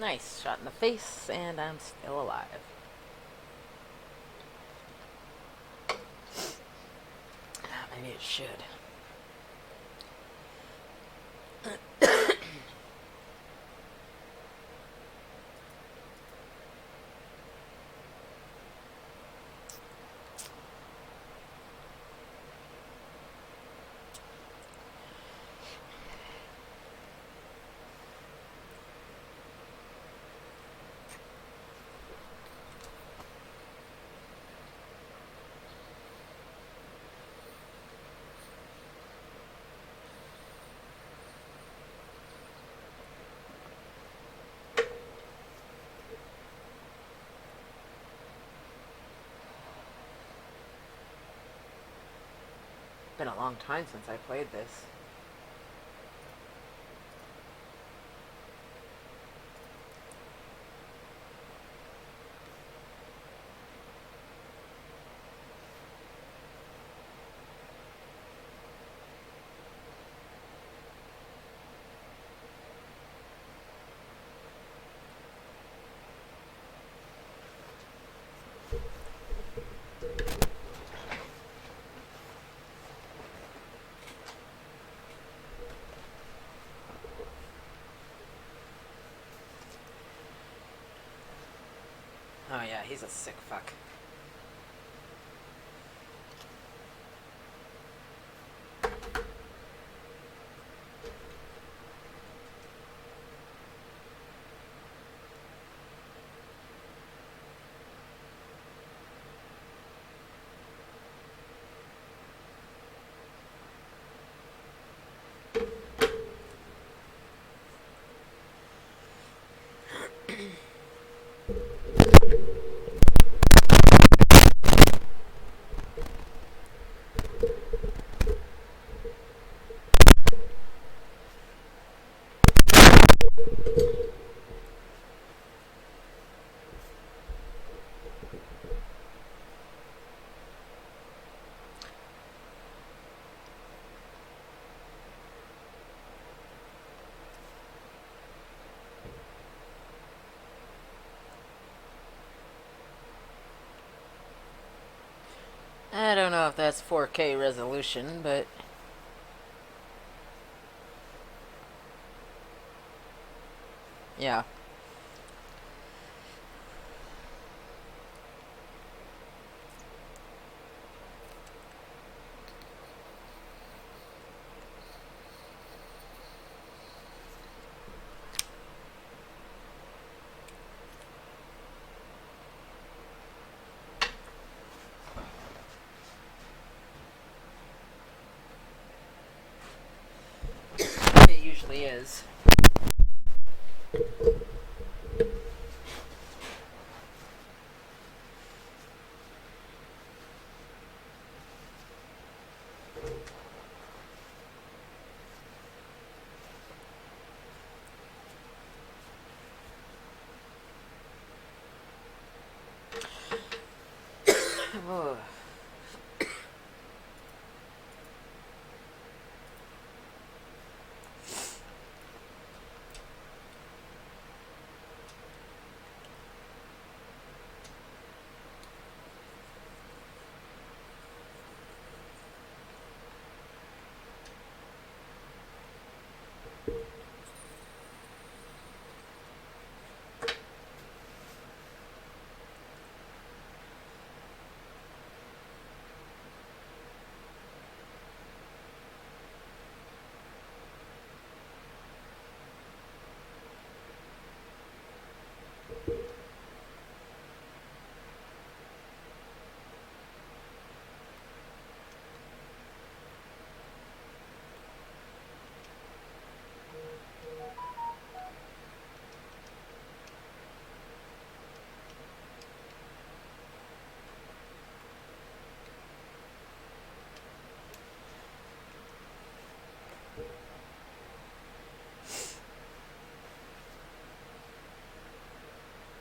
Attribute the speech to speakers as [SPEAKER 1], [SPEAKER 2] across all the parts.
[SPEAKER 1] Nice. Shot in the face, and I'm still alive. Maybe it should. Been a long time since I played this. Oh yeah, he's a sick fuck. I don't know if that's 4K resolution, but yeah. It usually is. Oh.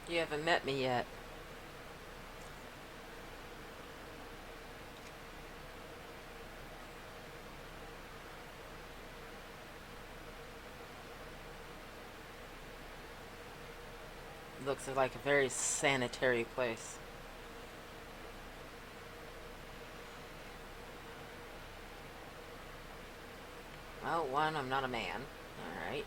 [SPEAKER 1] You haven't met me yet. looks like a very sanitary place. Well, one, I'm not a man. Alright.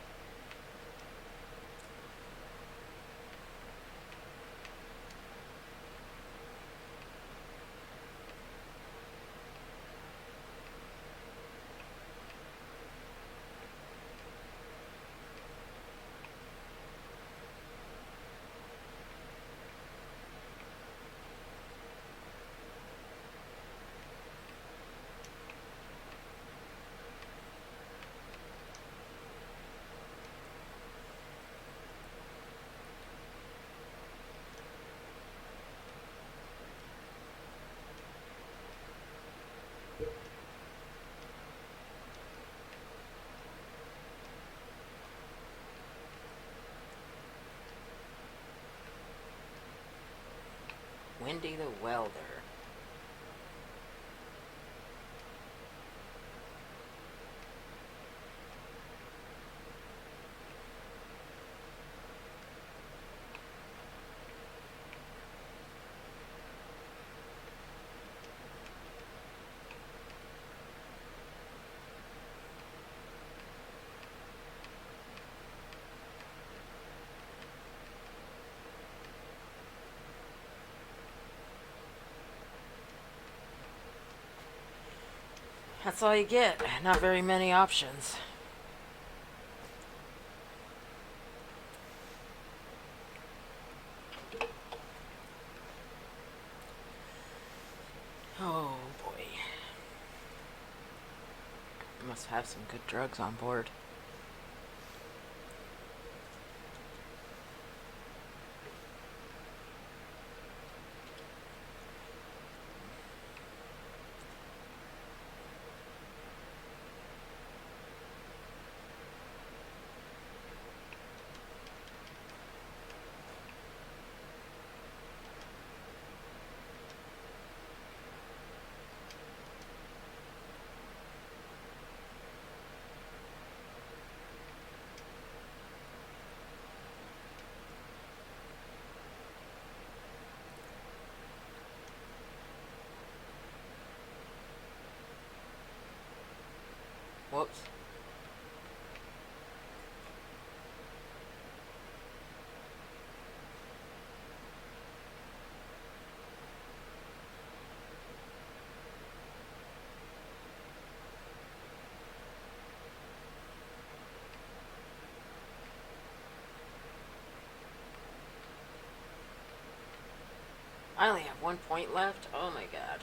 [SPEAKER 1] Wendy the Welder. That's all you get. Not very many options. Oh boy. Must have some good drugs on board. Whoops. I only have 1 point left. Oh my god.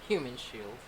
[SPEAKER 1] Human shield.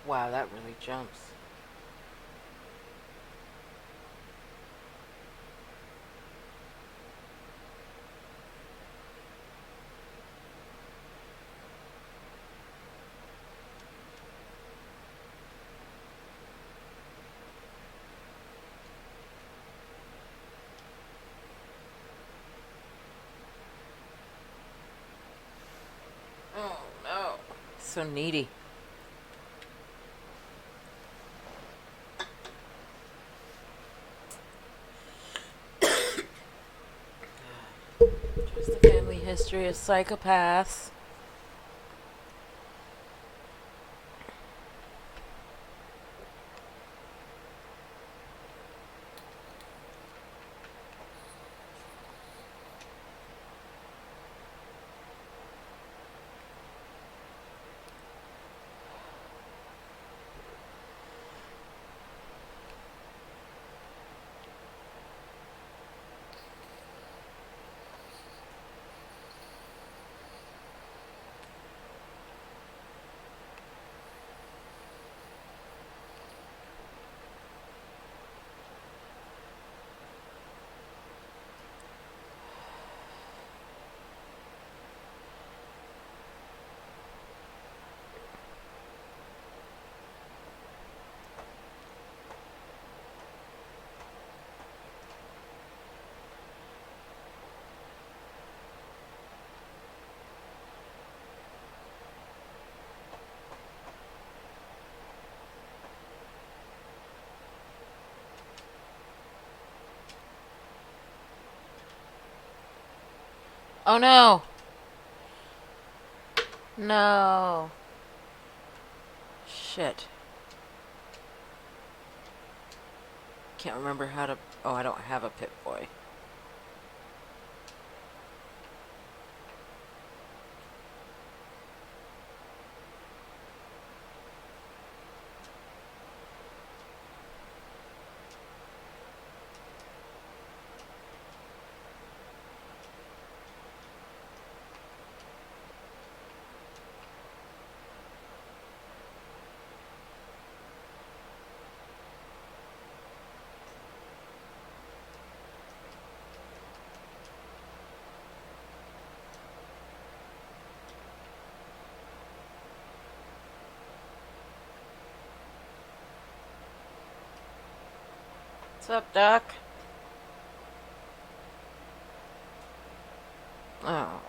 [SPEAKER 1] Wow, that really jumps. Oh no. So needy. Just a family history of psychopaths. Oh no! No. Shit. Can't remember how to. Oh, I don't have a Pip-Boy. What's up, Doc? Oh.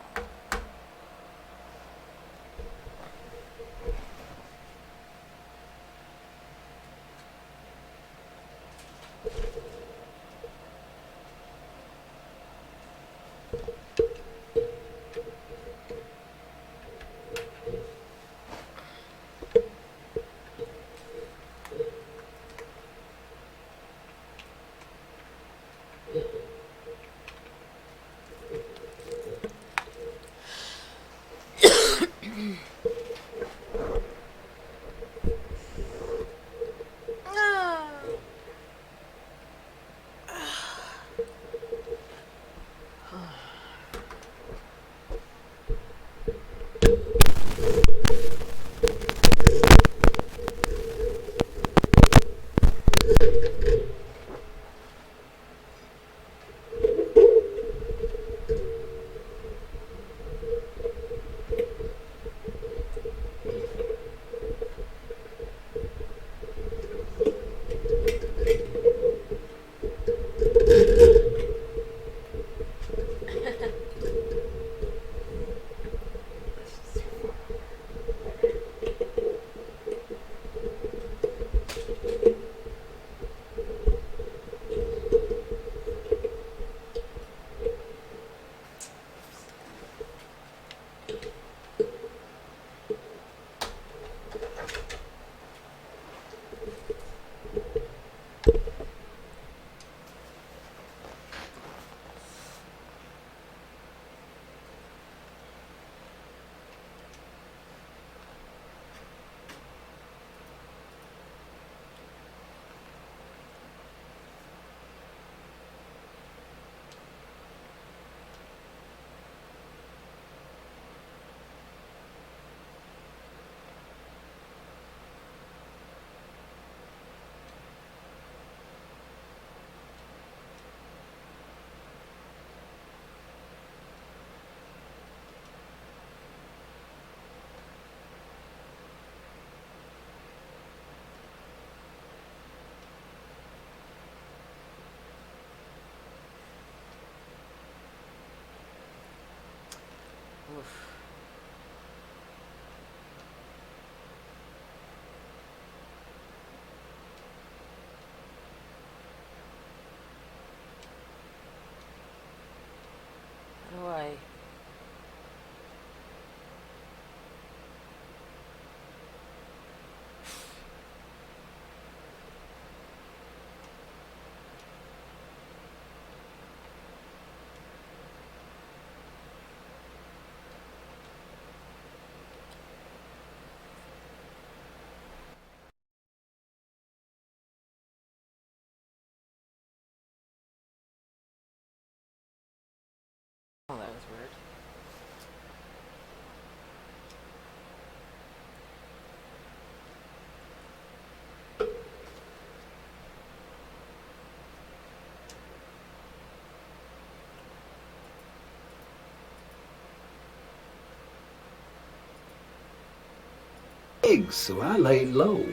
[SPEAKER 2] eggs, so I laid low.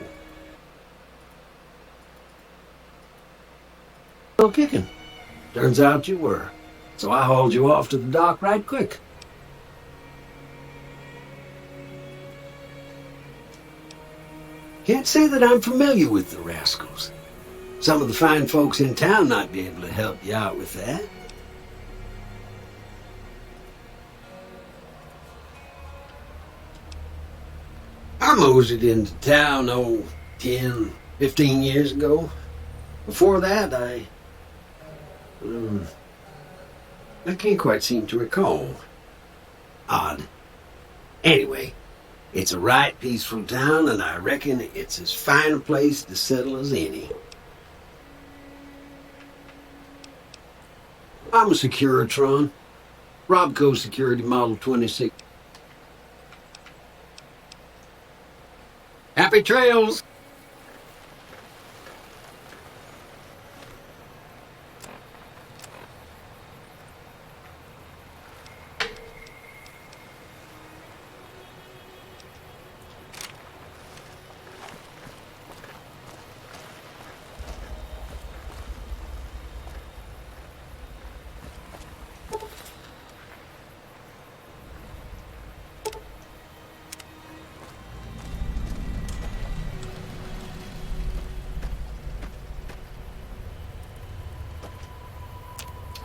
[SPEAKER 2] Still kicking. Turns out you were. So I hauled you off to the dock right quick. Can't say that I'm familiar with the rascals. Some of the fine folks in town might be able to help you out with that. I moseyed into town, 10, 15 years ago. Before that, I can't quite seem to recall. Odd. Anyway, it's a right peaceful town, and I reckon it's as fine a place to settle as any. I'm a Securitron. Robco Security Model 26. Happy trails!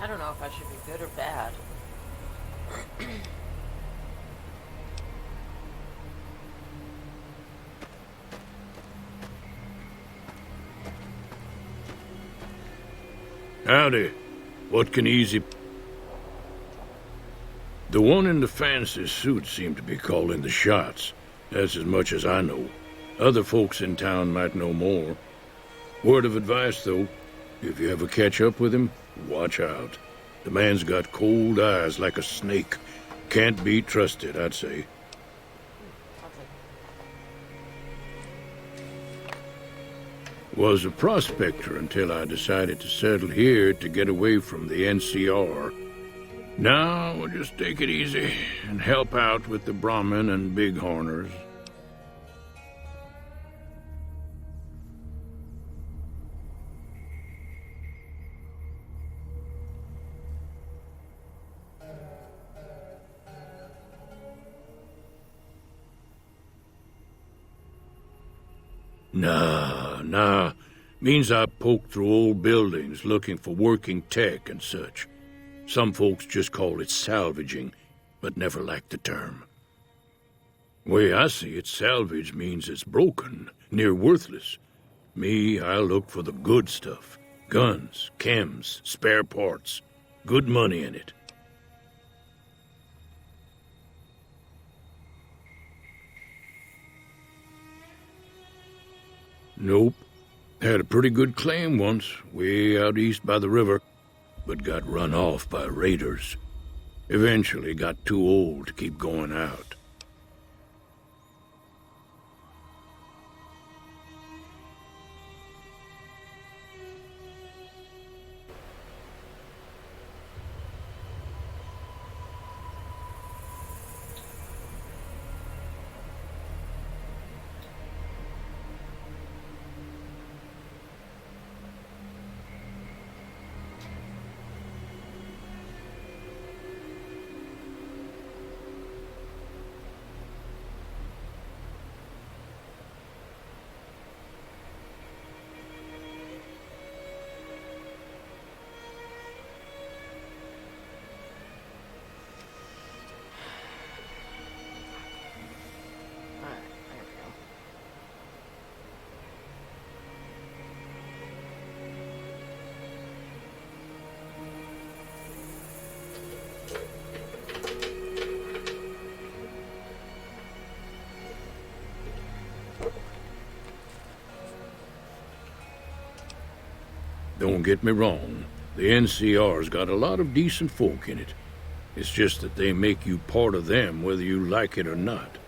[SPEAKER 1] I don't know if I should be good or bad.
[SPEAKER 3] Howdy. What can easy... The one in the fancy suit seemed to be calling the shots. That's as much as I know. Other folks in town might know more. Word of advice, though. If you ever catch up with him, watch out. The man's got cold eyes like a snake. Can't be trusted, I'd say. Was a prospector until I decided to settle here to get away from the NCR. Now we'll just take it easy and help out with the Brahmin and Bighorners. Nah. Means I poke through old buildings looking for working tech and such. Some folks just call it salvaging, but never liked the term. Way I see it, salvage means it's broken, near worthless. Me, I look for the good stuff. Guns, chems, spare parts. Good money in it. Nope. Had a pretty good claim once, way out east by the river, but got run off by raiders. Eventually got too old to keep going out. Don't get me wrong, the NCR's got a lot of decent folk in it. It's just that they make you part of them whether you like it or not.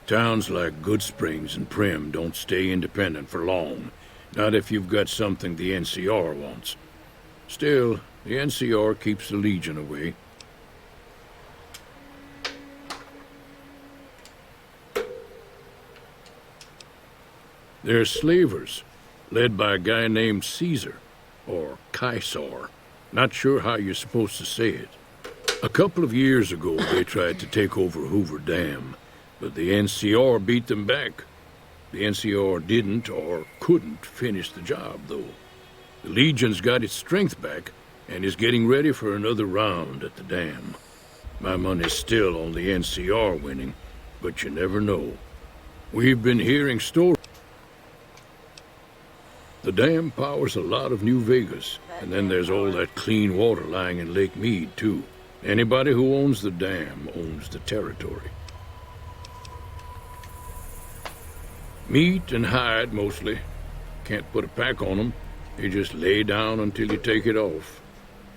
[SPEAKER 3] Towns like Goodsprings and Primm don't stay independent for long, not if you've got something the NCR wants. Still, the NCR keeps the Legion away. They're slavers, led by a guy named Caesar, or Caesar. Not sure how you're supposed to say it. A couple of years ago, they tried to take over Hoover Dam, but the NCR beat them back. The NCR didn't or couldn't finish the job, though. The Legion's got its strength back and is getting ready for another round at the dam. My money's still on the NCR winning, but you never know. We've been hearing stories. The dam powers a lot of New Vegas, and then there's all that clean water lying in Lake Mead, too. Anybody who owns the dam owns the territory. Meat and hide, mostly. Can't put a pack on them. You just lay down until you take it off.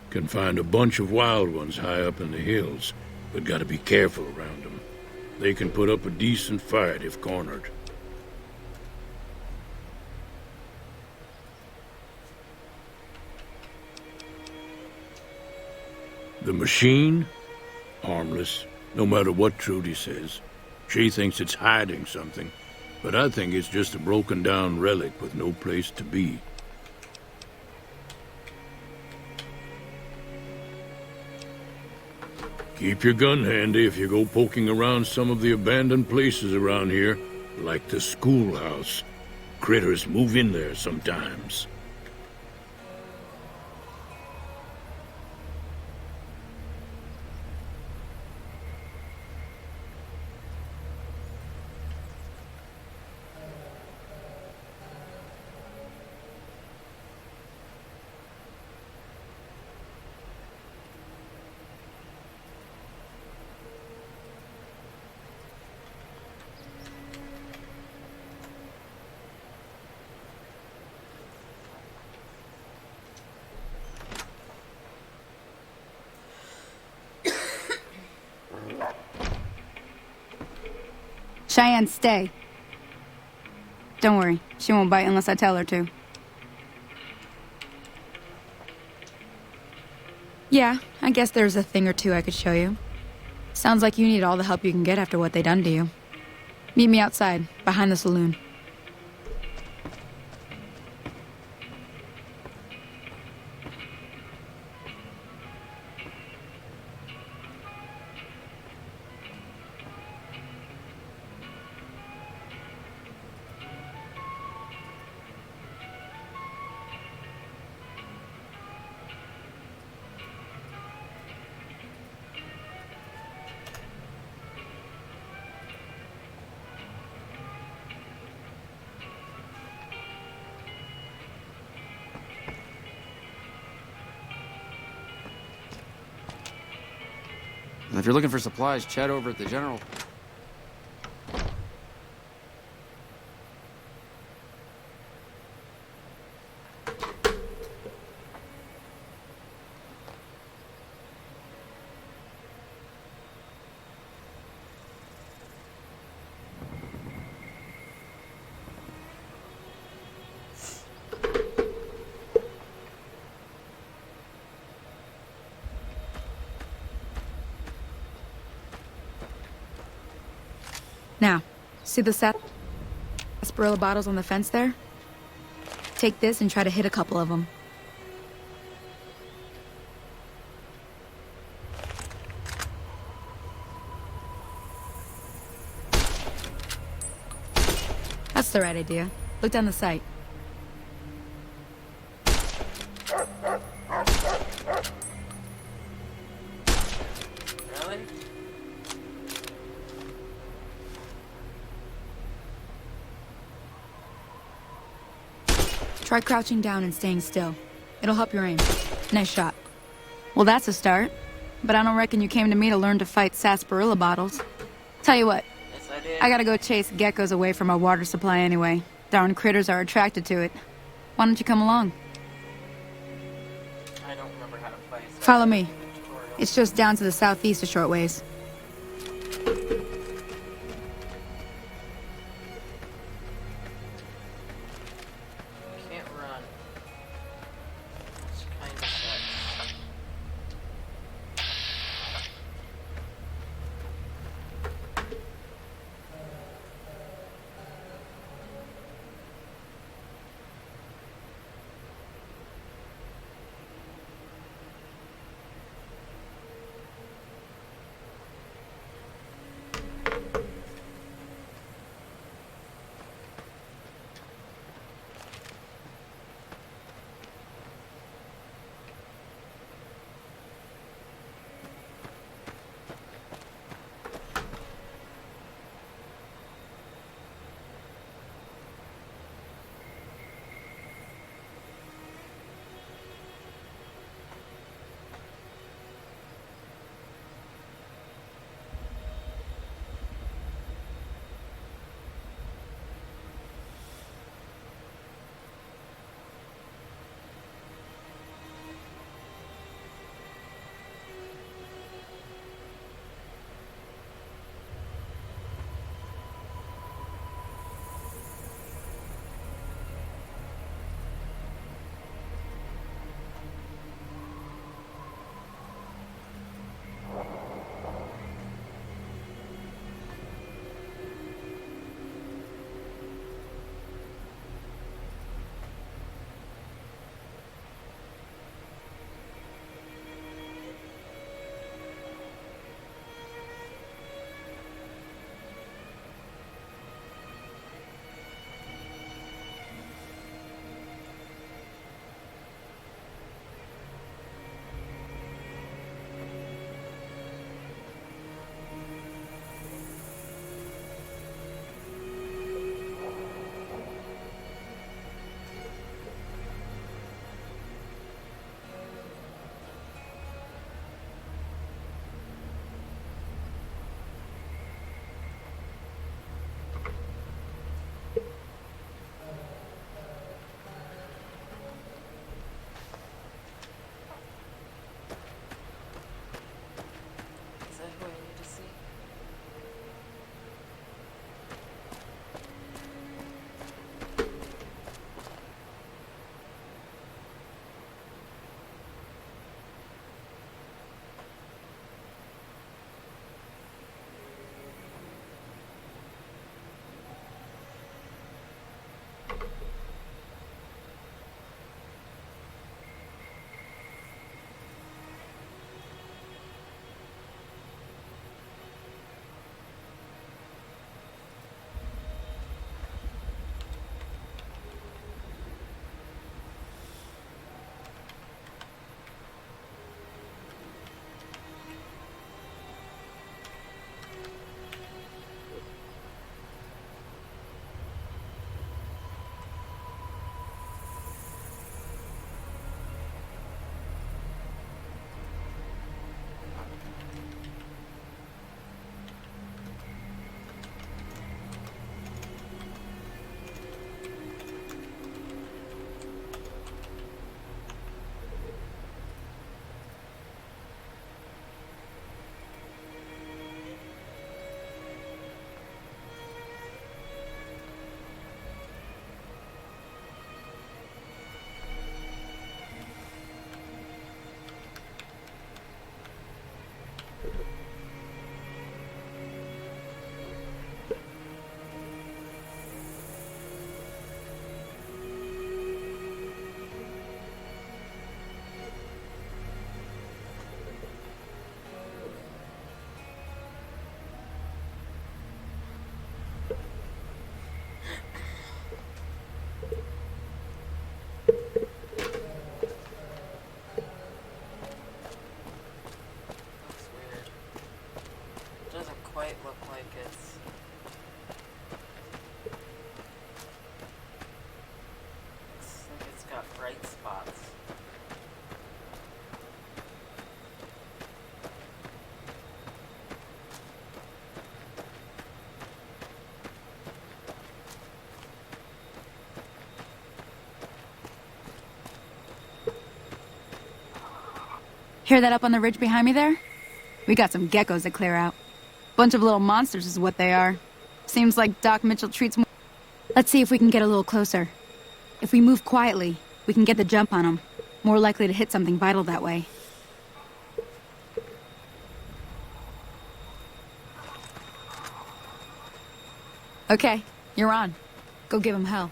[SPEAKER 3] Can find a bunch of wild ones high up in the hills, but gotta be careful around them. They can put up a decent fight if cornered. The machine? Harmless, no matter what Trudy says. She thinks it's hiding something, but I think it's just a broken down relic with no place to be. Keep your gun handy if you go poking around some of the abandoned places around here, like the schoolhouse. Critters move in there sometimes.
[SPEAKER 4] Cheyenne, stay. Don't worry, she won't bite unless I tell her to. Yeah, I guess there's a thing or two I could show you. Sounds like you need all the help you can get after what they done to you. Meet me outside, behind the saloon.
[SPEAKER 5] If you're looking for supplies, chat over at the General.
[SPEAKER 4] Now, see the sarsaparilla bottles on the fence there? Take this and try to hit a couple of them. That's the right idea. Look down the sight.
[SPEAKER 1] Really?
[SPEAKER 4] Try crouching down and staying still. It'll help your aim. Nice shot. Well, that's a start. But I don't reckon you came to me to learn to fight sarsaparilla bottles. Tell you what,
[SPEAKER 1] Yes, I did.
[SPEAKER 4] I gotta go chase geckos away from our water supply anyway. Darn critters are attracted to it. Why don't you come along?
[SPEAKER 1] I don't remember how to fight. So
[SPEAKER 4] Follow me.
[SPEAKER 1] tutorial.
[SPEAKER 4] It's just down to the southeast a short ways.
[SPEAKER 1] Can't run. It's kind of sucks.
[SPEAKER 4] Hear that up on the ridge behind me there? We got some geckos to clear out. Bunch of little monsters is what they are. Seems like Doc Mitchell treats more. Let's see if we can get a little closer. If we move quietly, we can get the jump on them. More likely to hit something vital that way. Okay, you're on. Go give him hell.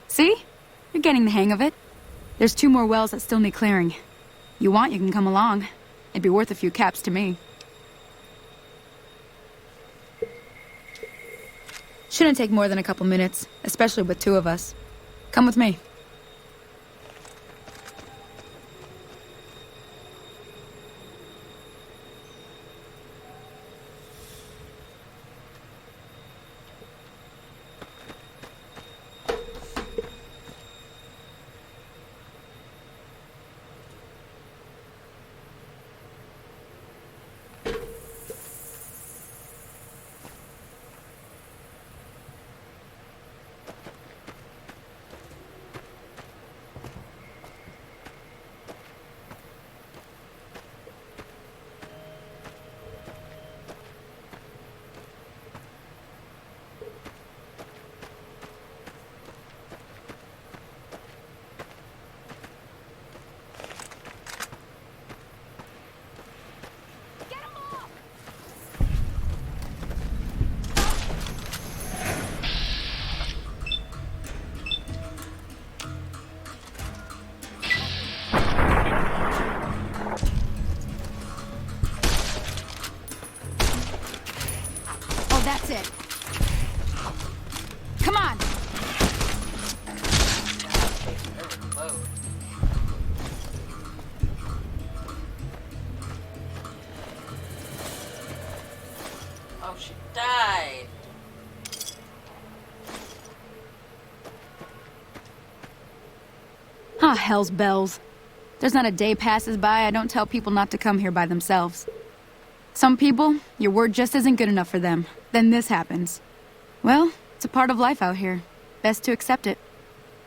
[SPEAKER 4] See? You're getting the hang of it. There's 2 more wells that still need clearing. You want, you can come along. It'd be worth a few caps to me. Shouldn't take more than a couple minutes, especially with 2 of us. Come with me. That's it. Come on.
[SPEAKER 1] Oh, she died.
[SPEAKER 4] Ah, hell's bells. There's not a day passes by I don't tell people not to come here by themselves. Some people, your word just isn't good enough for them. Then this happens. Well, it's a part of life out here. Best to accept it.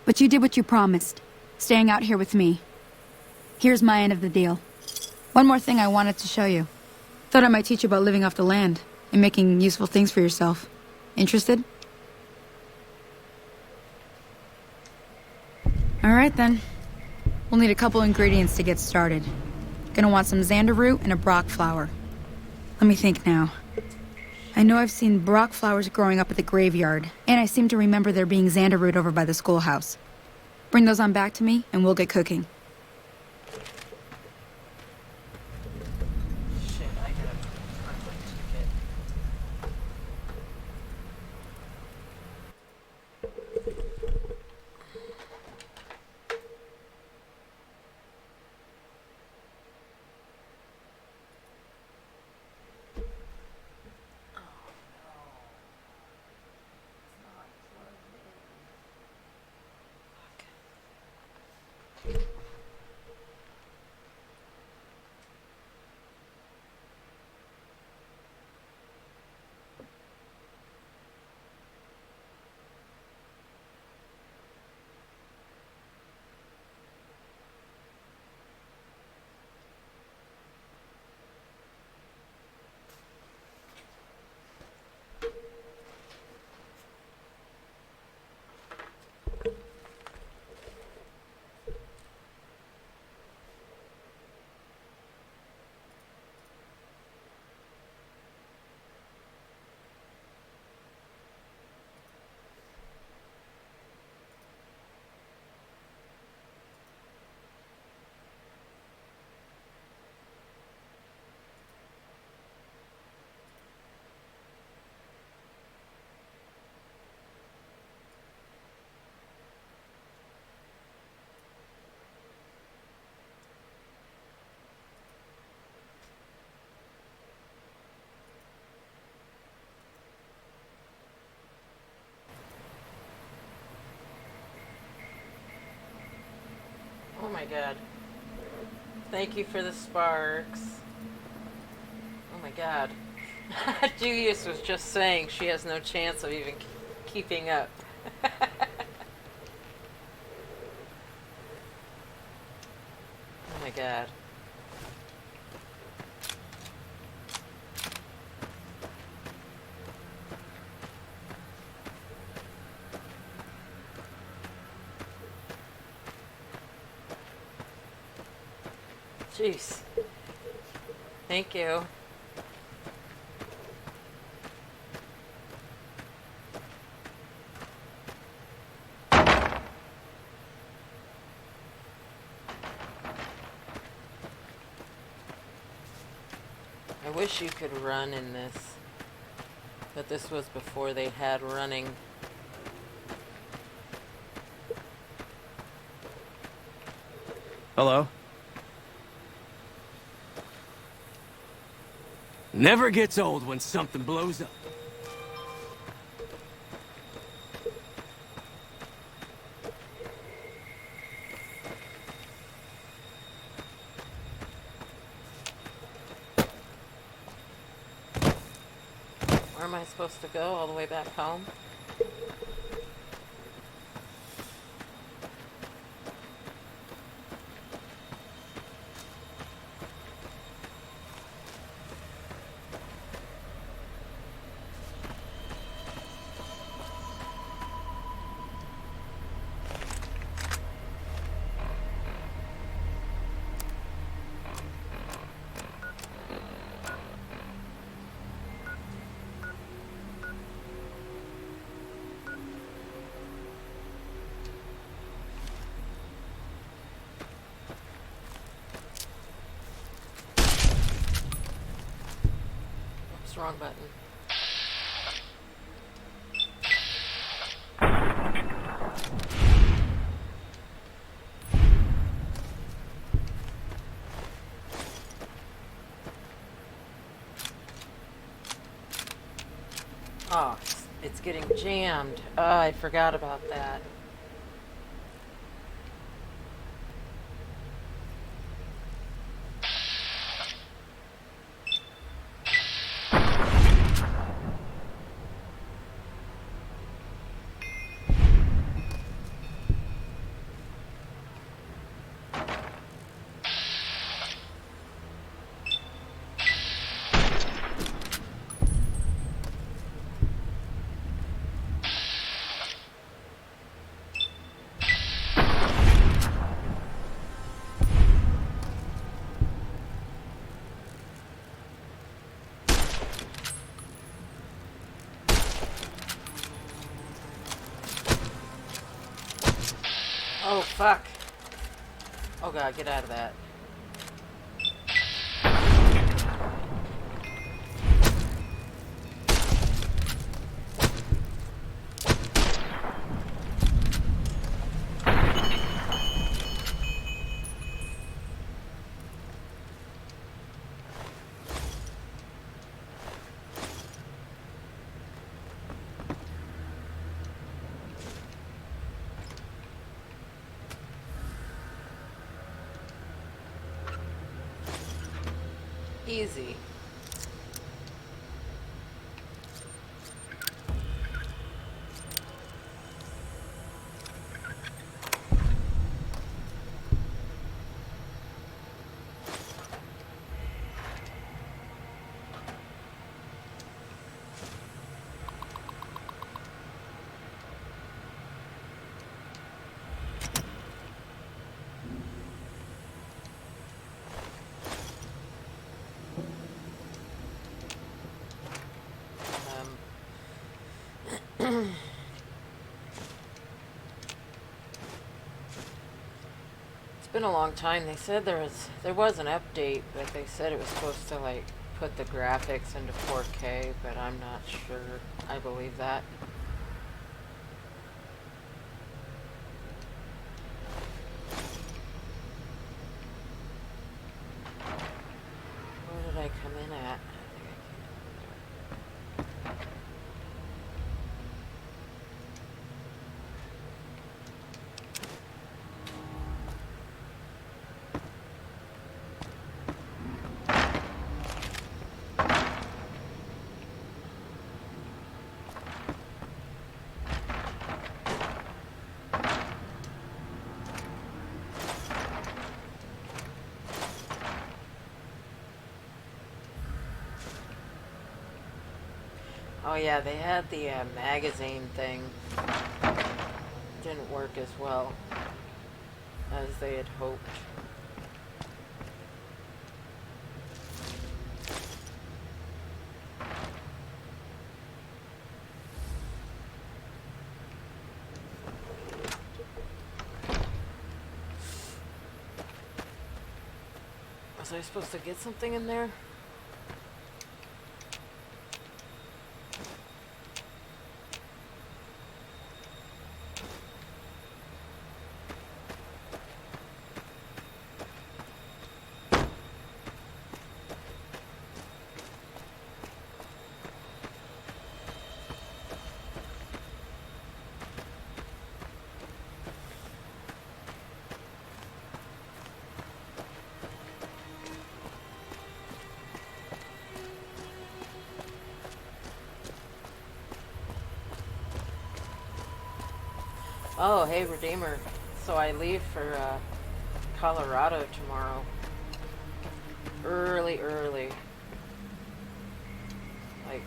[SPEAKER 4] But you did what you promised, staying out here with me. Here's my end of the deal. One more thing I wanted to show you. Thought I might teach you about living off the land and making useful things for yourself. Interested? Alright then. We'll need a couple ingredients to get started. Gonna want some xander root and a brock flower. Let me think now. I know I've seen brock flowers growing up at the graveyard, and I seem to remember there being xander root over by the schoolhouse. Bring those on back to me, and we'll get cooking.
[SPEAKER 1] Shit, I gotta find my ticket. my god. Thank you for the sparks. Oh my god. Julius was just saying she has no chance of even keeping up. Oh my god. Jeez. Thank you. I wish you could run in this. But this was before they had running.
[SPEAKER 6] Hello? Never gets old when something blows up.
[SPEAKER 1] Where am I supposed to go? All the way back home? Oops, wrong button. Oh, it's getting jammed. Oh, I forgot about that. Oh, fuck. Oh god, get out of that. Easy. It's been a long time. They said there was an update, but they said it was supposed to like put the graphics into 4K, but I'm not sure I believe that. Where did I come in at? Oh yeah, they had the magazine thing. Didn't work as well as they had hoped. Was I supposed to get something in there? Oh, hey, Redeemer. So I leave for Colorado tomorrow. Early. Like,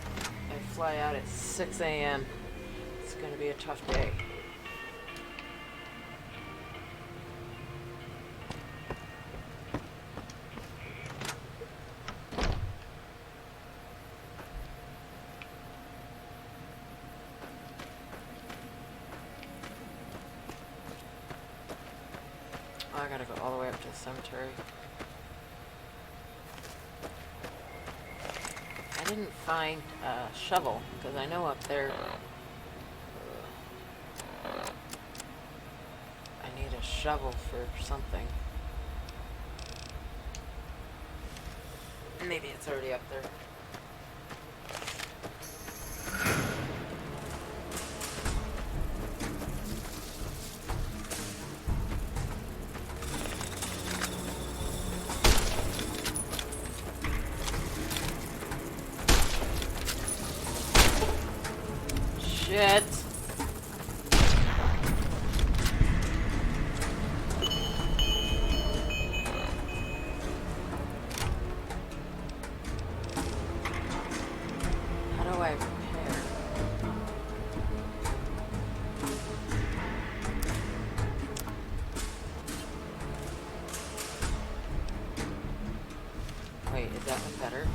[SPEAKER 1] I fly out at 6 a.m. It's gonna be a tough day. Oh, I gotta go all the way up to the cemetery. I didn't find a shovel, because I know up there I need a shovel for something. Maybe it's already up there. Shit. How do I repair? Wait, is that one better?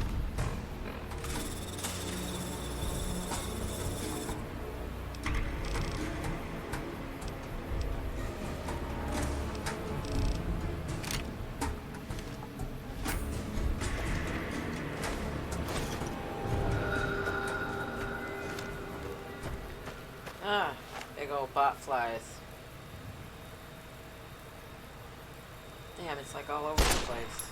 [SPEAKER 1] Ah, big old bot flies. Damn, it's like all over the place.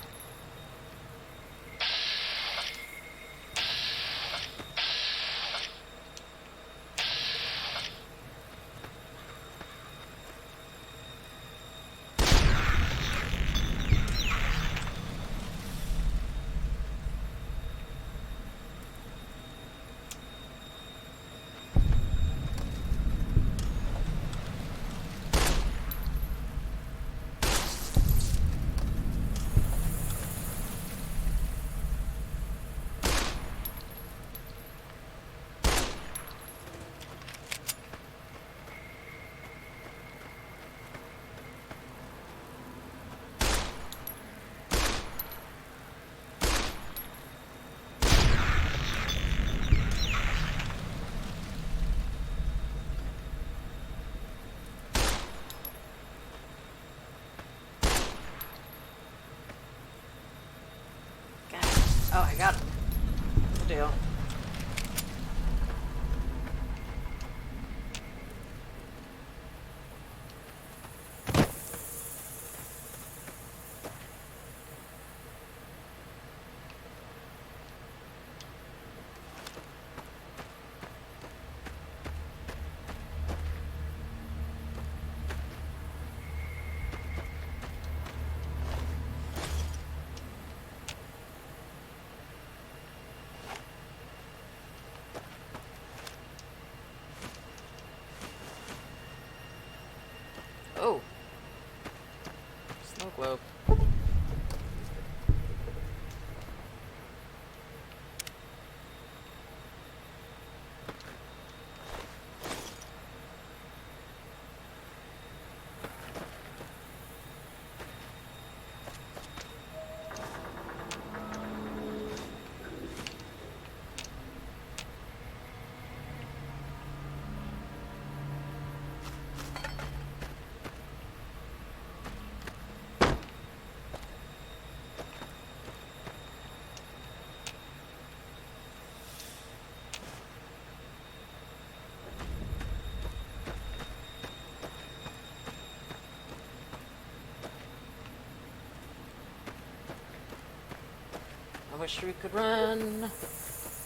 [SPEAKER 1] Oh, I got him. Good deal. Oh. Snow globe. wish we could run.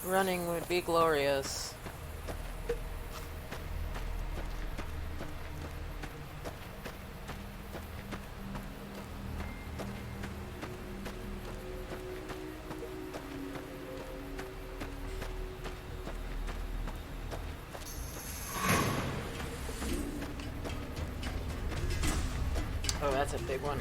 [SPEAKER 1] Running would be glorious. Oh, that's a big one.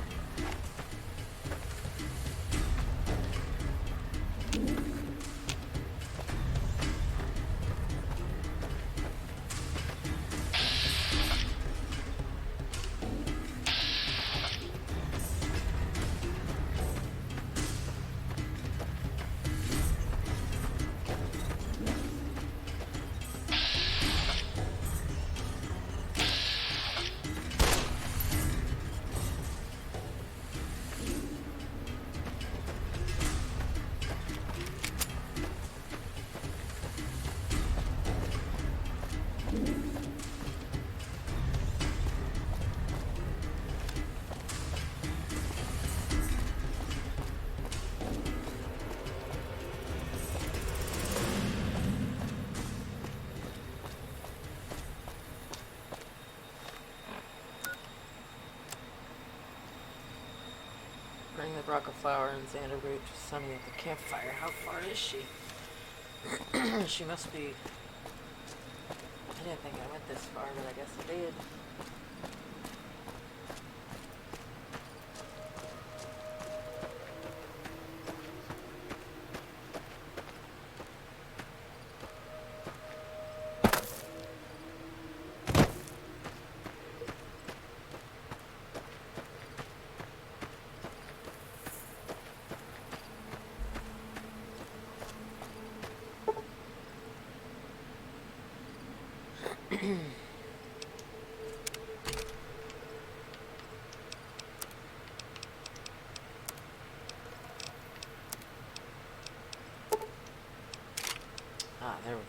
[SPEAKER 1] Bring the Braca flower and Xander root to Sunny at the campfire. How far is she? She must be... I didn't think I went this far, but I guess I did. Ah, there we go.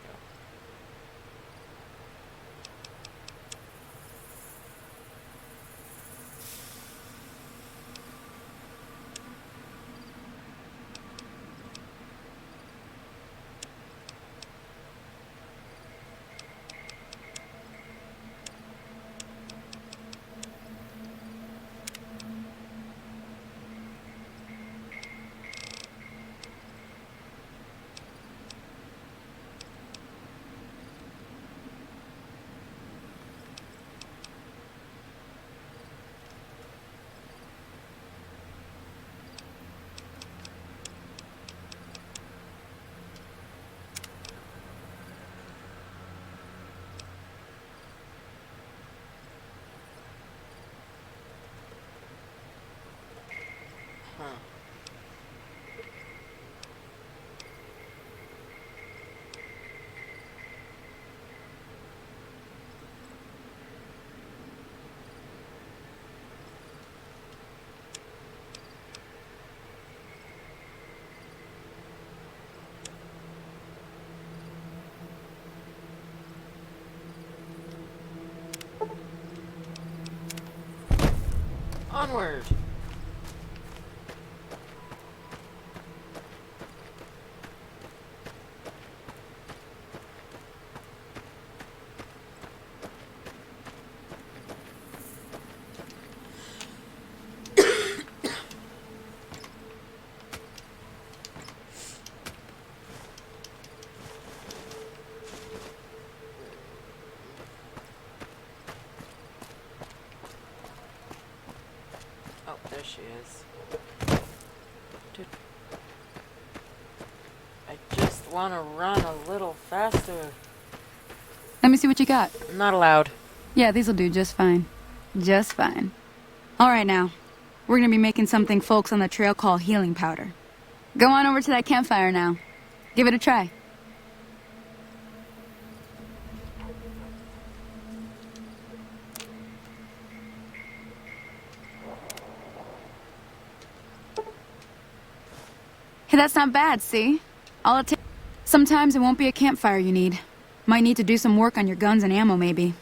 [SPEAKER 1] Huh. Onward! Oh, there she is. Dude. I just want to run a little faster.
[SPEAKER 4] Let me see what you got.
[SPEAKER 1] Not allowed.
[SPEAKER 4] Yeah, these'll do just fine. Just fine. All right, now. We're gonna be making something folks on the trail call healing powder. Go on over to that campfire now. Give it a try. Hey, that's not bad, see? All it takes... Sometimes it won't be a campfire you need. Might need to do some work on your guns and ammo, maybe.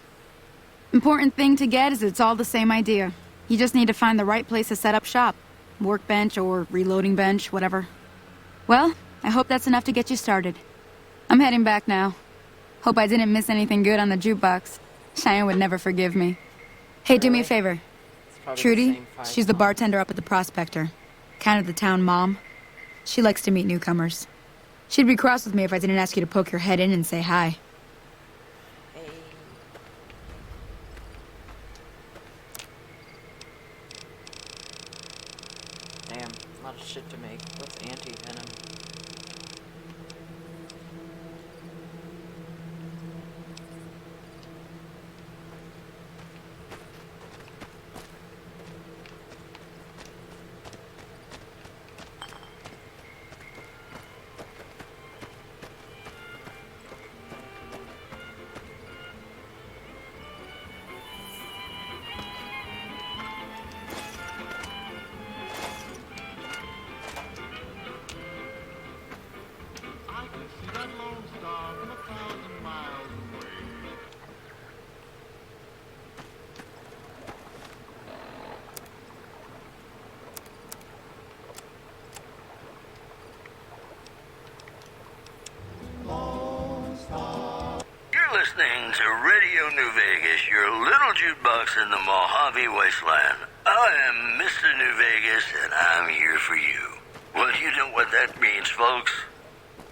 [SPEAKER 4] Important thing to get is it's all the same idea. You just need to find the right place to set up shop. Workbench or reloading bench, whatever. Well, I hope that's enough to get you started. I'm heading back now. Hope I didn't miss anything good on the jukebox. Cheyenne would never forgive me. Hey, do me a favor.
[SPEAKER 1] It's probably the
[SPEAKER 4] Trudy,
[SPEAKER 1] same five
[SPEAKER 4] she's the bartender up at the Prospector. Kind of the town mom. She likes to meet newcomers. She'd be cross with me if I didn't ask you to poke your head in and say hi.
[SPEAKER 1] Hey. Damn, a lot of shit to make. What's anti-venom?
[SPEAKER 7] I can see that lone star from 1,000 miles away.
[SPEAKER 8] You're listening to Radio New Vegas, your little jukebox in the Mojave Wasteland. I am Mr. New Vegas, and I'm here for you. Well, you know what that means, folks.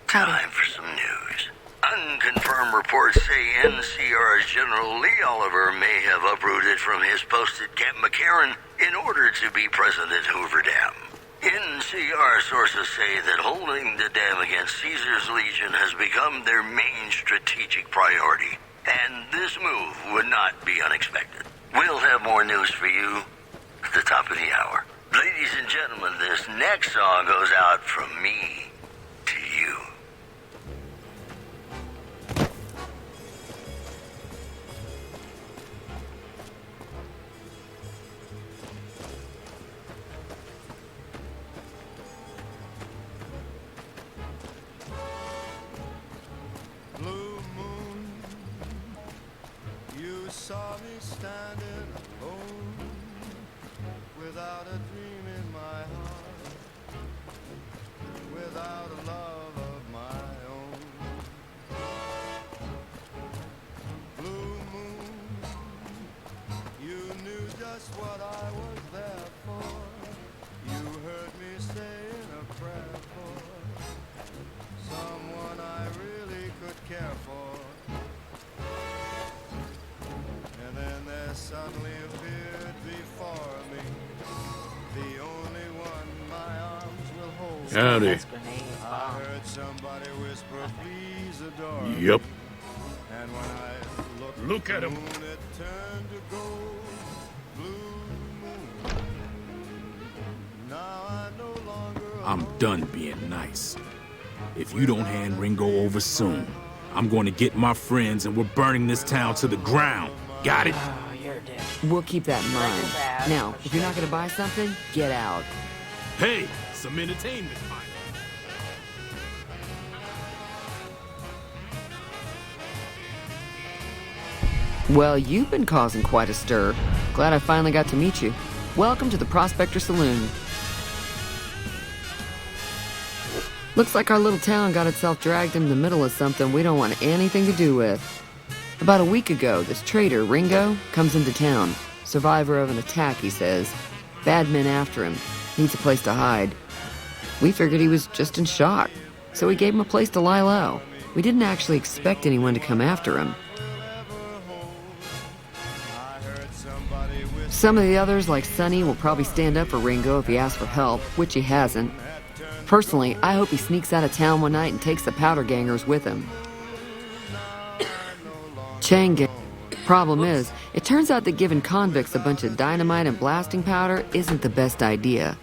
[SPEAKER 8] Time for some news. Unconfirmed reports say NCR's General Lee Oliver may have uprooted from his post at Camp McCarran in order to be present at Hoover Dam. NCR sources say that holding the dam against Caesar's Legion has become their main strategic priority, and this move would not be unexpected. We'll have more news for you at the top of the hour. Ladies and gentlemen, this next song goes out from me to you.
[SPEAKER 7] Blue moon, you saw me standing alone, without a dream in my heart, without a love of my own. Blue moon, you knew just what I was there for. You heard me saying a prayer for someone I really could care for. And then there suddenly appeared before me the only one my arms will hold.
[SPEAKER 3] Howdy.
[SPEAKER 1] That's grenade
[SPEAKER 7] I
[SPEAKER 1] bomb.
[SPEAKER 7] heard somebody whisper, please adore me.
[SPEAKER 3] Yep.
[SPEAKER 7] And when I looked
[SPEAKER 3] Look at
[SPEAKER 7] the
[SPEAKER 3] him.
[SPEAKER 7] moon, it turned to gold. Blue moon. Now I no longer
[SPEAKER 6] I'm done being nice. If you don't hand Ringo over soon, I'm going to get my friends and we're burning this town to the ground. Got it?
[SPEAKER 1] Oh, you're a dick.
[SPEAKER 9] We'll keep that in mind.
[SPEAKER 1] bad.
[SPEAKER 9] Now, if you're not gonna buy something, get out.
[SPEAKER 6] Hey, some entertainment finally.
[SPEAKER 9] Well, you've been causing quite a stir. Glad I finally got to meet you. Welcome to the Prospector Saloon. Looks like our little town got itself dragged into the middle of something we don't want anything to do with. About a week ago, this traitor, Ringo, comes into town. Survivor of an attack, he says. Bad men after him. Needs a place to hide. We figured he was just in shock, so we gave him a place to lie low. We didn't actually expect anyone to come after him. Some of the others, like Sonny, will probably stand up for Ringo if he asks for help, which he hasn't. Personally, I hope he sneaks out of town one night and takes the powder gangers with him. Chain gang. Problem is, it turns out that giving convicts a bunch of dynamite and blasting powder isn't the best idea.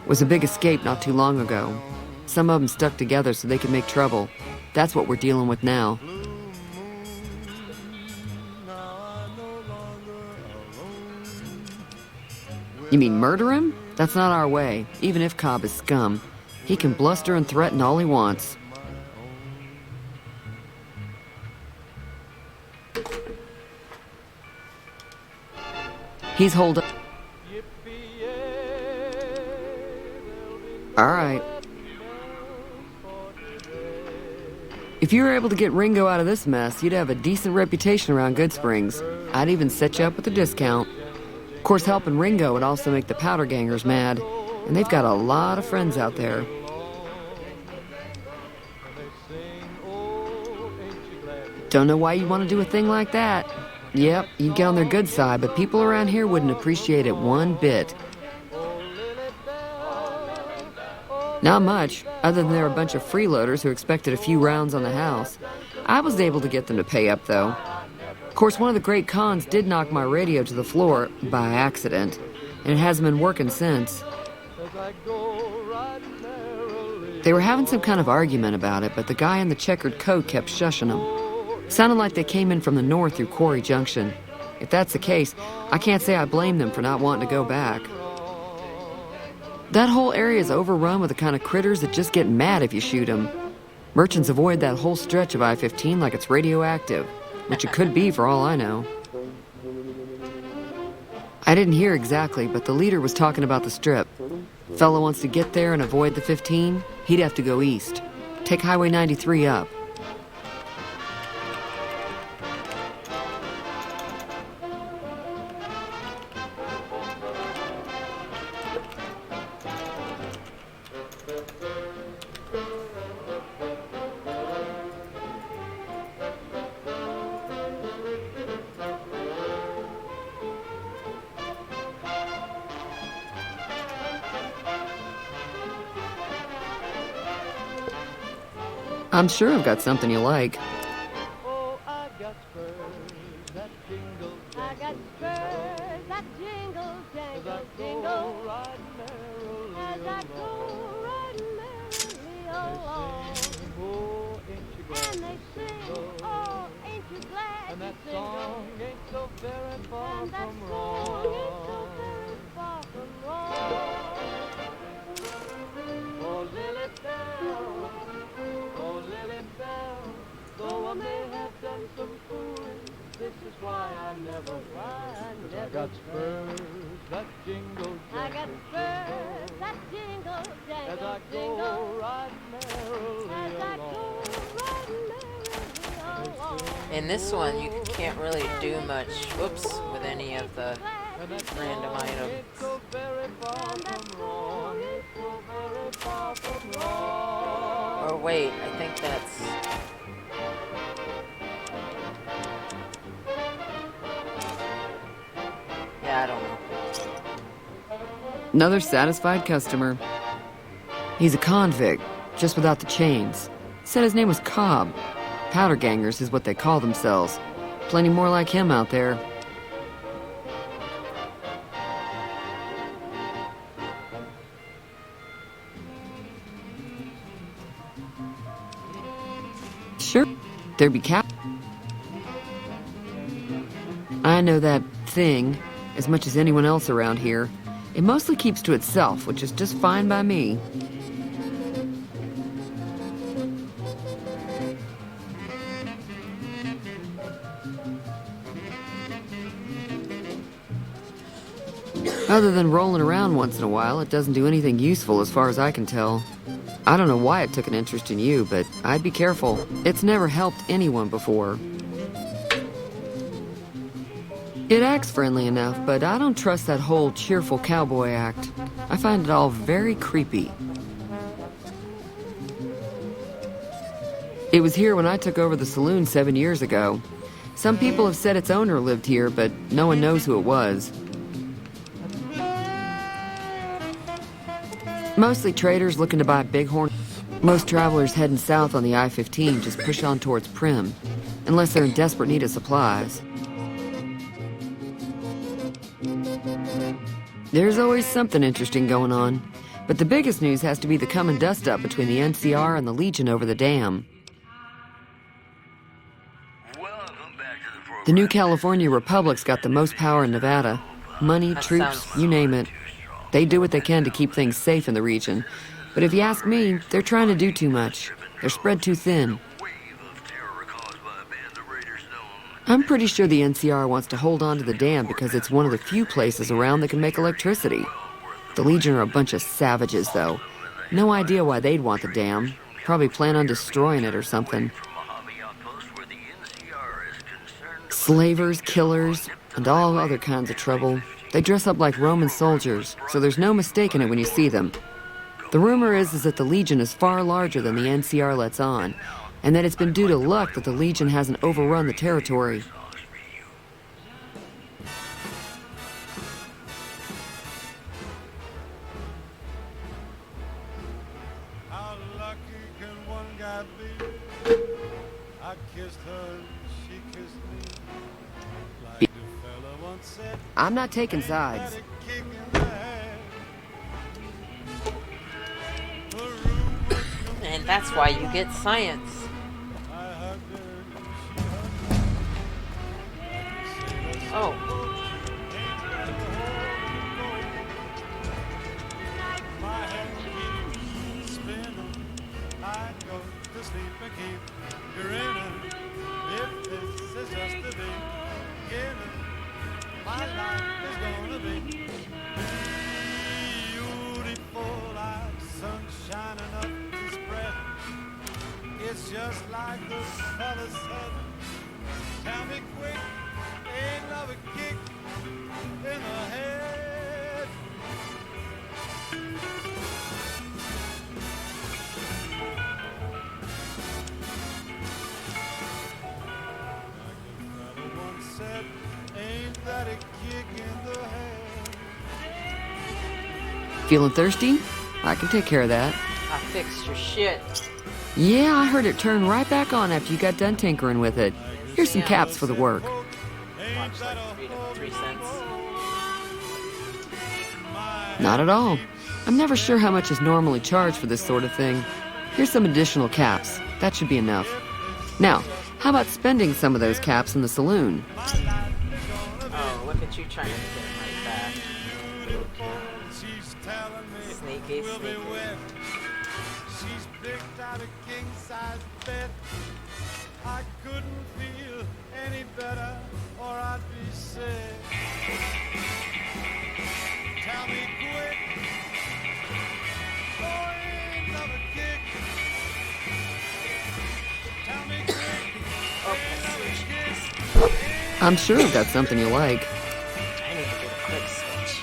[SPEAKER 9] Was a big escape not too long ago. Some of them stuck together so they could make trouble. That's what we're dealing with now. You mean murder him? That's not our way, even if Cobb is scum. He can bluster and threaten all he wants. He's holed up. All right. If you were able to get Ringo out of this mess, you'd have a decent reputation around Goodsprings. I'd even set you up with a discount. Of course, helping Ringo would also make the Powder Gangers mad, and they've got a lot of friends out there. Don't know why you'd want to do a thing like that. Yep, you'd get on their good side, but people around here wouldn't appreciate it one bit. Not much, other than they're a bunch of freeloaders who expected a few rounds on the house. I was able to get them to pay up, though. Of course, one of the great cons did knock my radio to the floor by accident, and it hasn't been working since. They were having some kind of argument about it, but the guy in the checkered coat kept shushing them. Sounded like they came in from the north through Quarry Junction. If that's the case, I can't say I blame them for not wanting to go back. That whole area is overrun with the kind of critters that just get mad if you shoot them. Merchants avoid that whole stretch of I-15 like it's radioactive, which it could be for all I know. I didn't hear exactly, but the leader was talking about the strip. Fellow wants to get there and avoid the 15, he'd have to go east. Take Highway 93 up. I'm sure I've got something you like.
[SPEAKER 7] Oh, I've got spurs that jingle, I got spurs that jingle, jangle, jingle, riding merrily as I go riding merrily along. Oh, ain't you glad? And they sing, oh, ain't you glad? And that song ain't so very far from wrong. Oh, Lily Bell, oh, Lily Bell, though I may have done some fooling, this is why I never cry. I got spurs that jingle, I got spurs that jingle, jangle, as I go riding merrily along.
[SPEAKER 1] In this one, you can't really do much, whoops, with any of the random items. Oh wait, I think that's... Yeah, I don't know.
[SPEAKER 9] Another satisfied customer. He's a convict, just without the chains. Said his name was Cobb. Powder Gangers is what they call themselves. Plenty more like him out there. Sure, there'd be I know that thing as much as anyone else around here. It mostly keeps to itself, which is just fine by me. Other than rolling around once in a while, it doesn't do anything useful as far as I can tell. I don't know why it took an interest in you, but I'd be careful. It's never helped anyone before. It acts friendly enough, but I don't trust that whole cheerful cowboy act. I find it all very creepy. It was here when I took over the saloon 7 years ago. Some people have said its owner lived here, but no one knows who it was. Mostly traders looking to buy bighorn. Most travelers heading south on the I-15 just push on towards Primm, unless they're in desperate need of supplies. There's always something interesting going on, but the biggest news has to be the come and dust up between the NCR and the Legion over the dam. The new California Republic's got the most power in Nevada. Money, troops, you name it. They do what they can to keep things safe in the region. But if you ask me, they're trying to do too much. They're spread too thin. I'm pretty sure the NCR wants to hold on to the dam because it's one of the few places around that can make electricity. The Legion are a bunch of savages, though. No idea why they'd want the dam. Probably plan on destroying it or something. Slavers, killers, and all other kinds of trouble. They dress up like Roman soldiers, so there's no mistaking it when you see them. The rumor is that the Legion is far larger than the NCR lets on, and that it's been due to luck that the Legion hasn't overrun the territory.
[SPEAKER 10] How lucky can one guy be? I kissed her and she kissed me. Like the fella once said,
[SPEAKER 9] I'm not taking sides.
[SPEAKER 10] "Ain't that a kick in the head?" The room was
[SPEAKER 1] And that's why you get science.
[SPEAKER 10] I hugged her and she hugged me.
[SPEAKER 1] Oh,
[SPEAKER 10] My head keeps spinning. I go to sleep and keep grinning. If this is just the beginning, my life is gonna be beautiful like sunshine up to spread. It's just like the fella said. Tell me quick, ain't love a kick in the head? Once said, ain't that a kick in the head?
[SPEAKER 9] Feeling thirsty? I can take care of that.
[SPEAKER 1] I fixed your shit.
[SPEAKER 9] Yeah, I heard it turn right back on after you got done tinkering with it. Here's some caps for the work.
[SPEAKER 1] Watch like 3 cents.
[SPEAKER 9] Not at all. I'm never sure how much is normally charged for this sort of thing. Here's some additional caps. That should be enough. Now, how about spending some of those caps in the saloon?
[SPEAKER 1] Oh, look at you trying to get him right back.
[SPEAKER 10] She's telling me
[SPEAKER 1] Sneaky,
[SPEAKER 10] we'll be
[SPEAKER 1] sneaky.
[SPEAKER 10] wet. She's picked out a king-size bed. I couldn't feel any better or I'd be sick. Tell me quick. Oh, ain't love a kick. Tell me quick. Ain't love a kick.
[SPEAKER 9] I'm sure I've got something you like.
[SPEAKER 1] I need to get a quick switch.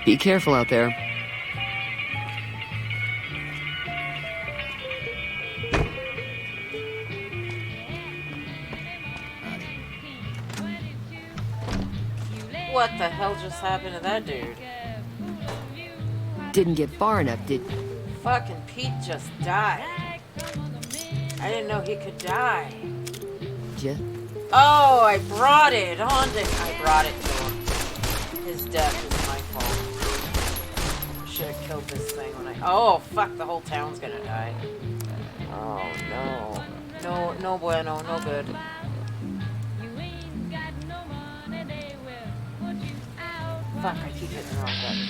[SPEAKER 9] Be careful out there.
[SPEAKER 1] What the hell just happened to that dude?
[SPEAKER 9] Didn't get far enough, did...
[SPEAKER 1] Fucking Pete just died. I didn't know he could die.
[SPEAKER 9] ya?
[SPEAKER 1] Oh, I brought it on to I brought it to him. His death is my fault. Should have killed this thing when I... Oh, fuck, the whole town's gonna die. Oh, no. No, no bueno, no good. Fuck, I keep hitting the wrong button.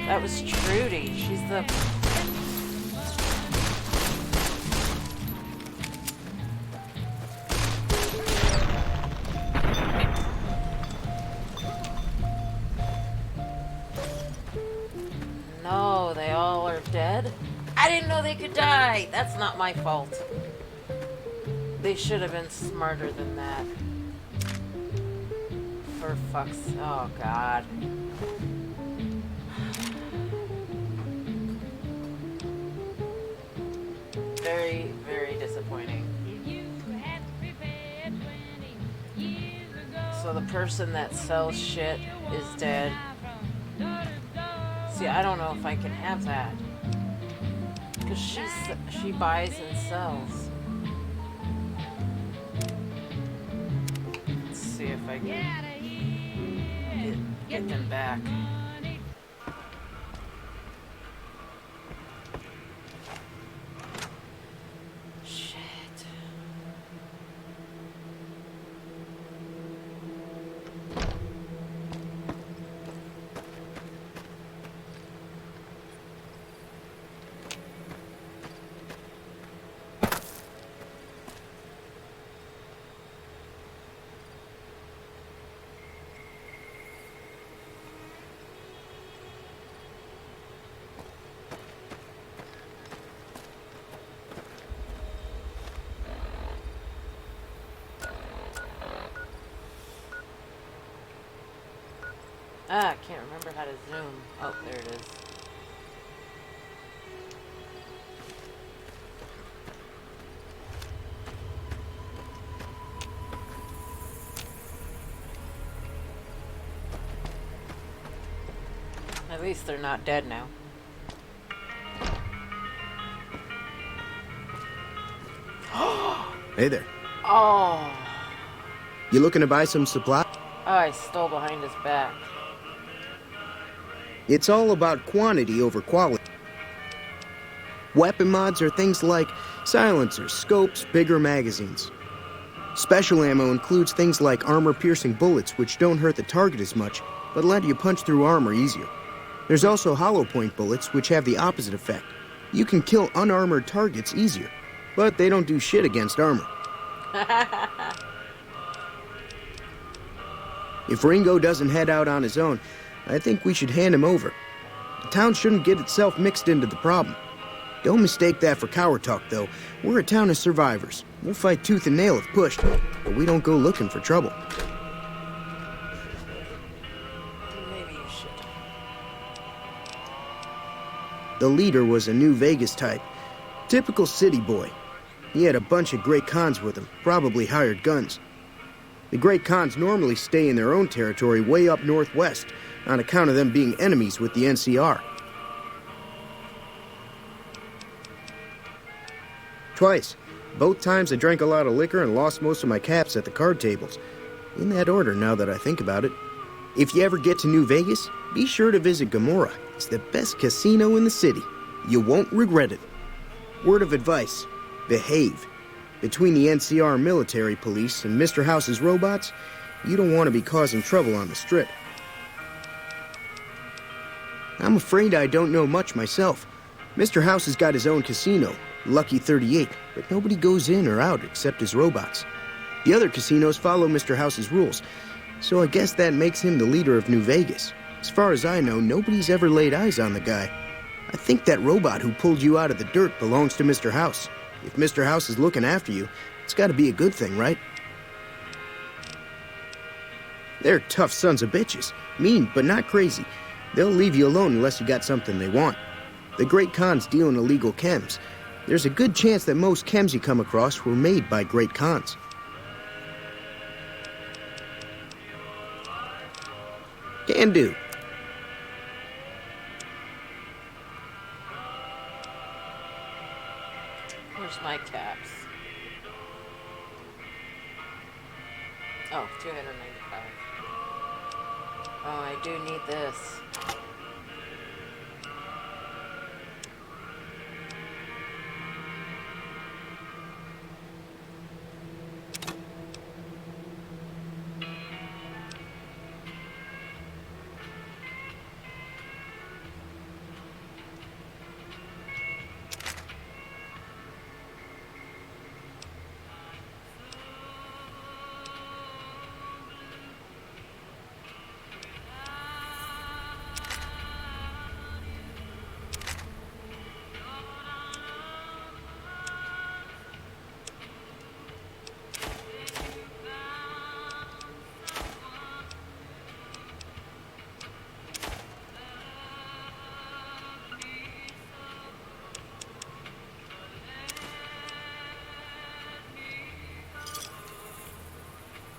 [SPEAKER 1] That was Trudy. She's the... No, they all are dead? I didn't know they could die. That's not my fault. They should have been smarter than that. For fuck's... Oh, God. Very, very disappointing. So the person that sells shit is dead. See, I don't know if I can have that. Because she buys and sells. Let's see if I can get them back. Shit. Ah, I can't remember how to zoom. Oh, there it is. At least they're not dead now.
[SPEAKER 11] Hey there.
[SPEAKER 1] Oh.
[SPEAKER 11] You looking to buy some supply?
[SPEAKER 1] Oh, I stole behind his back.
[SPEAKER 11] It's all about quantity over quality. Weapon mods are things like silencers, scopes, bigger magazines. Special ammo includes things like armor-piercing bullets, which don't hurt the target as much, but let you punch through armor easier. There's also hollow point bullets, which have the opposite effect. You can kill unarmored targets easier, but they don't do shit against armor. If Ringo doesn't head out on his own, I think we should hand him over. The town shouldn't get itself mixed into the problem. Don't mistake that for coward talk, though. We're a town of survivors. We'll fight tooth and nail if pushed, but we don't go looking for trouble.
[SPEAKER 1] Maybe you should.
[SPEAKER 11] The leader was a New Vegas type. Typical city boy. He had a bunch of Great Khans with him, probably hired guns. The Great Khans normally stay in their own territory way up northwest, on account of them being enemies with the NCR. Twice. Both times I drank a lot of liquor and lost most of my caps at the card tables. In that order, now that I think about it. If you ever get to New Vegas, be sure to visit Gomorrah. It's the best casino in the city. You won't regret it. Word of advice, behave. Between the NCR military police and Mr. House's robots, you don't want to be causing trouble on the Strip. I'm afraid I don't know much myself. Mr. House has got his own casino, Lucky 38, but nobody goes in or out except his robots. The other casinos follow Mr. House's rules, so I guess that makes him the leader of New Vegas. As far as I know, nobody's ever laid eyes on the guy. I think that robot who pulled you out of the dirt belongs to Mr. House. If Mr. House is looking after you, it's got to be a good thing, right? They're tough sons of bitches. Mean, but not crazy. They'll leave you alone unless you got something they want. The Great Khans deal in illegal chems. There's a good chance that most chems you come across were made by Great Khans. Can do.
[SPEAKER 1] Where's my caps? Oh, 295. Oh, I do need this.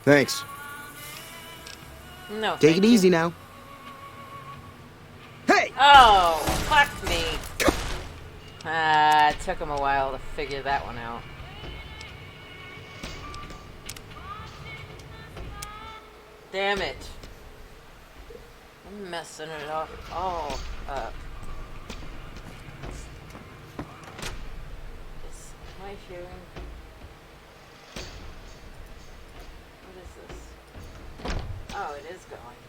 [SPEAKER 11] Thanks.
[SPEAKER 1] No,
[SPEAKER 11] Take it easy now. Hey!
[SPEAKER 1] Oh, fuck me. It took him a while to figure that one out. Damn it. I'm messing it up all up. Am I hearing? What is this? Oh, it is going.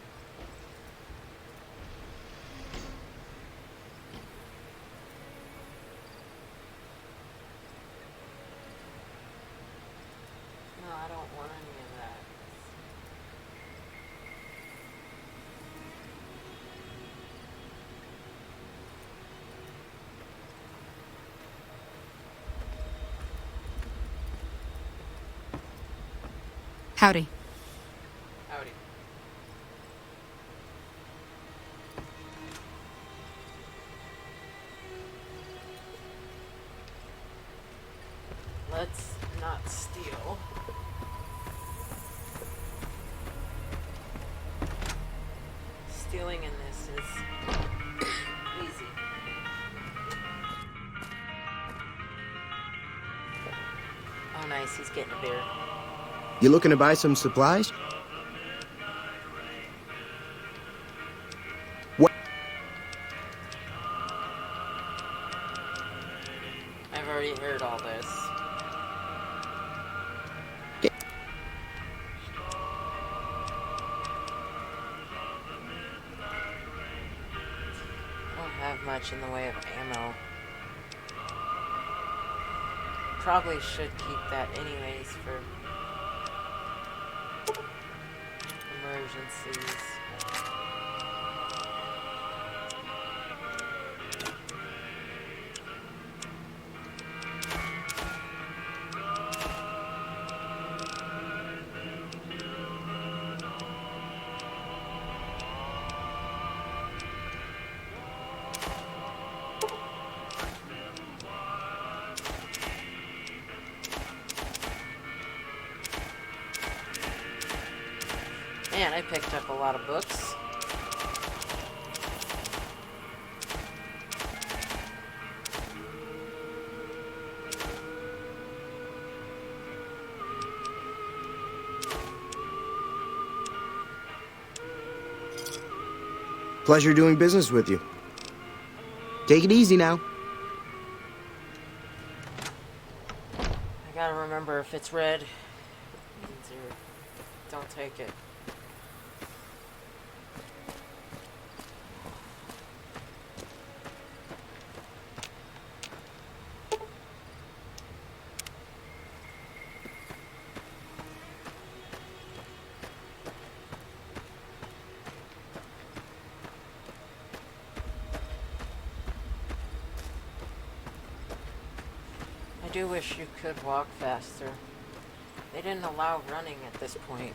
[SPEAKER 1] No, I don't want any of that.
[SPEAKER 4] Howdy.
[SPEAKER 1] Howdy. let's not steal. Stealing in this is easy. Oh, nice. He's getting a beer.
[SPEAKER 11] You looking to buy some supplies? What?
[SPEAKER 1] I've already heard all this. Don't have much in the way of ammo. Probably should keep that anyways for emergencies. Man, I picked up a lot of books.
[SPEAKER 11] Pleasure doing business with you. Take it easy now.
[SPEAKER 1] I gotta remember if it's red, it means you don't take it. I do wish you could walk faster. They didn't allow running at this point.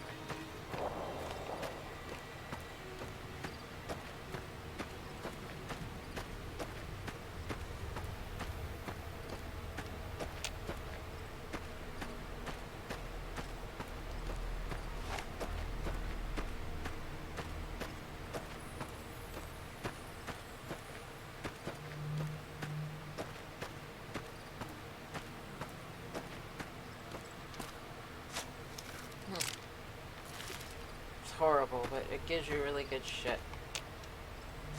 [SPEAKER 1] Horrible, but it gives you really good shit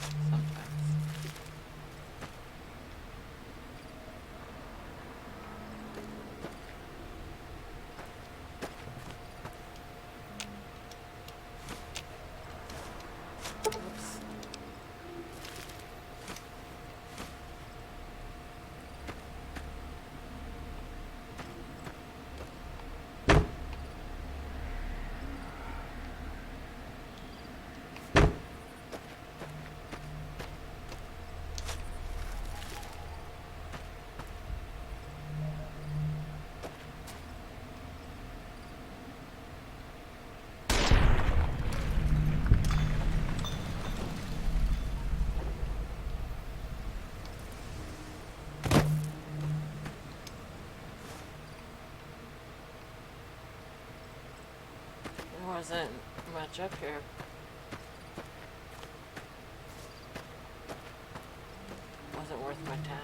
[SPEAKER 1] sometimes. Oops. There wasn't much up here. Wasn't worth my time.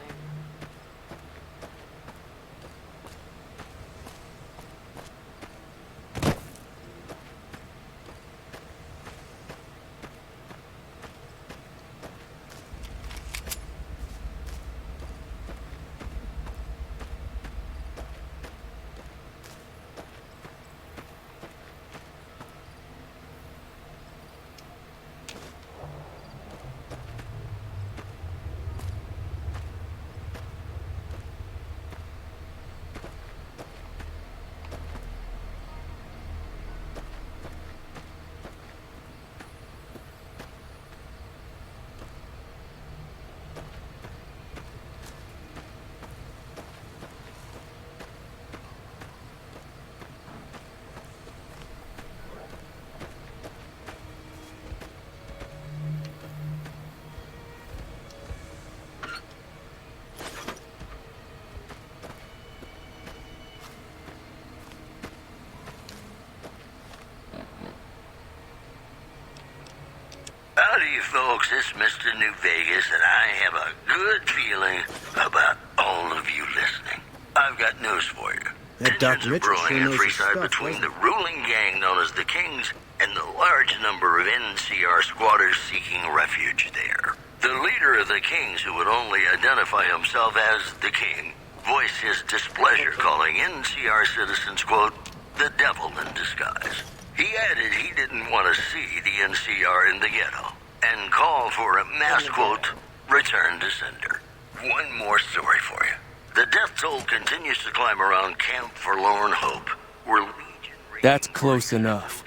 [SPEAKER 8] folks, it's Mr. New Vegas, and I have a good feeling about all of you listening. I've got news for you.
[SPEAKER 11] That Doc
[SPEAKER 8] Tensions are
[SPEAKER 11] Mitchell
[SPEAKER 8] brewing
[SPEAKER 11] sure
[SPEAKER 8] in
[SPEAKER 11] knows his
[SPEAKER 8] Freeside
[SPEAKER 11] stuff,
[SPEAKER 8] between
[SPEAKER 11] doesn't
[SPEAKER 8] the ruling gang known as the Kings and the large number of NCR squatters seeking refuge there. The leader of the Kings, who would only identify himself as the King, voiced his displeasure, calling NCR citizens, quote, the devil in disguise. He added he didn't want to see the NCR in the ghetto and called for a mass, quote, return to sender. One more story for you. The death toll continues to climb around Camp Forlorn Hope, where Legion...
[SPEAKER 12] That's close enough.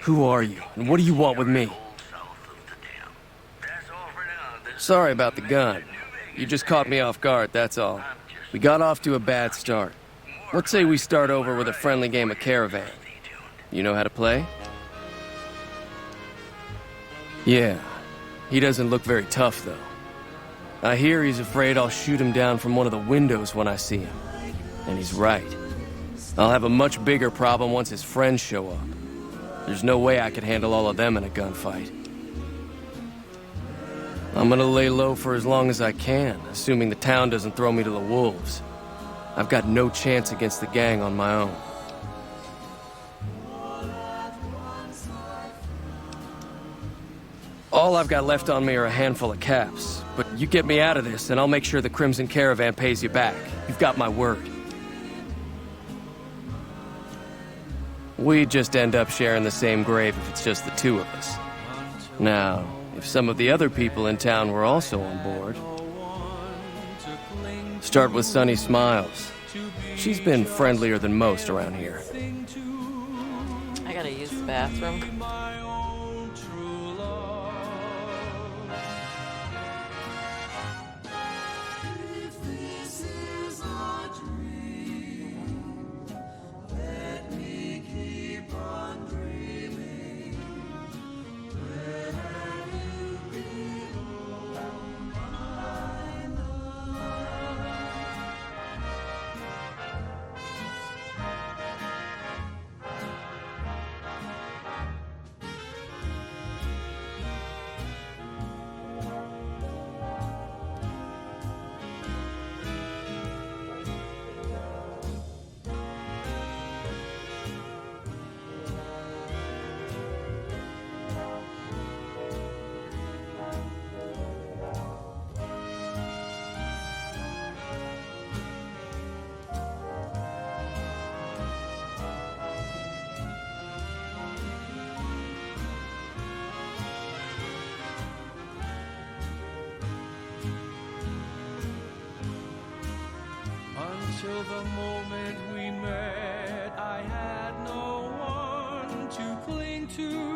[SPEAKER 12] Who are you, and what do you want with me? Sorry about the gun. You just caught me off guard, that's all. We got off to a bad start. Let's say we start over with a friendly game of Caravan. You know how to play? Yeah. He doesn't look very tough, though. I hear he's afraid I'll shoot him down from one of the windows when I see him. And he's right. I'll have a much bigger problem once his friends show up. There's no way I could handle all of them in a gunfight. I'm gonna lay low for as long as I can, assuming the town doesn't throw me to the wolves. I've got no chance against the gang on my own. All I've got left on me are a handful of caps, but you get me out of this and I'll make sure the Crimson Caravan pays you back. You've got my word. We'd just end up sharing the same grave if it's just the two of us. Now, if some of the other people in town were also on board... Start with Sunny Smiles. She's been friendlier than most around here.
[SPEAKER 1] I gotta use the bathroom.
[SPEAKER 13] Until the moment we met, I had no one to cling to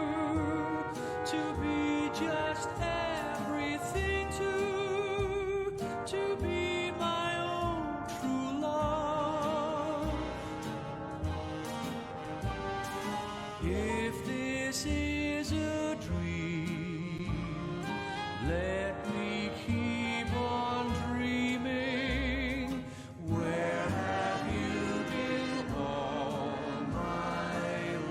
[SPEAKER 13] be just everything to be my own true love. If this is a dream, let me keep on dreaming. Where have you been all my life?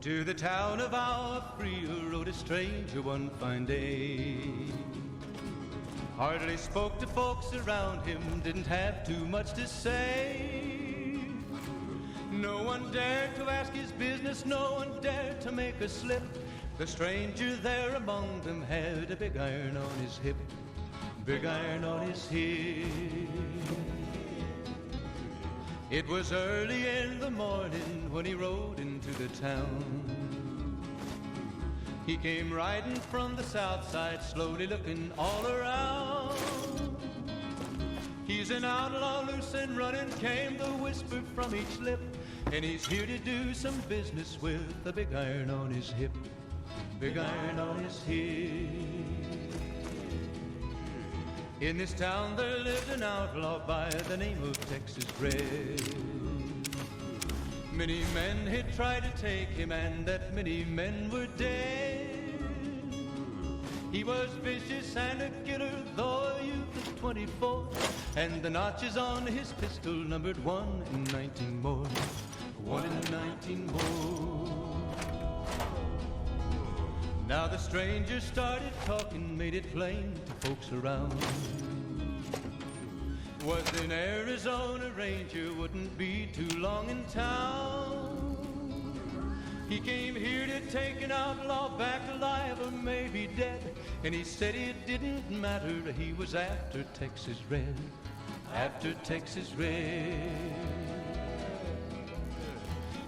[SPEAKER 10] To the town of our free rode a stranger one fine day. Hardly spoke to folks around him, didn't have too much to say. No one dared to ask his business, no one dared to make a slip. The stranger there among them had a big iron on his hip, big iron on his hip. It was early in the morning when he rode into the town. He came riding from the south side, slowly looking all around. He's an outlaw, loose and running, came the whisper from each lip. And he's here to do some business with a big iron on his hip, big iron on his hip. In this town there lived an outlaw by the name of Texas Red. Many men had tried to take him, and that many men were dead. He was vicious and a killer, though a youth of 24. And the notches on his pistol numbered 1 in 19 more. 1 in 19 more. Now the stranger started talking, made it plain to folks around. Was an Arizona Ranger, wouldn't be too long in town. He came here to take an outlaw back alive or maybe dead. And he said it didn't matter, he was after Texas Red. After Texas Red.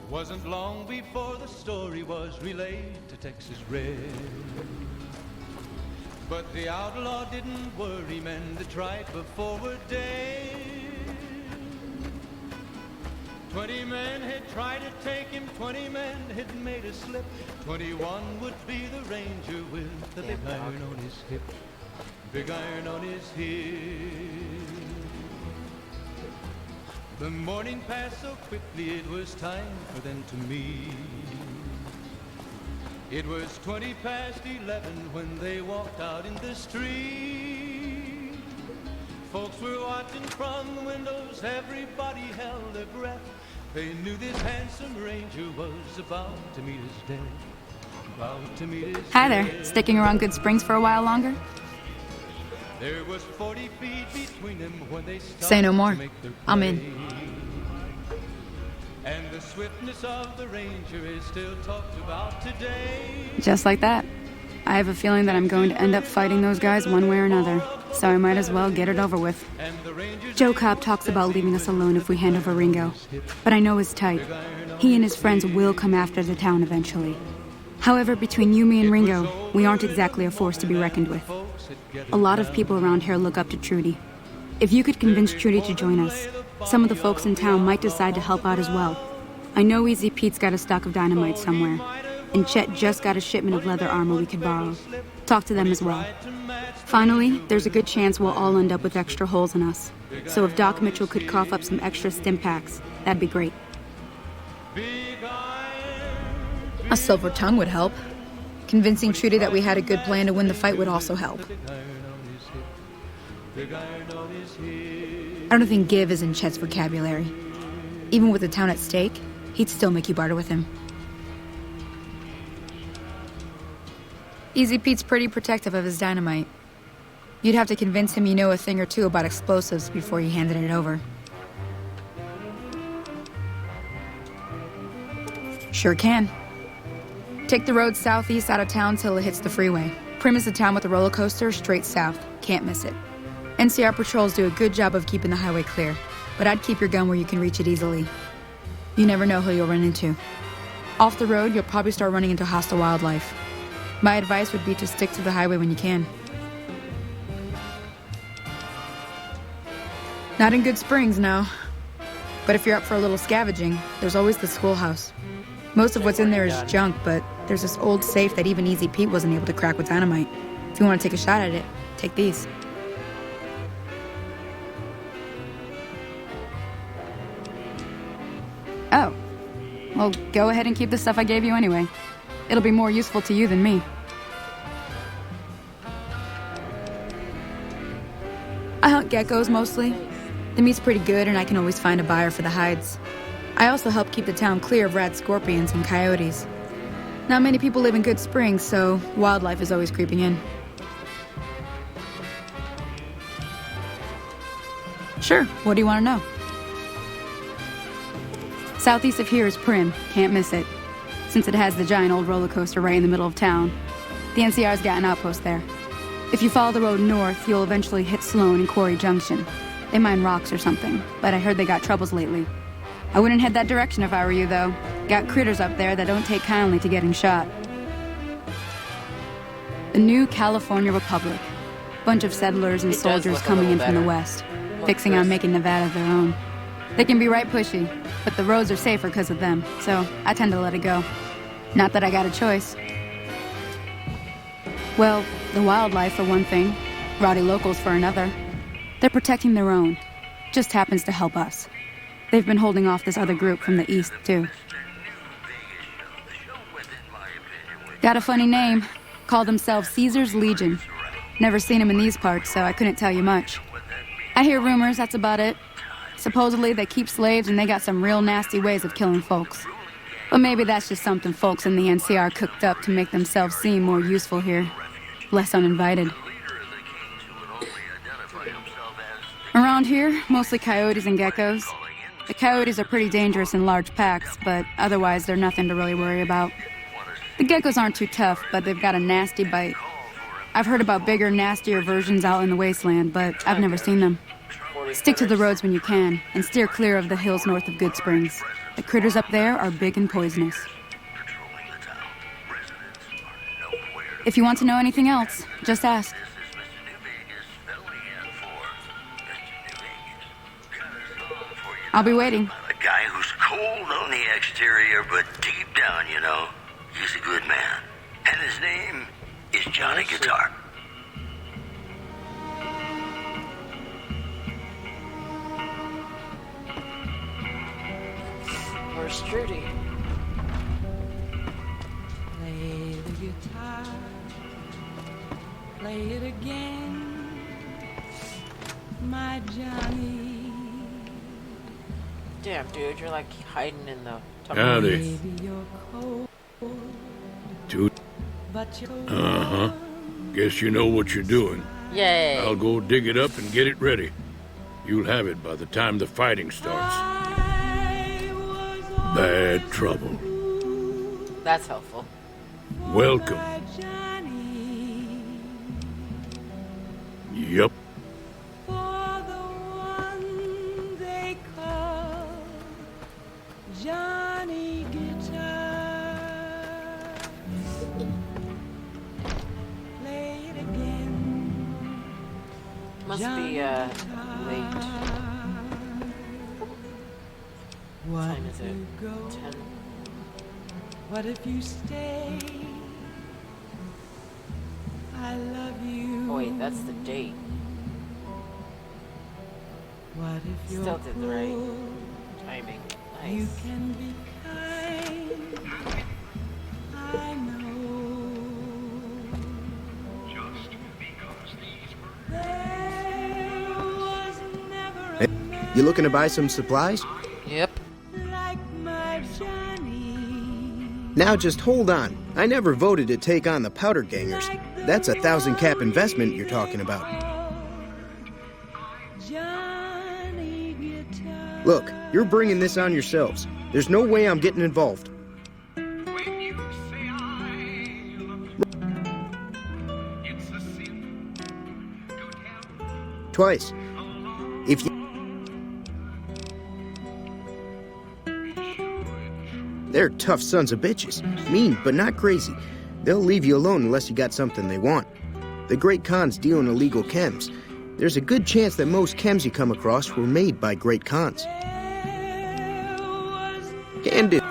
[SPEAKER 10] Wasn't long before the story was relayed to Texas Red. But the outlaw didn't worry men that tried before were dead. 20 men had tried to take him, 20 men had made a slip. 21 would be the ranger with the big iron on his hip. Big iron on his hip. The morning passed so quickly it was time for them to meet. It was 20 past 11 when they walked out in the street. Folks were watching from the windows, everybody held their breath. They knew this handsome ranger was about to meet his death. About to meet his
[SPEAKER 4] Hi there.
[SPEAKER 10] death.
[SPEAKER 4] Sticking around Good Springs for a while longer?
[SPEAKER 10] There was 40 feet between them when they started
[SPEAKER 4] Say no more.
[SPEAKER 10] to make their
[SPEAKER 4] I'm in.
[SPEAKER 10] play. And the swiftness of the ranger is still talked about today.
[SPEAKER 4] Just like that. I have a feeling that I'm going to end up fighting those guys one way or another, so I might as well get it over with. Joe Cobb talks about leaving us alone if we hand over Ringo, but I know his type. He and his friends will come after the town eventually. However, between you, me, and Ringo, we aren't exactly a force to be reckoned with. A lot of people around here look up to Trudy. If you could convince Trudy to join us, some of the folks in town might decide to help out as well. I know Easy Pete's got a stock of dynamite somewhere, and Chet just got a shipment of leather armor we could borrow. Talk to them as well. Finally, there's a good chance we'll all end up with extra holes in us. So if Doc Mitchell could cough up some extra stim packs, that'd be great. A silver tongue would help. Convincing Trudy that we had a good plan to win the fight would also help. I don't think give is in Chet's vocabulary. Even with the town at stake, he'd still make you barter with him. Easy Pete's pretty protective of his dynamite. You'd have to convince him you know a thing or two about explosives before you handed it over. Sure can. Take the road southeast out of town till it hits the freeway. Primm is the town with the roller coaster straight south. Can't miss it. NCR patrols do a good job of keeping the highway clear, but I'd keep your gun where you can reach it easily. You never know who you'll run into. Off the road, you'll probably start running into hostile wildlife. My advice would be to stick to the highway when you can. Not in Good Springs, no. But if you're up for a little scavenging, there's always the schoolhouse. Most of what's in there is junk, but there's this old safe that even Easy Pete wasn't able to crack with dynamite. If you want to take a shot at it, take these. Oh. Well, go ahead and keep the stuff I gave you anyway. It'll be more useful to you than me. I hunt geckos mostly. The meat's pretty good and I can always find a buyer for the hides. I also help keep the town clear of rat scorpions and coyotes. Not many people live in Good Springs, so wildlife is always creeping in. Sure, what do you want to know? Southeast of here is Primm, can't miss it. Since it has the giant old roller coaster right in the middle of town. The NCR's got an outpost there. If you follow the road north, you'll eventually hit Sloan and Quarry Junction. They mine rocks or something, but I heard they got troubles lately. I wouldn't head that direction if I were you, though. Got critters up there that don't take kindly to getting shot. The new California Republic. Bunch of settlers and soldiers coming in from the west, fixing on making Nevada their own. They can be right pushy, but the roads are safer because of them, so I tend to let it go. Not that I got a choice. Well, the wildlife for one thing, rowdy locals for another. They're protecting their own. Just happens to help us. They've been holding off this other group from the east, too. Got a funny name. Call themselves Caesar's Legion. Never seen them in these parts, so I couldn't tell you much. I hear rumors, that's about it. Supposedly they keep slaves and they got some real nasty ways of killing folks. But maybe that's just something folks in the NCR cooked up to make themselves seem more useful here. Less uninvited. Around here, mostly coyotes and geckos. The coyotes are pretty dangerous in large packs, but otherwise they're nothing to really worry about. The geckos aren't too tough, but they've got a nasty bite. I've heard about bigger, nastier versions out in the wasteland, but I've never seen them. Stick to the roads when you can, and steer clear of the hills north of Good Springs. The critters up there are big and poisonous. If you want to know anything else, just ask. I'll be waiting.
[SPEAKER 8] A guy who's cold on the exterior, but deep down, you know, he's a good man. And his name is Johnny Guitar.
[SPEAKER 1] Where's Trudy?
[SPEAKER 13] Play the guitar, play it again, my Johnny.
[SPEAKER 1] Damn, dude, you're like hiding in the...
[SPEAKER 3] Howdy. Dude. Uh-huh. Guess you know what you're doing.
[SPEAKER 1] Yay.
[SPEAKER 3] I'll go dig it up and get it ready. You'll have it by the time the fighting starts. Bad trouble.
[SPEAKER 1] That's helpful.
[SPEAKER 3] Welcome. Yup.
[SPEAKER 13] Johnny Guitar, play it again.
[SPEAKER 1] Must be, late.
[SPEAKER 13] What
[SPEAKER 1] time is it?
[SPEAKER 13] if you go?
[SPEAKER 1] 10.
[SPEAKER 13] What if you stay? I love you.
[SPEAKER 1] Oh wait, that's the date.
[SPEAKER 13] What if you're
[SPEAKER 1] Still did the right
[SPEAKER 13] cruel?
[SPEAKER 1] timing.
[SPEAKER 13] You
[SPEAKER 1] Nice.
[SPEAKER 13] can be kind. I know. Just because these were there was never
[SPEAKER 11] Hey, you looking to buy some supplies?
[SPEAKER 1] Yep.
[SPEAKER 13] like my Johnny.
[SPEAKER 11] Now just hold on. I never voted to take on the Powder Gangers. That's a 1,000-cap investment you're talking about.
[SPEAKER 13] Johnny Guitar.
[SPEAKER 11] Look, you're bringing this on yourselves. There's no way I'm getting involved.
[SPEAKER 10] When you say I love you, it's a sin to tell.
[SPEAKER 11] Twice. If you... They're tough sons of bitches. Mean, but not crazy. They'll leave you alone unless you got something they want. The Great Khans deal in illegal chems. There's a good chance that most chems you come across were made by Great Khans. Candid.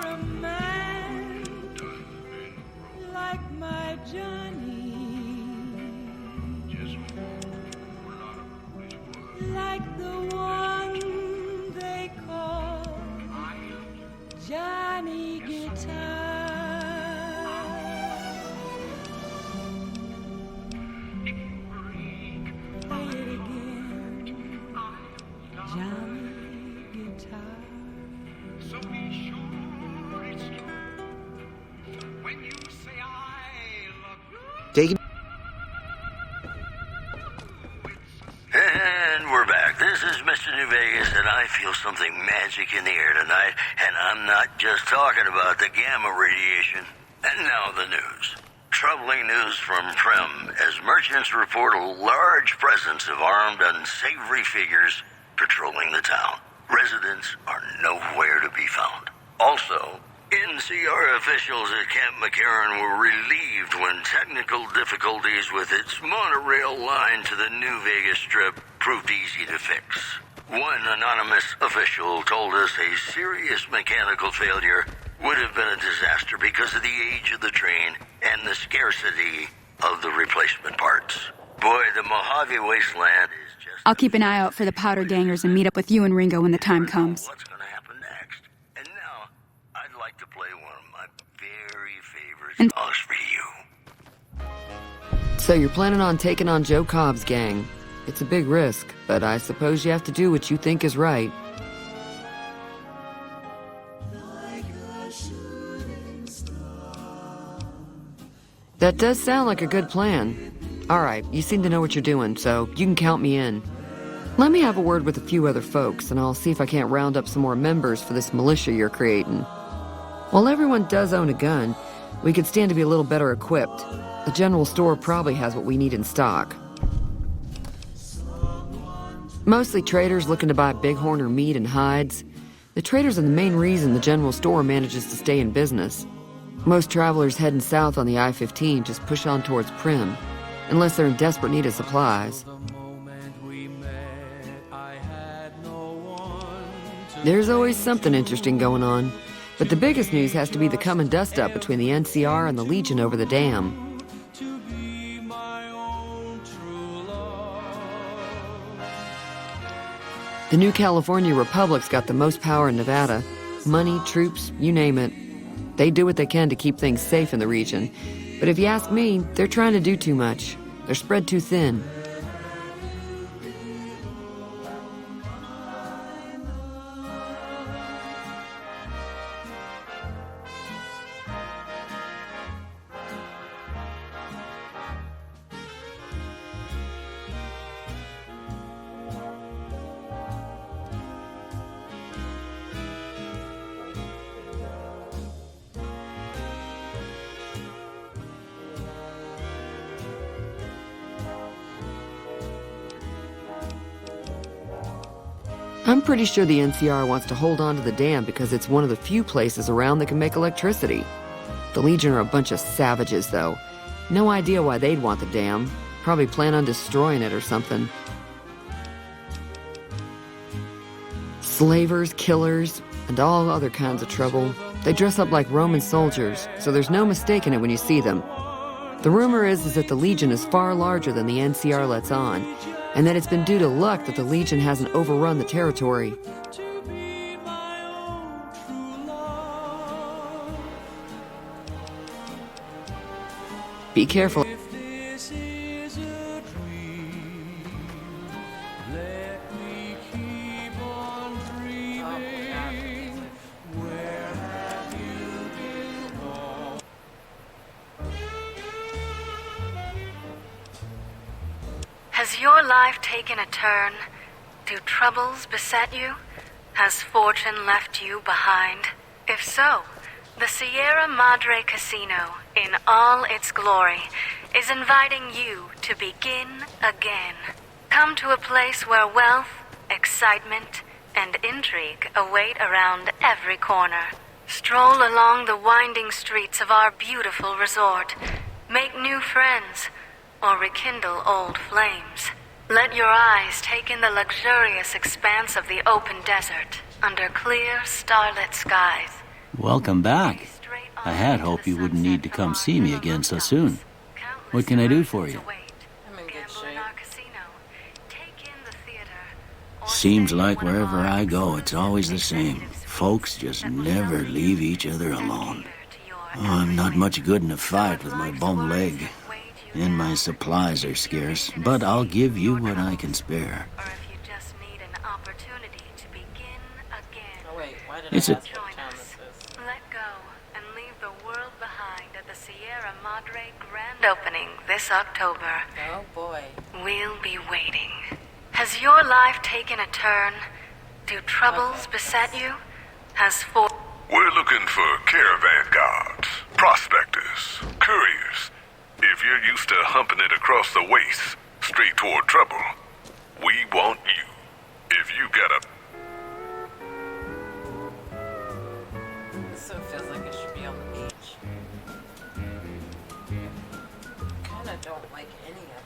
[SPEAKER 13] Like my Johnny. Like the one they call Johnny Guitar. Play it again, Johnny Guitar.
[SPEAKER 10] So be sure it's true when you say I love you.
[SPEAKER 11] Take it.
[SPEAKER 8] And we're back. This is Mr. New Vegas, and I feel something magic in the air tonight, and I'm not just talking about the gamma radiation. And now the news. Troubling news from Prem, as merchants report a large presence of armed, unsavory figures patrolling the town. Residents are nowhere to be found. Also, NCR officials at Camp McCarran were relieved when technical difficulties with its monorail line to the New Vegas Strip proved easy to fix. One anonymous official told us a serious mechanical failure would have been a disaster because of the age of the train and the scarcity of the replacement parts. Boy, the Mojave Wasteland is just...
[SPEAKER 4] I'll keep an eye out for the Powder Gangers and meet up with you and Ringo when the time comes.
[SPEAKER 8] What's going to happen next? And now, I'd like to play one of my very favorite
[SPEAKER 4] And-
[SPEAKER 8] songs for you.
[SPEAKER 9] So you're planning on taking on Joe Cobb's gang. It's a big risk, but I suppose you have to do what you think is right. That does sound like a good plan. All right, you seem to know what you're doing, so you can count me in. Let me have a word with a few other folks, and I'll see if I can't round up some more members for this militia you're creating. While everyone does own a gun, we could stand to be a little better equipped. The general store probably has what we need in stock. Mostly traders looking to buy bighorn or meat and hides. The traders are the main reason the general store manages to stay in business. Most travelers heading south on the I-15 just push on towards Primm, unless they're in desperate need of supplies. There's always something interesting going on, but the biggest news has to be the coming dust-up between the NCR and the Legion over the dam. The New California Republic's got the most power in Nevada. Money, troops, you name it. They do what they can to keep things safe in the region. But if you ask me, they're trying to do too much. They're spread too thin. I'm pretty sure the NCR wants to hold on to the dam because it's one of the few places around that can make electricity. The Legion are a bunch of savages, though. No idea why they'd want the dam. Probably plan on destroying it or something. Slavers, killers, and all other kinds of trouble. They dress up like Roman soldiers, so there's no mistaking it when you see them. The rumor is that the Legion is far larger than the NCR lets on, and that it's been due to luck that the Legion hasn't overrun the territory. Be careful.
[SPEAKER 14] Has your life taken a turn? Do troubles beset you? Has fortune left you behind? If so, the Sierra Madre Casino, in all its glory, is inviting you to begin again. Come to a place where wealth, excitement, and intrigue await around every corner. Stroll along the winding streets of our beautiful resort. Make new friends, or rekindle old flames. Let your eyes take in the luxurious expanse of the open desert under clear, starlit skies.
[SPEAKER 15] Welcome back. I had hoped you wouldn't need to come see me again so soon. What can I do for you?
[SPEAKER 1] I'm in good shape.
[SPEAKER 15] Seems like wherever I go, it's always the same. Folks just never leave each other alone. Oh, I'm not much good in a fight with my bum leg. And my supplies are scarce, but I'll give you what I can spare. It's a...
[SPEAKER 14] Join us. Let go and leave the world behind at the Sierra Madre grand opening this October.
[SPEAKER 1] Oh boy.
[SPEAKER 14] We'll be waiting. Has your life taken a turn? Do troubles beset you?
[SPEAKER 16] We're looking for caravan guards, prospectors, couriers. If you're used to humping it across the waste, straight toward trouble, we want you. If you got a...
[SPEAKER 1] This so feels like it should be on the beach. Kinda don't like any of them.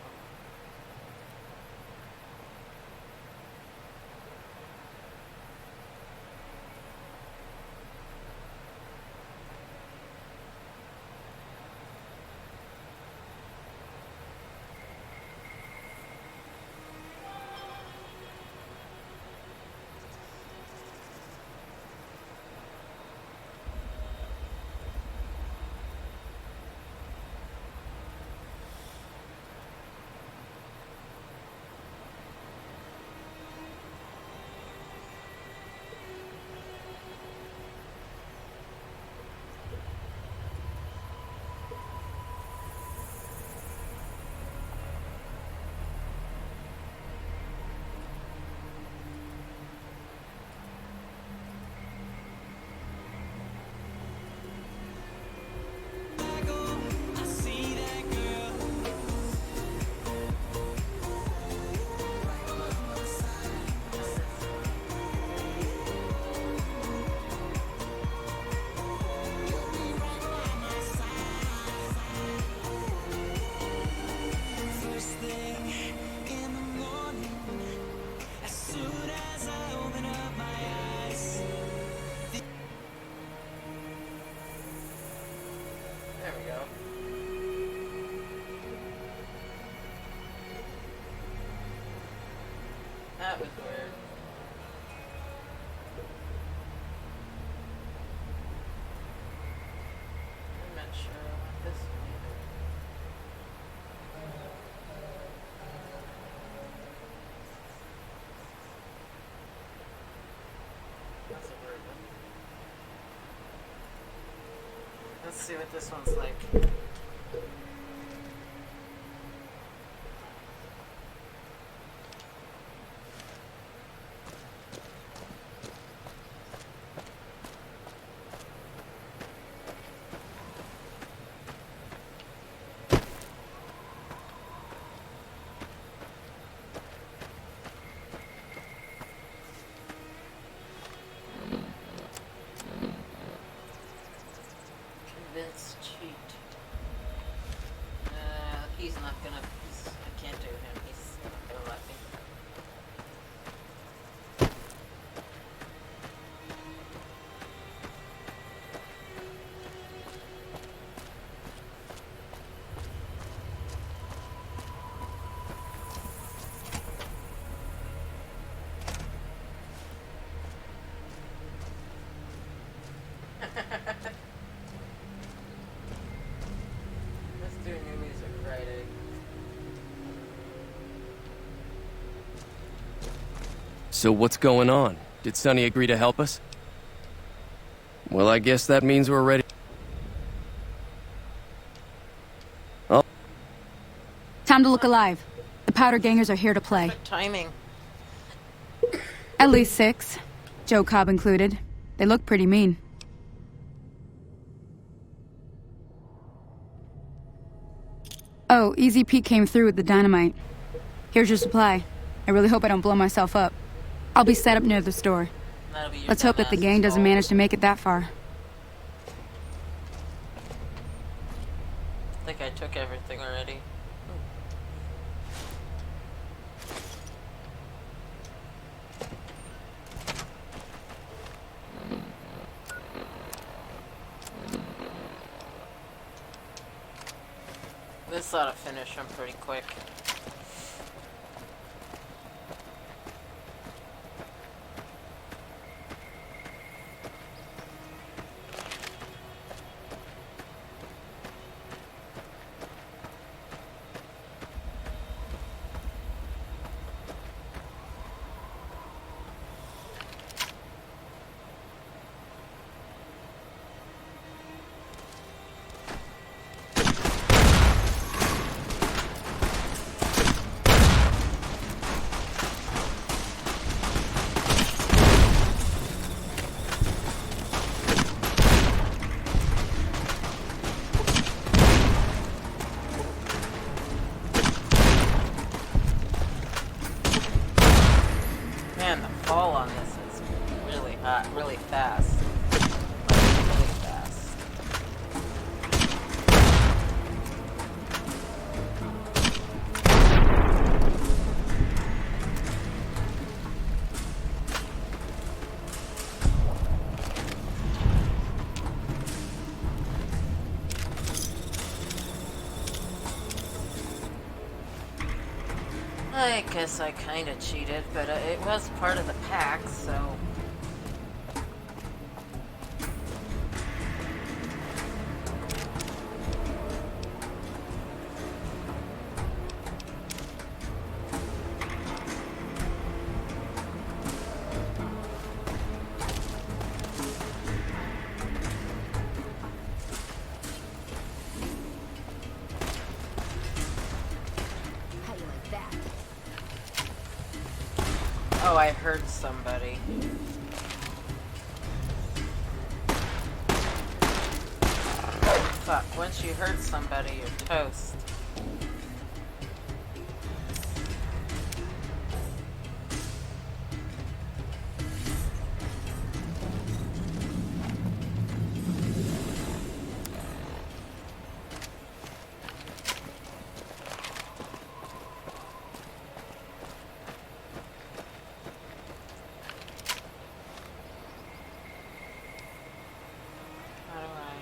[SPEAKER 1] that was weird. I'm not sure I want this one either. That's a weird one. Let's see what this one's like. Convince cheat. He's not gonna. I can't do him. He's not gonna let me. Let's do new music Friday.
[SPEAKER 12] So what's going on? Did Sonny agree to help us? Well, I guess that means we're ready. Oh,
[SPEAKER 4] Time to look alive. The Powder Gangers are here to play.
[SPEAKER 1] Perfect timing.
[SPEAKER 4] At least 6. Joe Cobb included. They look pretty mean. Oh, Easy Pete came through with the dynamite. Here's your supply. I really hope I don't blow myself up. I'll be set up near the store.
[SPEAKER 1] That'll be your
[SPEAKER 4] Let's hope that the
[SPEAKER 1] dumbass's
[SPEAKER 4] gang doesn't
[SPEAKER 1] fault.
[SPEAKER 4] manage to make it that far.
[SPEAKER 1] I think I took everything already. This ought to finish them pretty quick. Man, the fall on this is really hot, really fast. Really fast. I guess I kinda cheated, but it was part of the pack, so... Oh, I heard somebody. Fuck, once you hurt somebody, you're toast. How do I...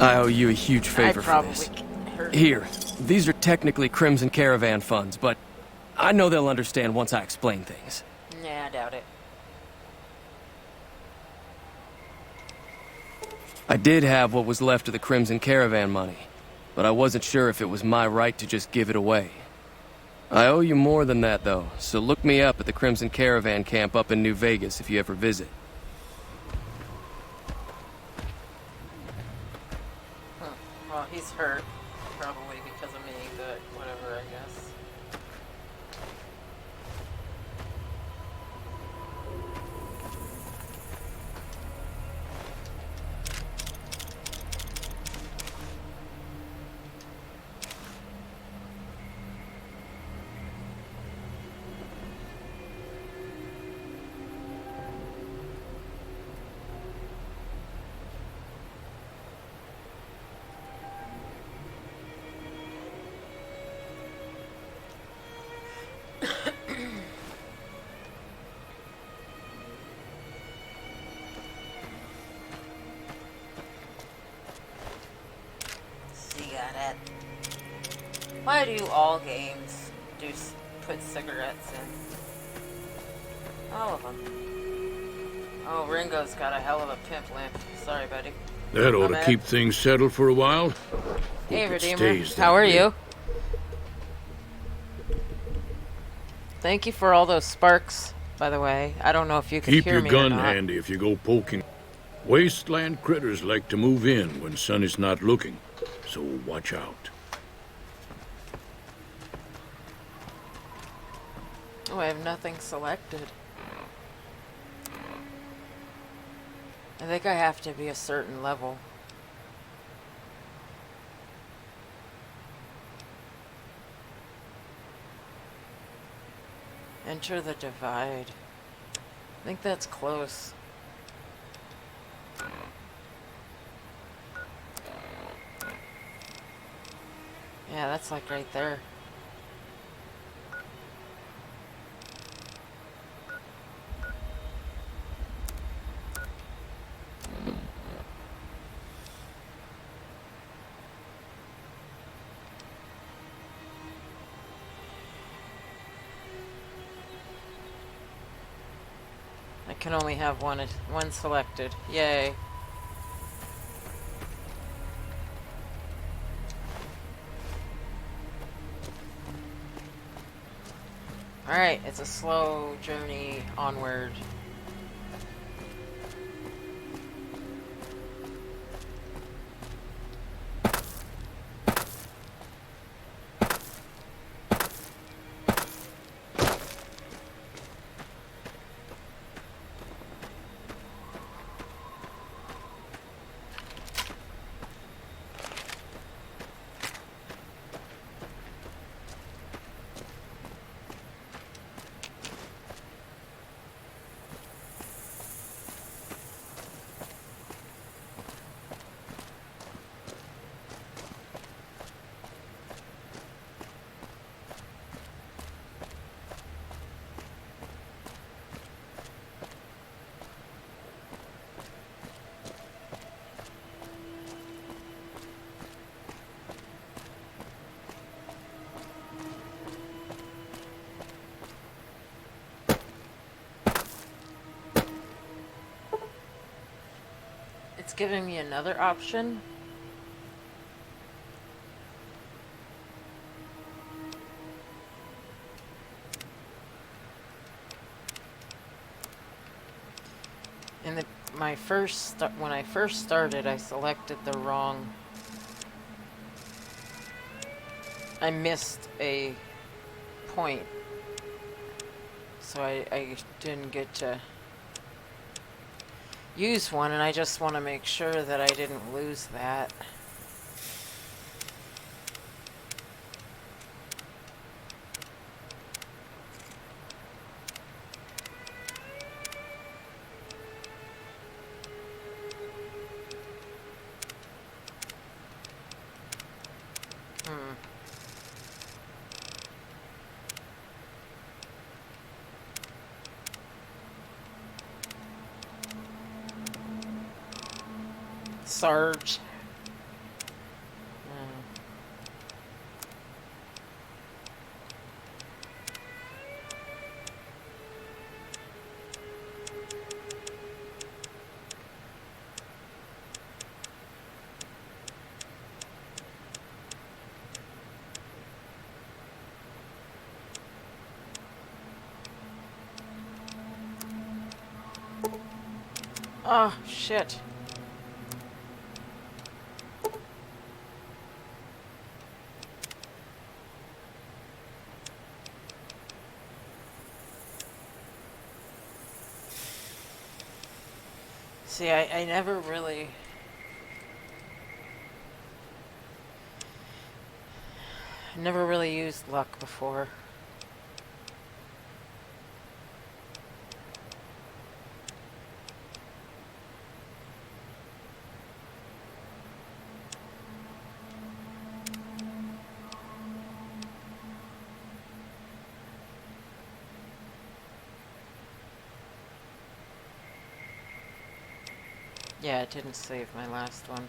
[SPEAKER 12] I owe you a huge favor for
[SPEAKER 1] probably
[SPEAKER 12] this.
[SPEAKER 1] heard
[SPEAKER 12] Here, these are technically Crimson Caravan funds, but I know they'll understand once I explain things.
[SPEAKER 1] Yeah, I doubt it.
[SPEAKER 12] I did have what was left of the Crimson Caravan money, but I wasn't sure if it was my right to just give it away. I owe you more than that, though, so look me up at the Crimson Caravan camp up in New Vegas if you ever visit.
[SPEAKER 1] Well, he's hurt. Probably because of me, but whatever, I guess. Cigarette. Why do all games put cigarettes in? All of them. Oh, Ringo's got a hell of a pimp limp. Sorry, buddy.
[SPEAKER 3] That ought
[SPEAKER 1] My
[SPEAKER 3] to
[SPEAKER 1] bad.
[SPEAKER 3] keep things settled for a while.
[SPEAKER 1] Hey,
[SPEAKER 3] Hope it
[SPEAKER 1] Redeemer.
[SPEAKER 3] stays that
[SPEAKER 1] How are
[SPEAKER 3] way.
[SPEAKER 1] you? Thank you for all those sparks, by the way. I don't know if you can
[SPEAKER 3] Keep
[SPEAKER 1] hear
[SPEAKER 3] your
[SPEAKER 1] me
[SPEAKER 3] gun
[SPEAKER 1] or not.
[SPEAKER 3] handy if you go poking. Wasteland critters like to move in when Sun is not looking, so watch out.
[SPEAKER 1] Oh, I have nothing selected. I think I have to be a certain level. Enter the divide. I think that's close. Yeah, that's like right there. I can only have one selected. Yay. Alright, it's a slow journey onward. It's giving me another option. In when I first started, I selected the wrong. I missed a point, so I didn't get to use one, and I just want to make sure that I didn't lose that. Sarge. Oh, shit. See, I never really... used luck before. Yeah, it didn't save my last one.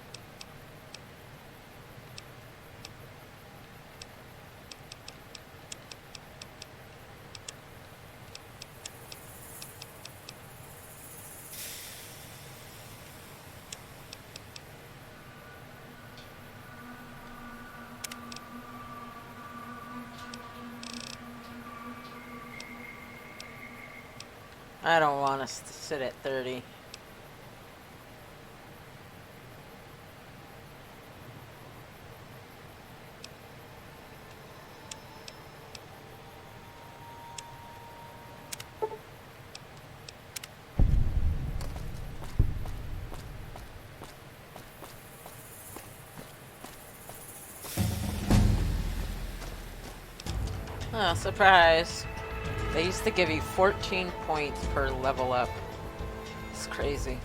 [SPEAKER 1] I don't want us to sit at 30. Oh, surprise. They used to give you 14 points per level up. It's crazy.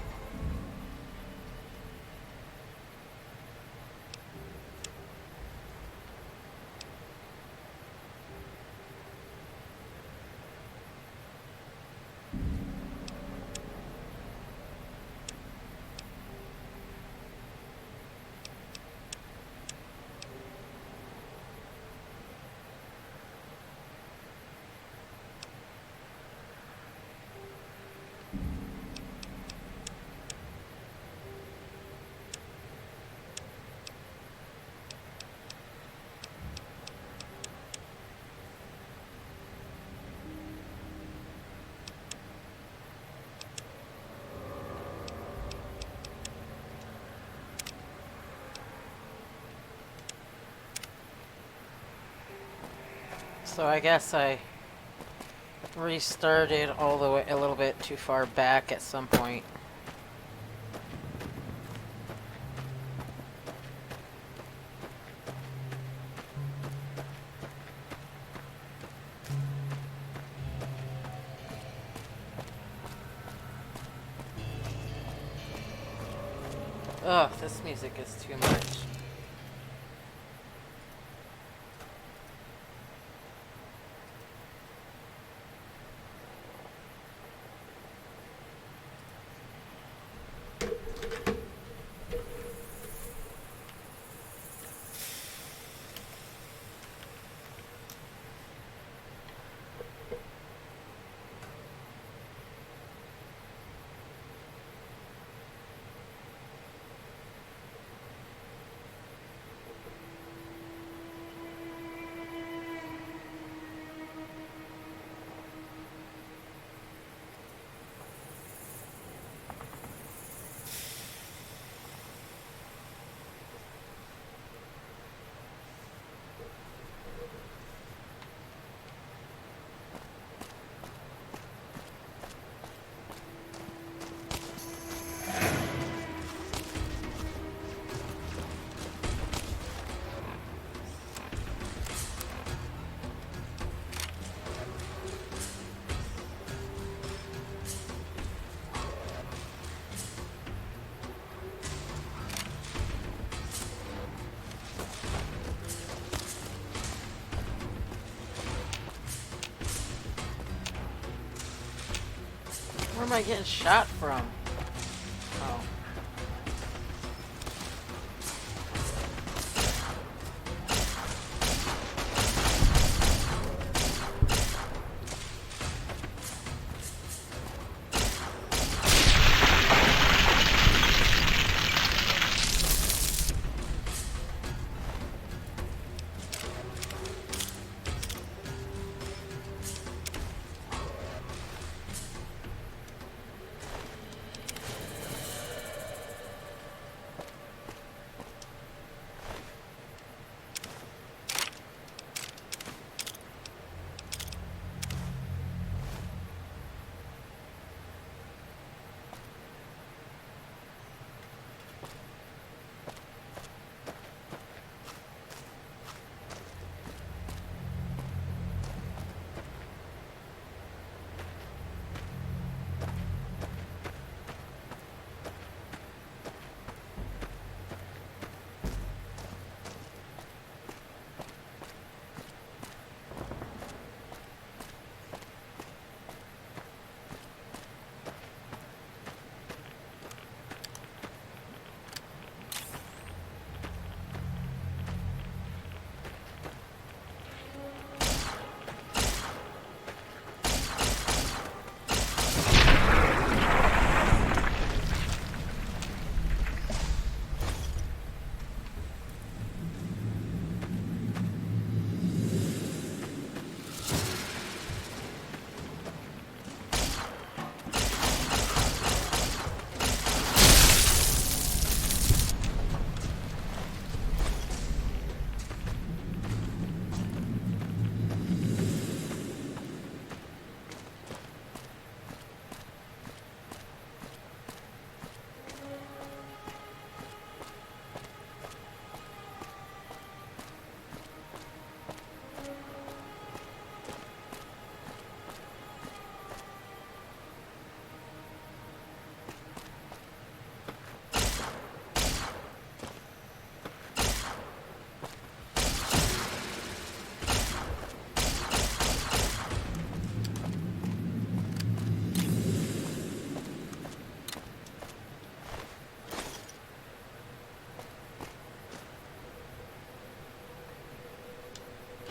[SPEAKER 1] So I guess I restarted all the way a little bit too far back at some point. Ugh, this music is too much. Where am I getting shot from? Oh.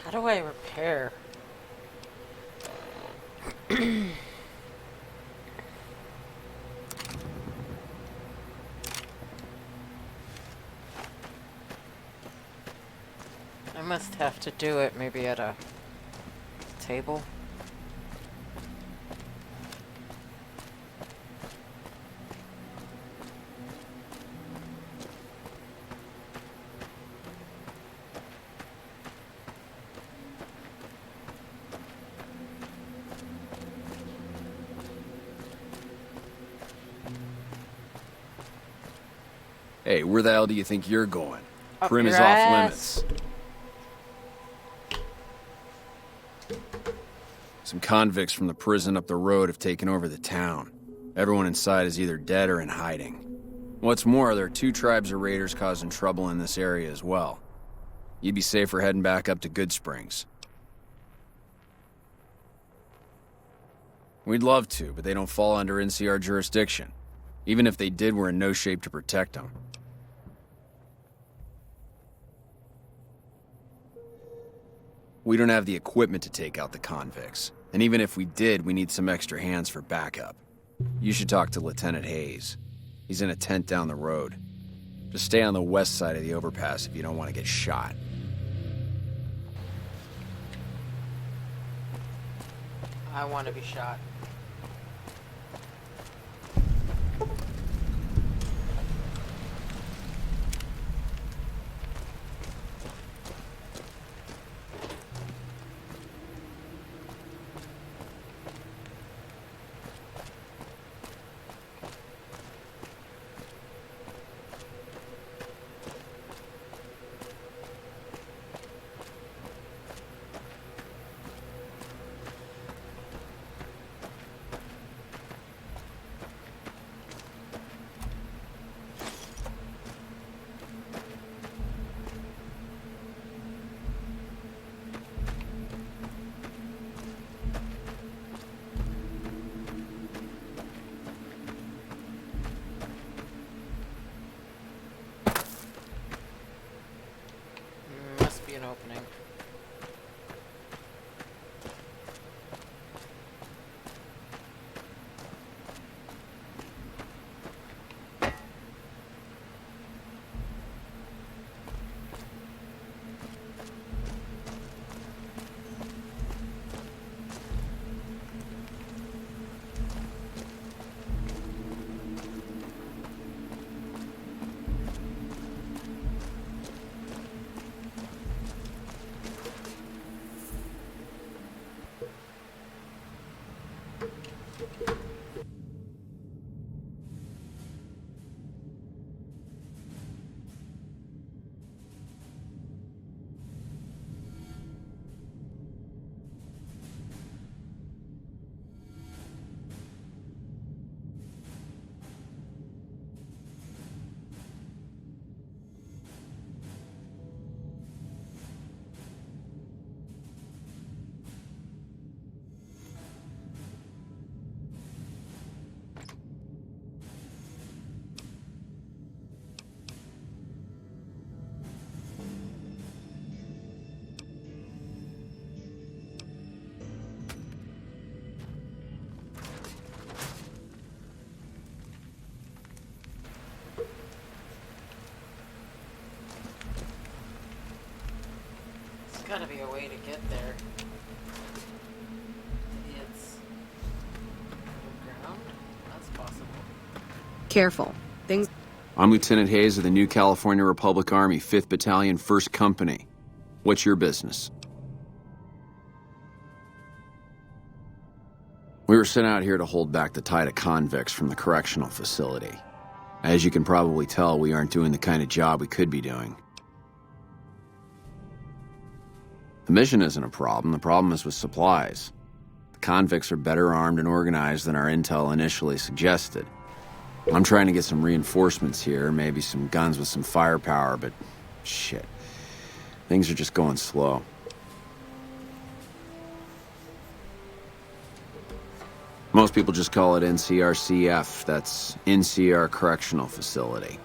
[SPEAKER 1] How do I repair? I must have to do it maybe at a table.
[SPEAKER 5] Hey, where the hell do you think you're going?
[SPEAKER 1] Up
[SPEAKER 5] Prim is
[SPEAKER 1] your
[SPEAKER 5] off
[SPEAKER 1] ass.
[SPEAKER 5] limits. Some convicts from the prison up the road have taken over the town. Everyone inside is either dead or in hiding. What's more, there are 2 tribes of raiders causing trouble in this area as well. You'd be safer heading back up to Good Springs. We'd love to, but they don't fall under NCR jurisdiction. Even if they did, we're in no shape to protect them. We don't have the equipment to take out the convicts. And even if we did, we need some extra hands for backup. You should talk to Lieutenant Hayes. He's in a tent down the road. Just stay on the west side of the overpass if you don't want to get shot.
[SPEAKER 1] I want to be shot. Must be an opening. There's gotta be a way to get there. It's underground? That's possible.
[SPEAKER 17] Careful. Things.
[SPEAKER 5] I'm Lieutenant Hayes of the New California Republic Army, 5th Battalion, 1st Company. What's your business? We were sent out here to hold back the tide of convicts from the correctional facility. As you can probably tell, we aren't doing the kind of job we could be doing. The mission isn't a problem. The problem is with supplies. The convicts are better armed and organized than our intel initially suggested. I'm trying to get some reinforcements here, maybe some guns with some firepower, but shit. Things are just going slow. Most people just call it NCRCF. That's NCR Correctional Facility.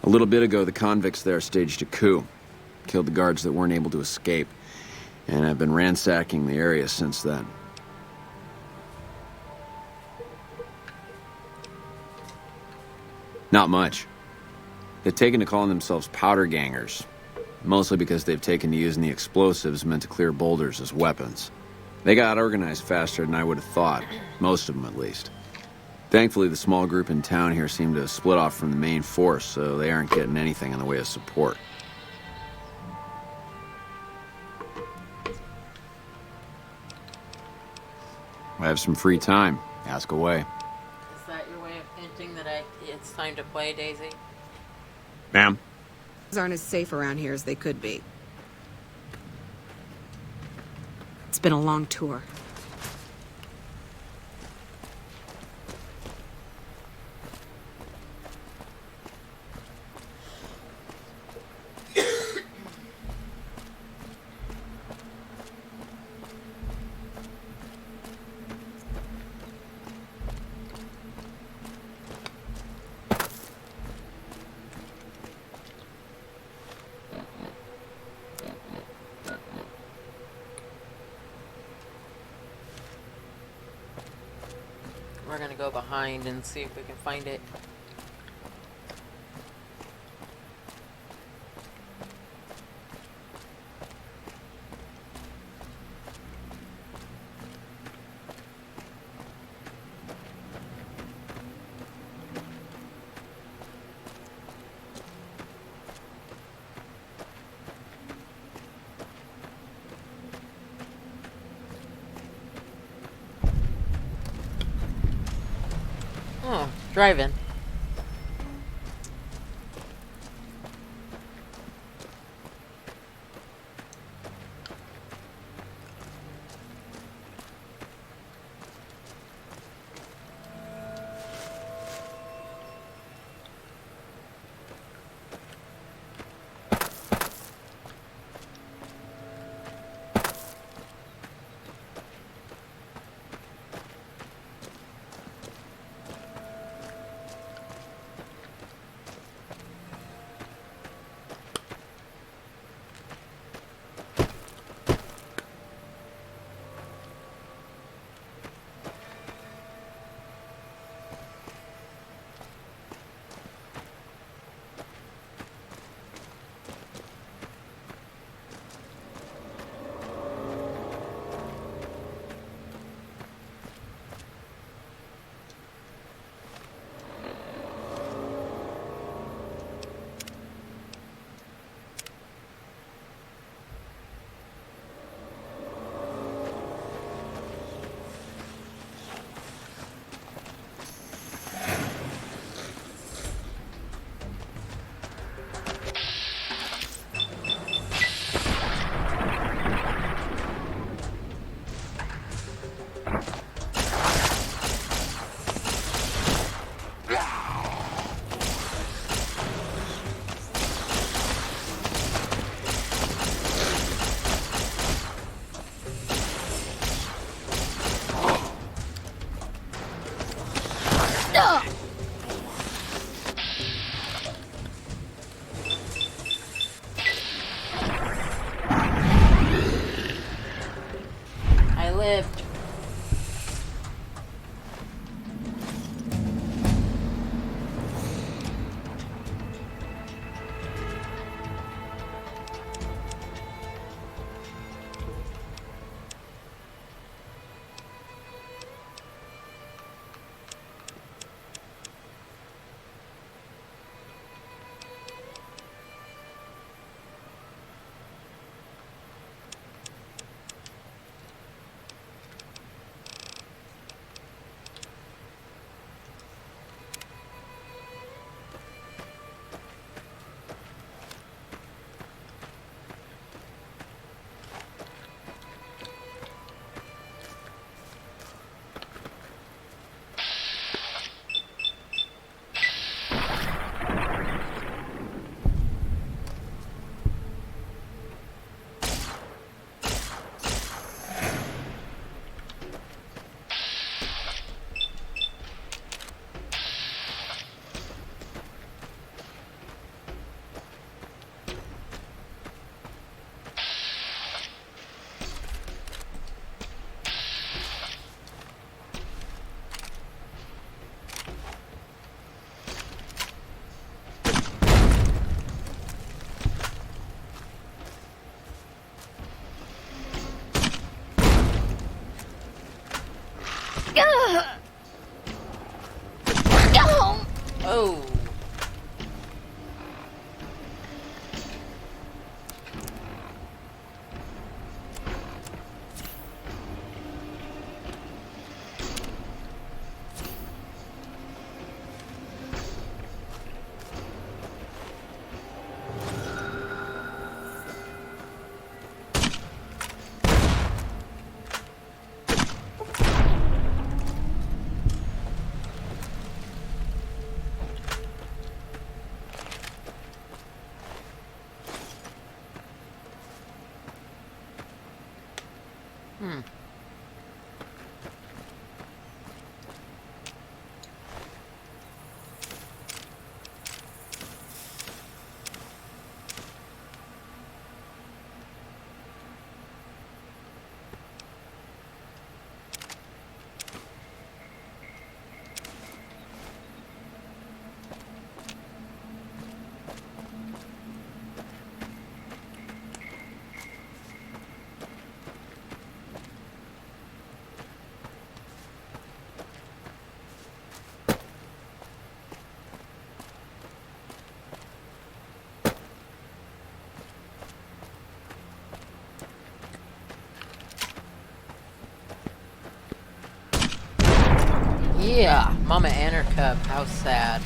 [SPEAKER 5] A little bit ago, the convicts there staged a coup. Killed the guards that weren't able to escape. and I've been ransacking the area since then. Not much. They've taken to calling themselves powder gangers, mostly because they've taken to using the explosives meant to clear boulders as weapons. They got organized faster than I would have thought, most of them at least. Thankfully, the small group in town here seem to have split off from the main force, so they aren't getting anything in the way of support. I have some free time. Ask away.
[SPEAKER 1] Is that your way of hinting that it's time to play, Daisy?
[SPEAKER 5] Ma'am?
[SPEAKER 17] Things aren't as safe around here as they could be. It's been a long tour.
[SPEAKER 1] We're gonna go behind and see if we can find it. Oh, driving. I lived. Oh. Hmm. Yeah, Mama and her cub. How sad.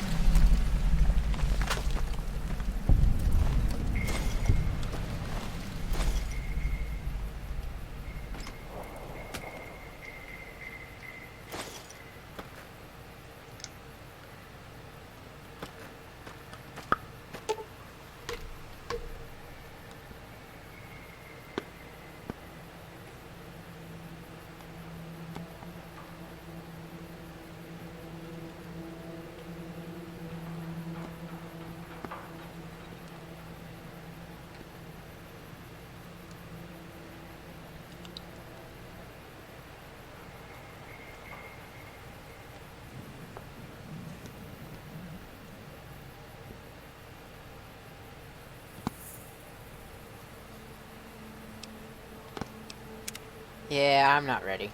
[SPEAKER 1] Yeah, I'm not ready.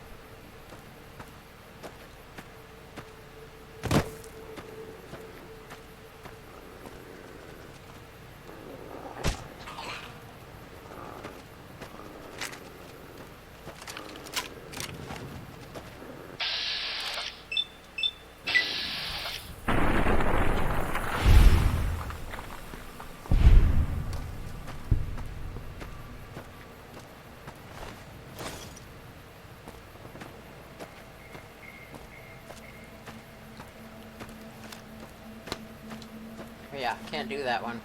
[SPEAKER 1] Yeah, can't do that one.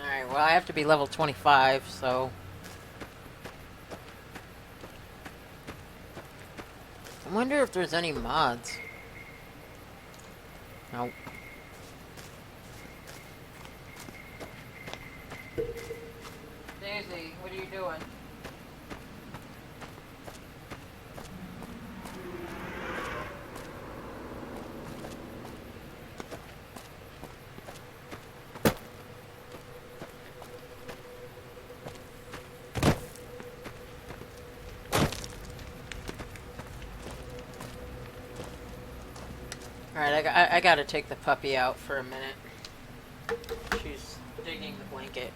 [SPEAKER 1] Alright, well I have to be level 25, so... I wonder if there's any mods. Nope. Daisy, what are you doing? Alright, I gotta take the puppy out for a minute. She's digging the blanket.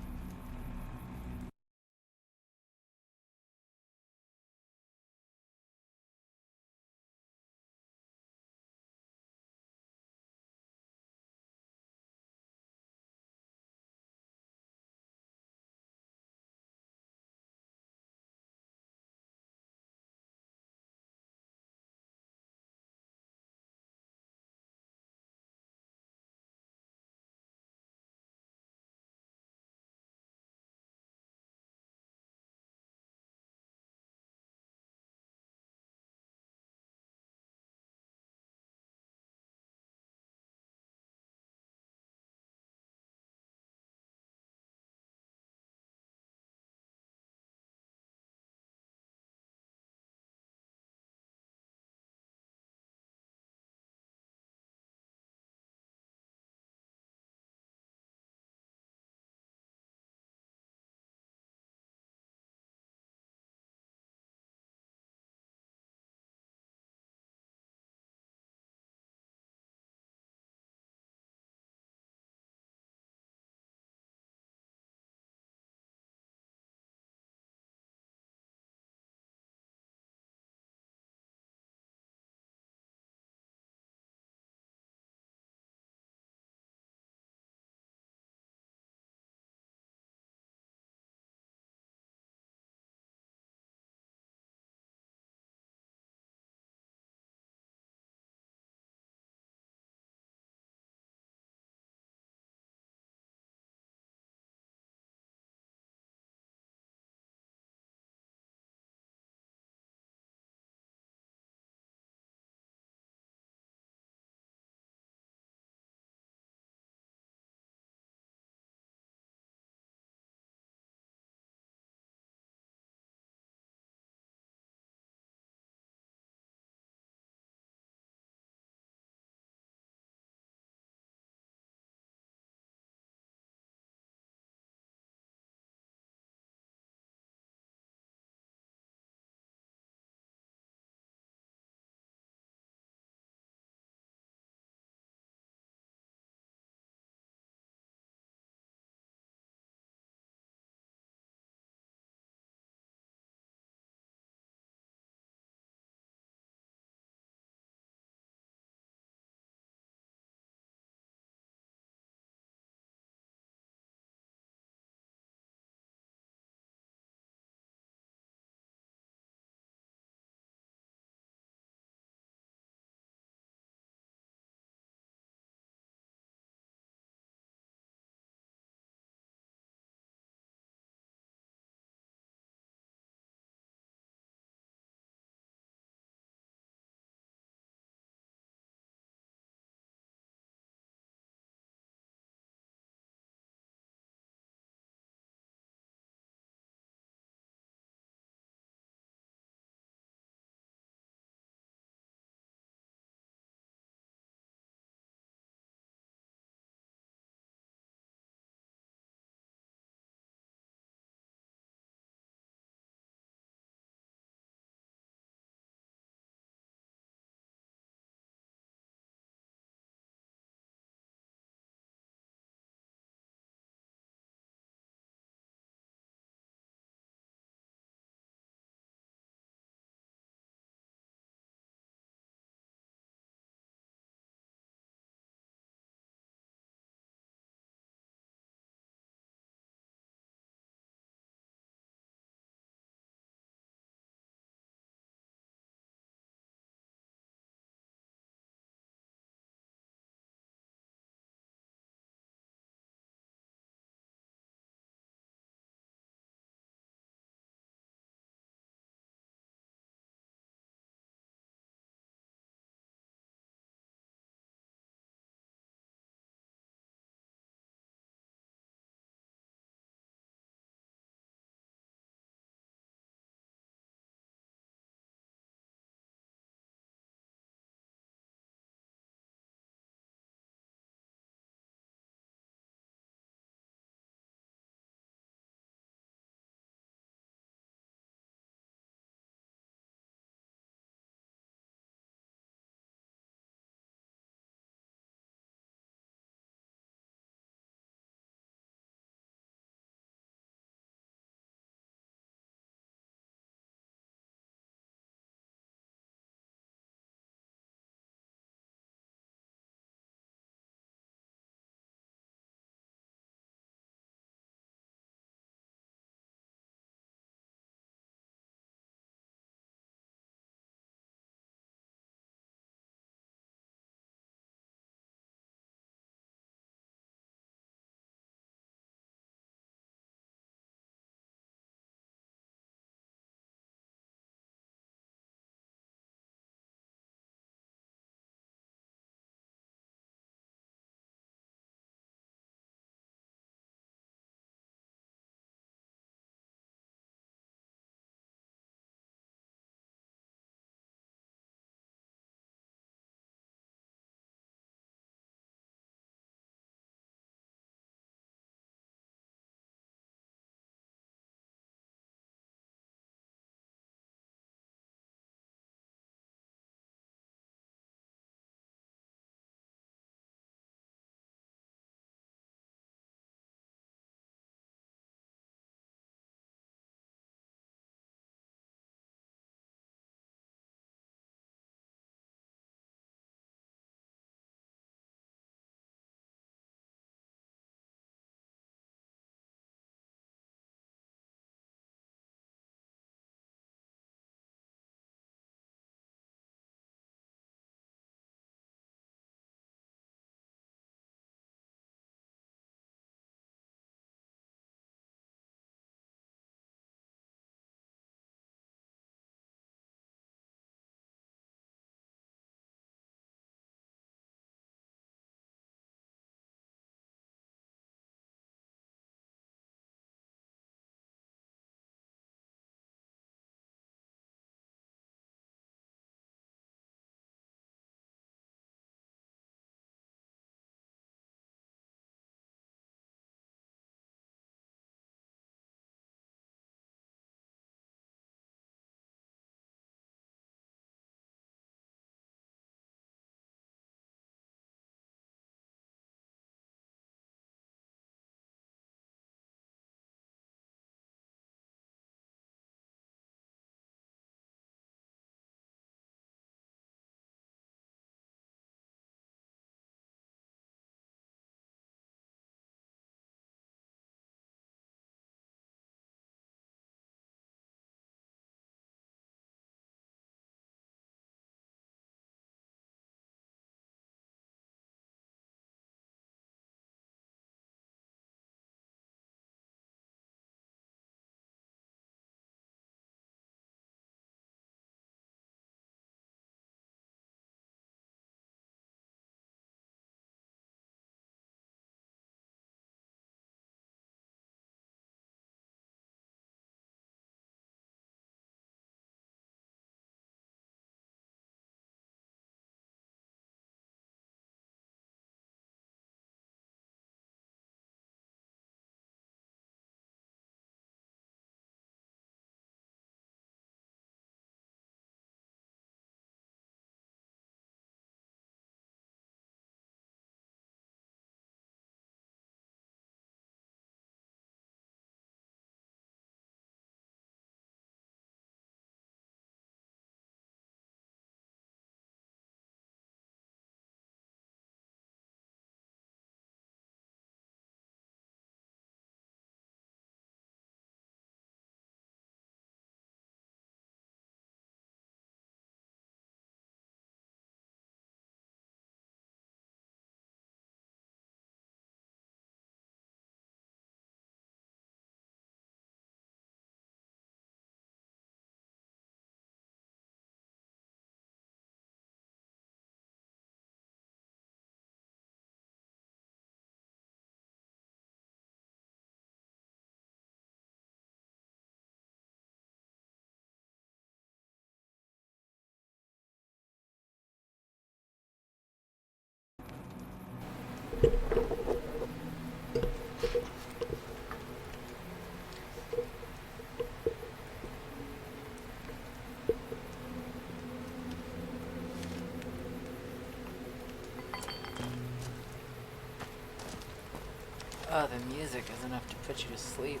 [SPEAKER 1] Oh, the music is enough to put you to sleep.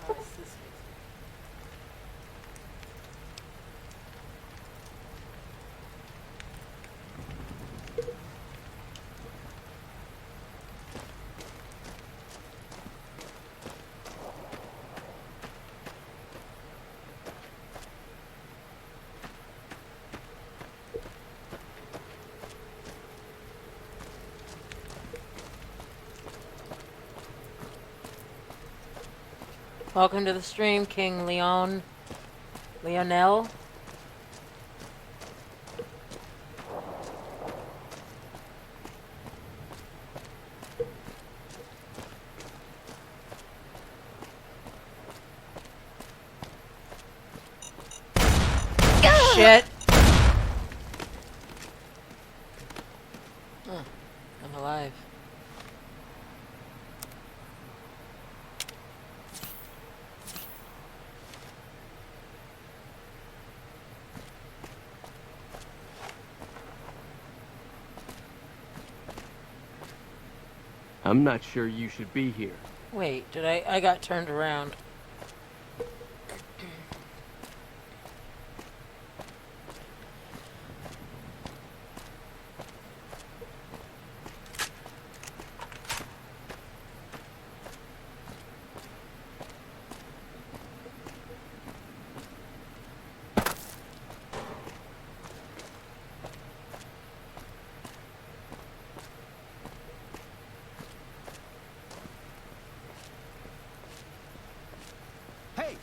[SPEAKER 1] Oh, it's this music. Welcome to the stream, King Leonel. Shit. Huh, I'm alive.
[SPEAKER 12] I'm not sure you should be here.
[SPEAKER 1] Wait, did I got turned around.
[SPEAKER 10] Hey!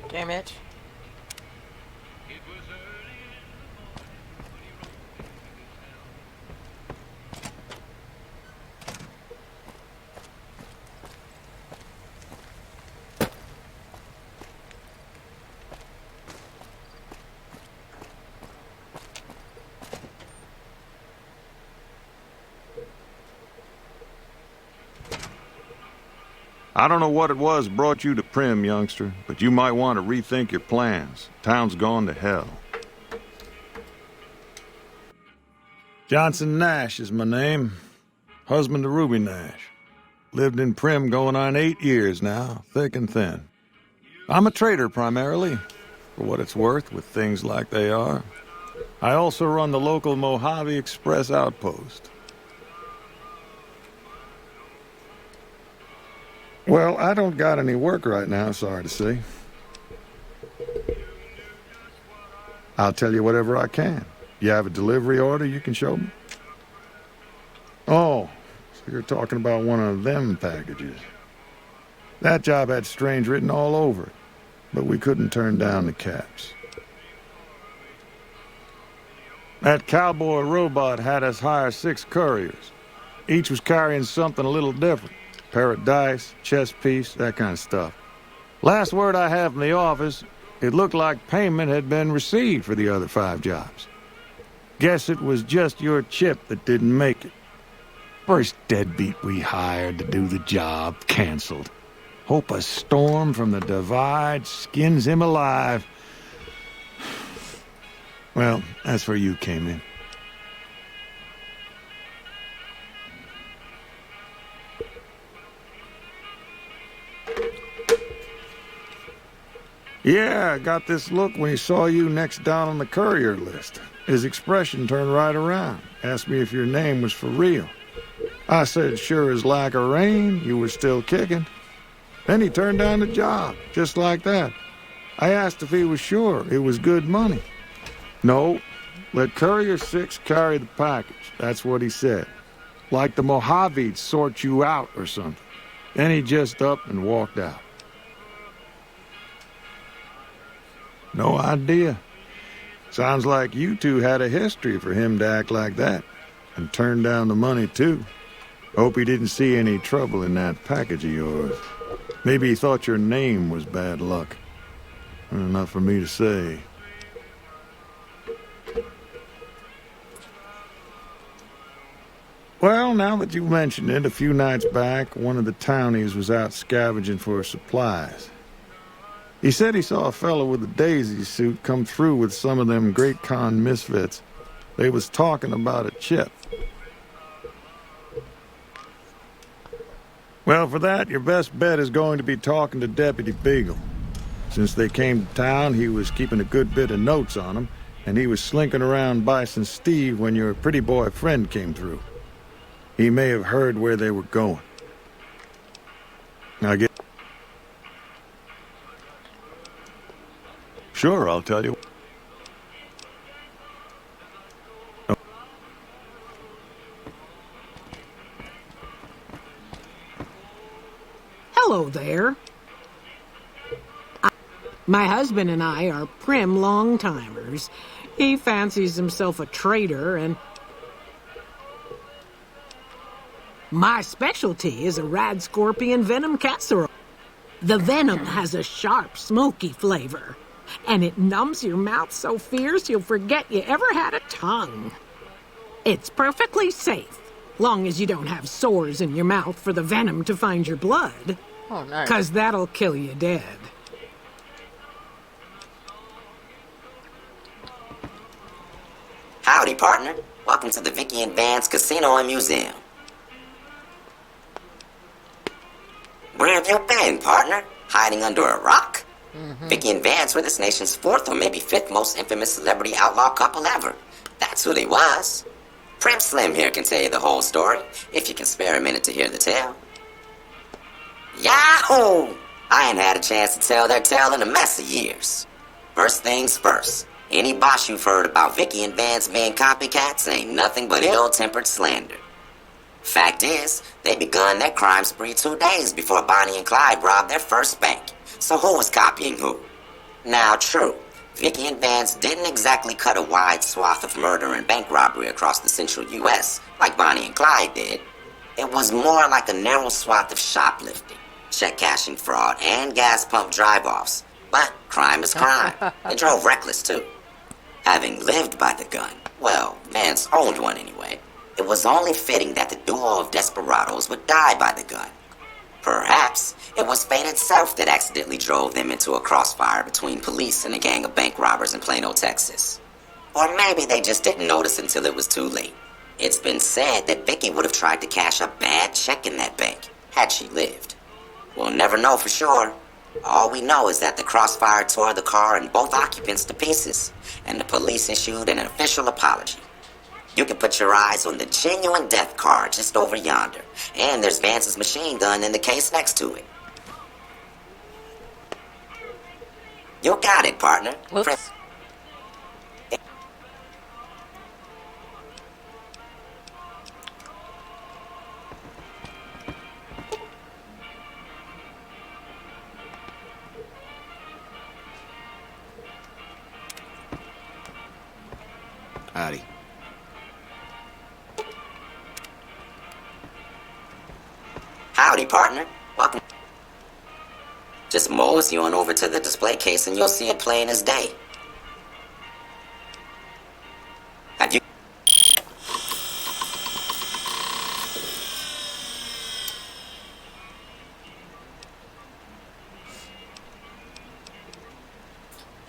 [SPEAKER 10] Damn it.
[SPEAKER 18] I don't know what it was brought you to Primm, youngster, but you might want to rethink your plans. Town's gone to hell. Johnson Nash is my name. Husband to Ruby Nash. Lived in Primm going on 8 years now, thick and thin. I'm a trader primarily, for what it's worth with things like they are. I also run the local Mojave Express outpost. Well, I don't got any work right now, sorry to say. I'll tell you whatever I can. You have a delivery order you can show me? Oh, so you're talking about one of them packages. That job had Strange written all over it, but we couldn't turn down the caps. That cowboy robot had us hire 6 couriers. Each was carrying something a little different. Pair of dice, chess piece, that kind of stuff. Last word I have from the office, it looked like payment had been received for the other 5 jobs. Guess it was just your Chip that didn't make it. First deadbeat we hired to do the job canceled. Hope a storm from the divide skins him alive. Well, that's where you came in. Yeah, I got this look when he saw you next down on the courier list. His expression turned right around. Asked me if your name was for real. I said, sure as lack of rain, you were still kicking. Then he turned down the job, just like that. I asked if he was sure it was good money. No, let Courier 6 carry the package. That's what he said. Like the Mojave'd sort you out or something. Then he just up and walked out. No idea. Sounds like you two had a history for him to act like that. And turn down the money, too. Hope he didn't see any trouble in that package of yours. Maybe he thought your name was bad luck. Not for me to say. Well, now that you mention it, a few nights back, one of the townies was out scavenging for supplies. He said he saw a fellow with a daisy suit come through with some of them Great Con misfits. They was talking about a Chip. Well, for that, your best bet is going to be talking to Deputy Beagle. Since they came to town, he was keeping a good bit of notes on them, and he was slinking around Bison Steve when your pretty boy friend came through. He may have heard where they were going. Now get... Sure, I'll tell you.
[SPEAKER 19] Hello there. My husband and I are prim long-timers. He fancies himself a trader, and my specialty is a rad scorpion venom casserole. The venom has a sharp, smoky flavor, and it numbs your mouth so fierce you'll forget you ever had a tongue. It's perfectly safe, long as you don't have sores in your mouth for the venom to find your blood.
[SPEAKER 1] Oh, nice.
[SPEAKER 19] 'Cause that'll kill you dead.
[SPEAKER 20] Howdy, partner. Welcome to the Vicky and Vance Casino and Museum. Where have you been, partner? Hiding under a rock? Vicky and Vance were this nation's 4th or maybe 5th most infamous celebrity outlaw couple ever. That's who they was. Prim Slim here can tell you the whole story, if you can spare a minute to hear the tale. Yahoo! I ain't had a chance to tell their tale in a mess of years. First things first, any boss you've heard about Vicky and Vance being copycats ain't nothing but ill-tempered slander. Fact is, they begun their crime spree 2 days before Bonnie and Clyde robbed their first bank. So who was copying who? Now, true, Vicky and Vance didn't exactly cut a wide swath of murder and bank robbery across the central U.S. like Bonnie and Clyde did. It was more like a narrow swath of shoplifting, check cashing fraud, and gas pump drive-offs. But crime is crime. They drove reckless, too. Having lived by the gun, well, Vance owned one anyway, it was only fitting that the duo of desperados would die by the gun. Perhaps it was fate itself that accidentally drove them into a crossfire between police and a gang of bank robbers in Plano, Texas. Or maybe they just didn't notice until it was too late. It's been said that Vicky would have tried to cash a bad check in that bank, had she lived. We'll never know for sure. All we know is that the crossfire tore the car and both occupants to pieces, and the police issued an official apology. You can put your eyes on the genuine death car just over yonder, and there's Vance's machine gun in the case next to it. You got it, partner.
[SPEAKER 1] Whoops.
[SPEAKER 5] Howdy.
[SPEAKER 20] Howdy, partner. Welcome. Just mosey on over to the display case and you'll see it plain as day. Have you...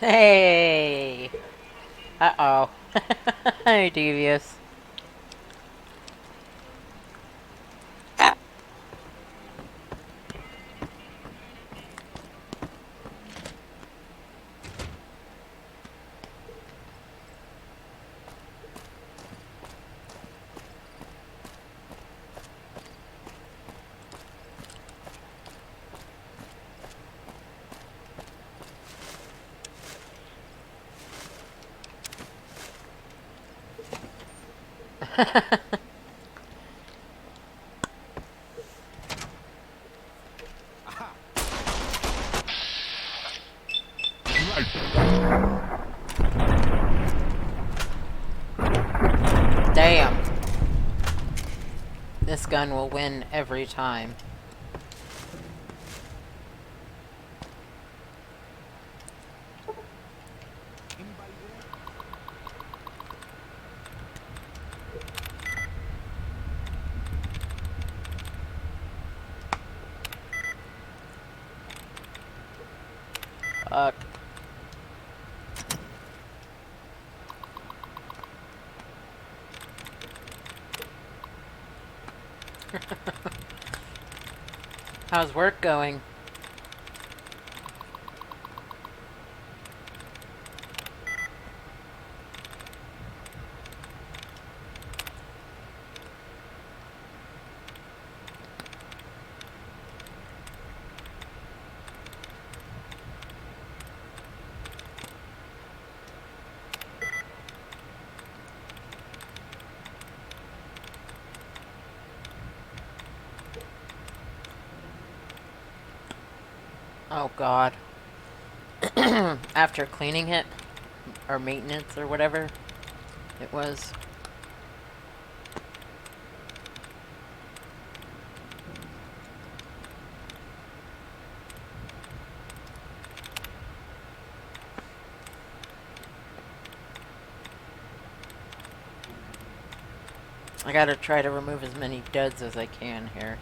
[SPEAKER 1] Hey! Uh-oh. Hey, Devious. Damn. This gun will win every time. Fuck. How's work going? Oh god. After cleaning it, or maintenance, or whatever it was. I gotta try to remove as many duds as I can here.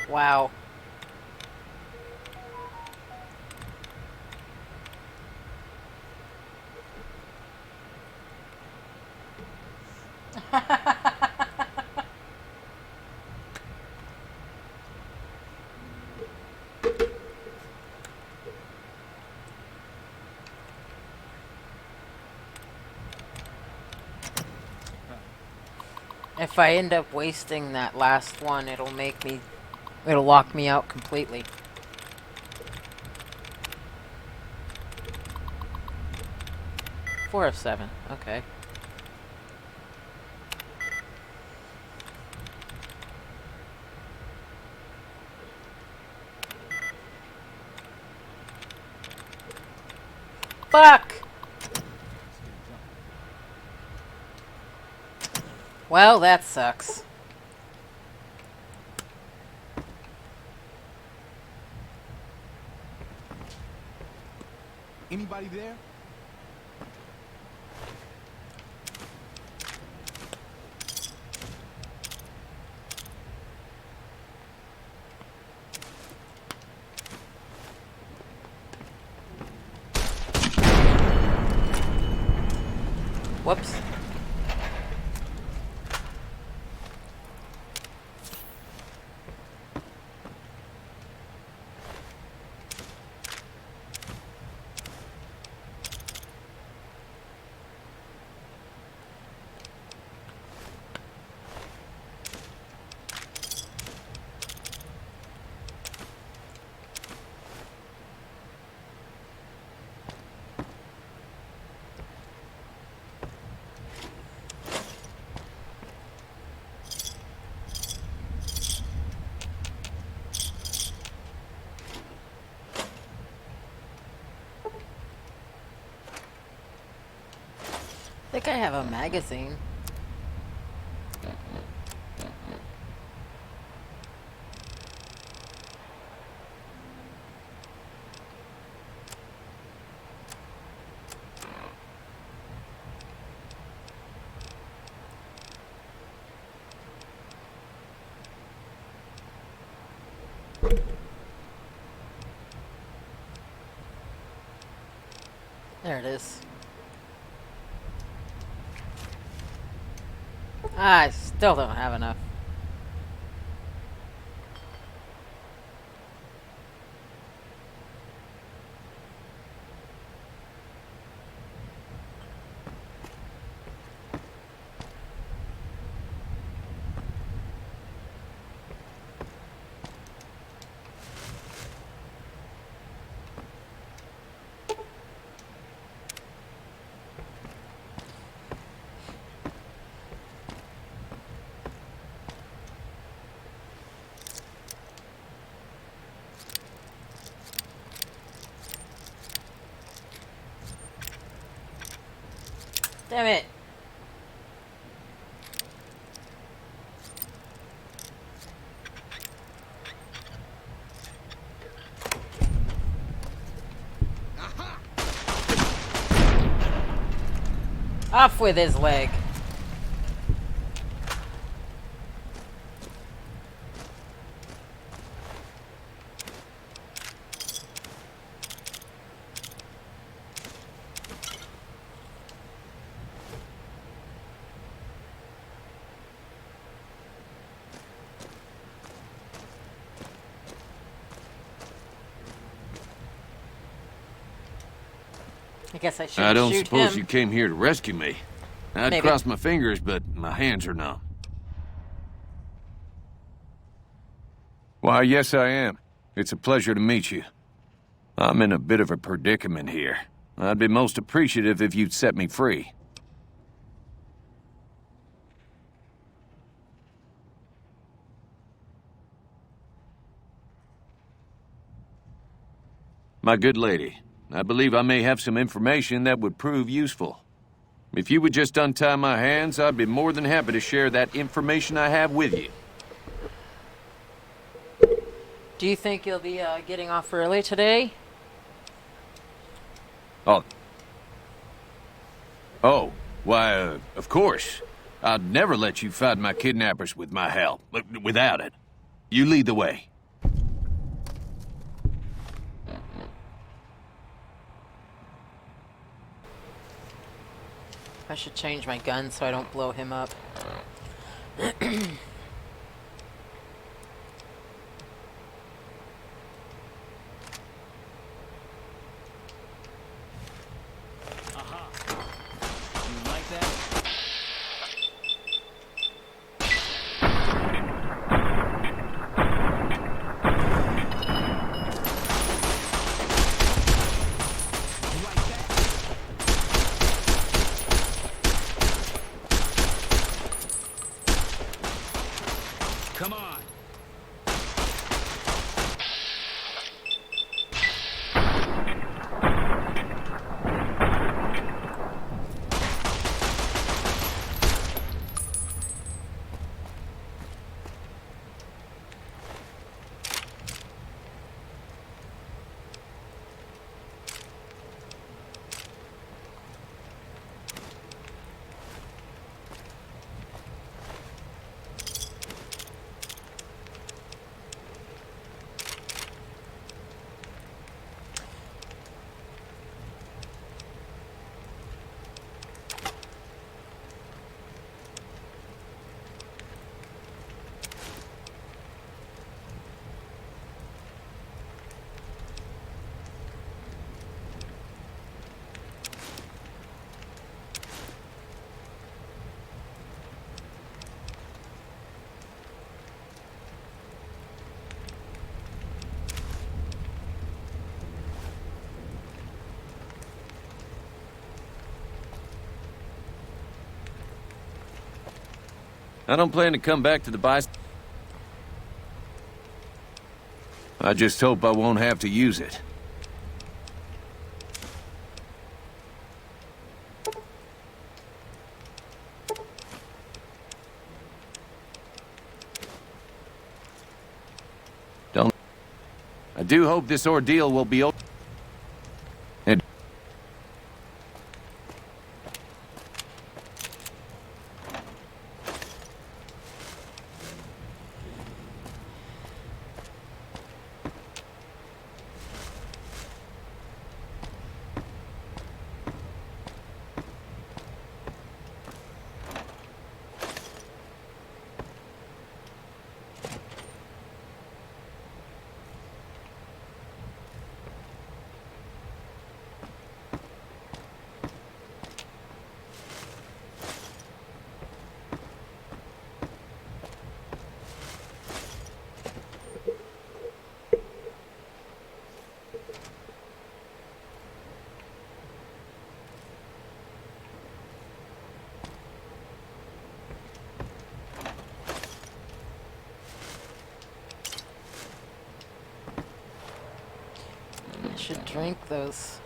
[SPEAKER 1] Wow. If I end up wasting that last one, it'll lock me out completely. Four of 7, okay. Fuck! Well, that sucks.
[SPEAKER 10] Anybody there?
[SPEAKER 1] Whoops. think I have a magazine. There it is. I still don't have enough. Damn it. Off with his leg. I guess I should
[SPEAKER 3] I don't
[SPEAKER 1] shoot
[SPEAKER 3] suppose
[SPEAKER 1] him.
[SPEAKER 3] you came here to rescue me. I'd
[SPEAKER 1] Maybe.
[SPEAKER 3] cross my fingers, but my hands are numb. Why, yes, I am. It's a pleasure to meet you. I'm in a bit of a predicament here. I'd be most appreciative if you'd set me free. My good lady, I believe I may have some information that would prove useful. If you would just untie my hands, I'd be more than happy to share that information I have with you.
[SPEAKER 1] Do you think you'll be getting off early today?
[SPEAKER 3] Oh, why, of course. I'd never let you find my kidnappers with my help, without it. You lead the way.
[SPEAKER 1] I should change my gun so I don't blow him up.
[SPEAKER 6] Come on.
[SPEAKER 3] I don't plan to come back to the bison. I just hope I won't have to use it.
[SPEAKER 5] I do hope this ordeal will be over.
[SPEAKER 1] I should drink these.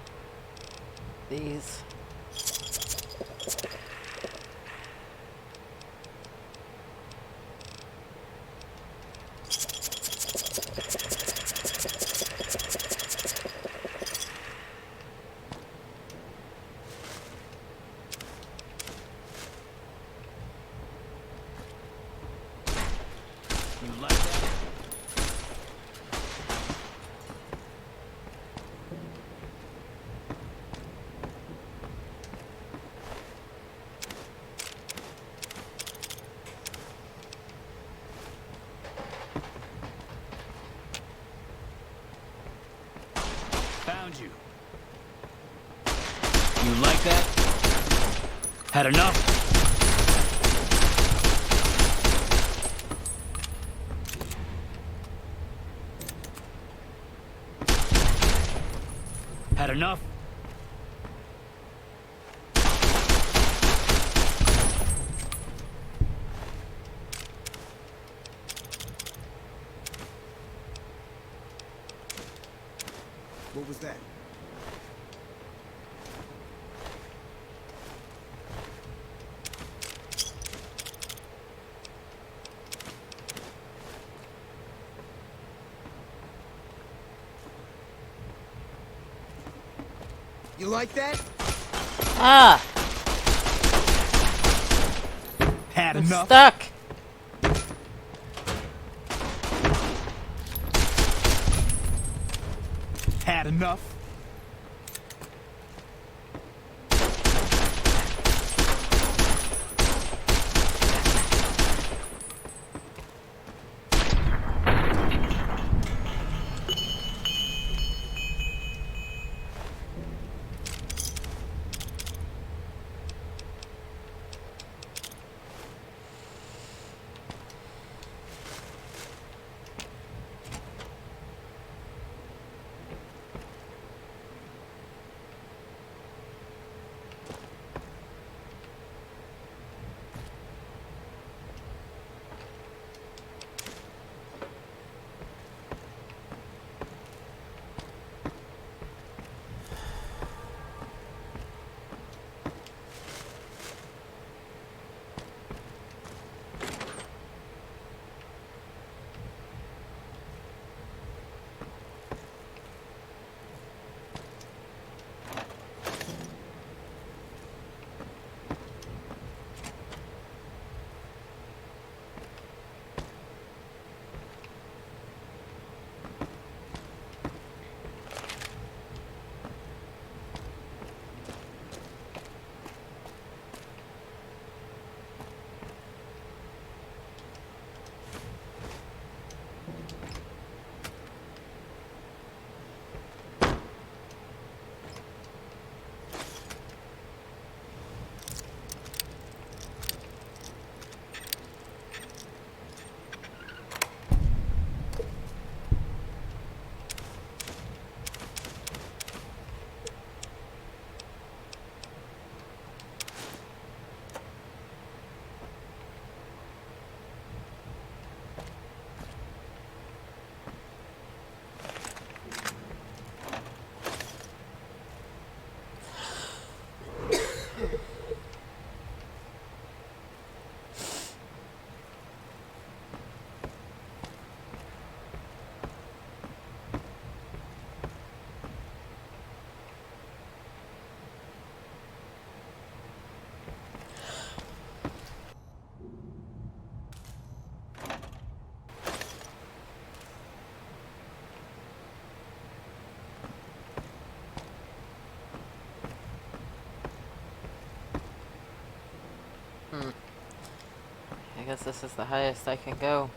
[SPEAKER 13] You like that? Found you. You like that? Had enough? Had enough?
[SPEAKER 11] What was that? You like that?
[SPEAKER 1] Ah!
[SPEAKER 13] Had
[SPEAKER 1] I'm
[SPEAKER 13] enough?
[SPEAKER 1] stuck.
[SPEAKER 13] Had enough?
[SPEAKER 1] guess this is the highest I can go.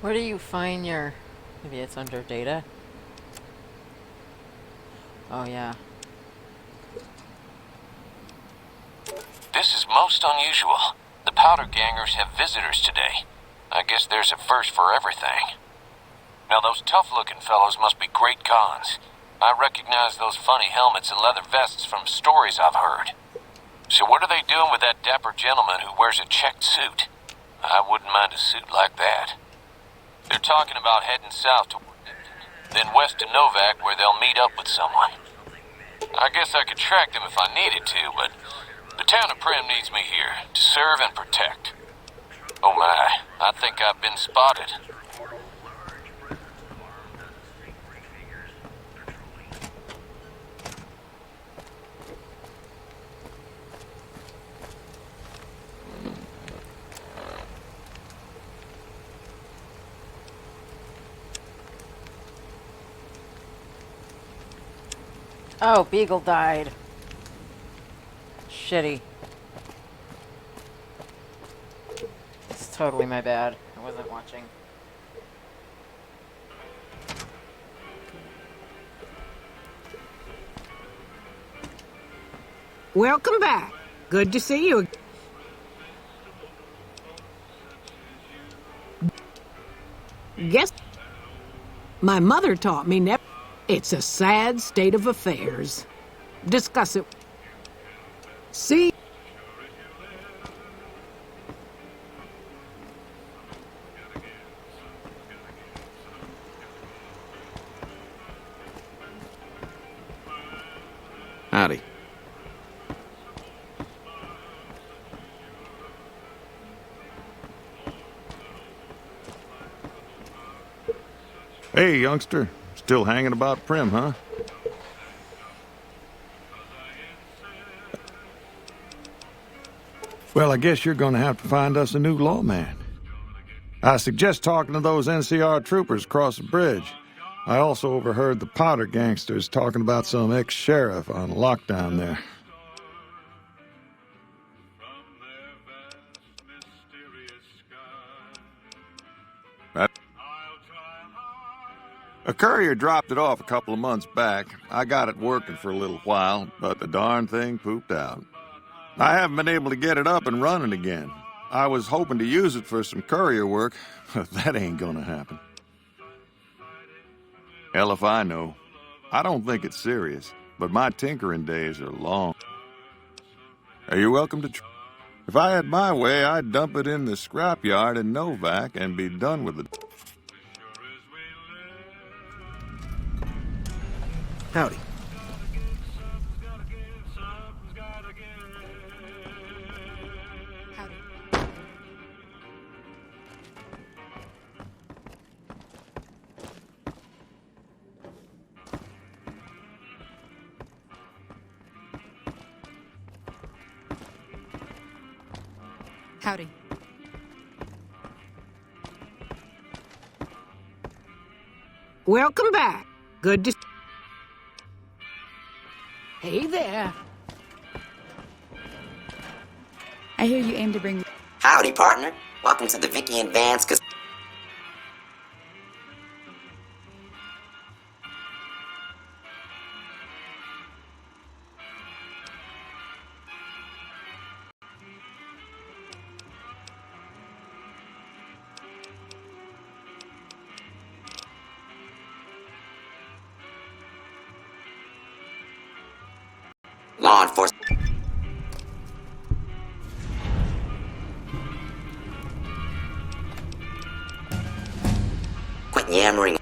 [SPEAKER 1] Where do you find your... Maybe it's under data? Oh, yeah.
[SPEAKER 21] This is most unusual. The Powder Gangers have visitors today. I guess there's a first for everything. Now, those tough-looking fellows must be great cons. I recognize those funny helmets and leather vests from stories I've heard. So what are they doing with that dapper gentleman who wears a checked suit? I wouldn't mind a suit like that. They're talking about heading south to then west to Novak, where they'll meet up with someone. I guess I could track them if I needed to, but the town of Primm needs me here to serve and protect. Oh my, I think I've been spotted.
[SPEAKER 1] Oh, Beagle died. Shitty. It's totally my bad. I wasn't watching.
[SPEAKER 19] Welcome back. Good to see you. Guess my mother taught me never. It's a sad state of affairs. Discuss it. See?
[SPEAKER 5] Howdy.
[SPEAKER 18] Hey, youngster. Still hanging about Primm, huh? Well, I guess you're going to have to find us a new lawman. I suggest talking to those NCR troopers across the bridge. I also overheard the Powder gangsters talking about some ex-sheriff on lockdown there. A courier dropped it off a couple of months back. I got it working for a little while, but the darn thing pooped out. I haven't been able to get it up and running again. I was hoping to use it for some courier work, but that ain't gonna happen. Hell if I know. I don't think it's serious, but my tinkering days are long. You're welcome to If I had my way, I'd dump it in the scrapyard in Novak and be done with it.
[SPEAKER 11] Howdy.
[SPEAKER 4] Howdy.
[SPEAKER 19] Welcome back. Good to... Hey there.
[SPEAKER 4] I hear you aim to bring...
[SPEAKER 20] Howdy, partner. Welcome to the Vicky and Vance law enforcement. Quit yammering.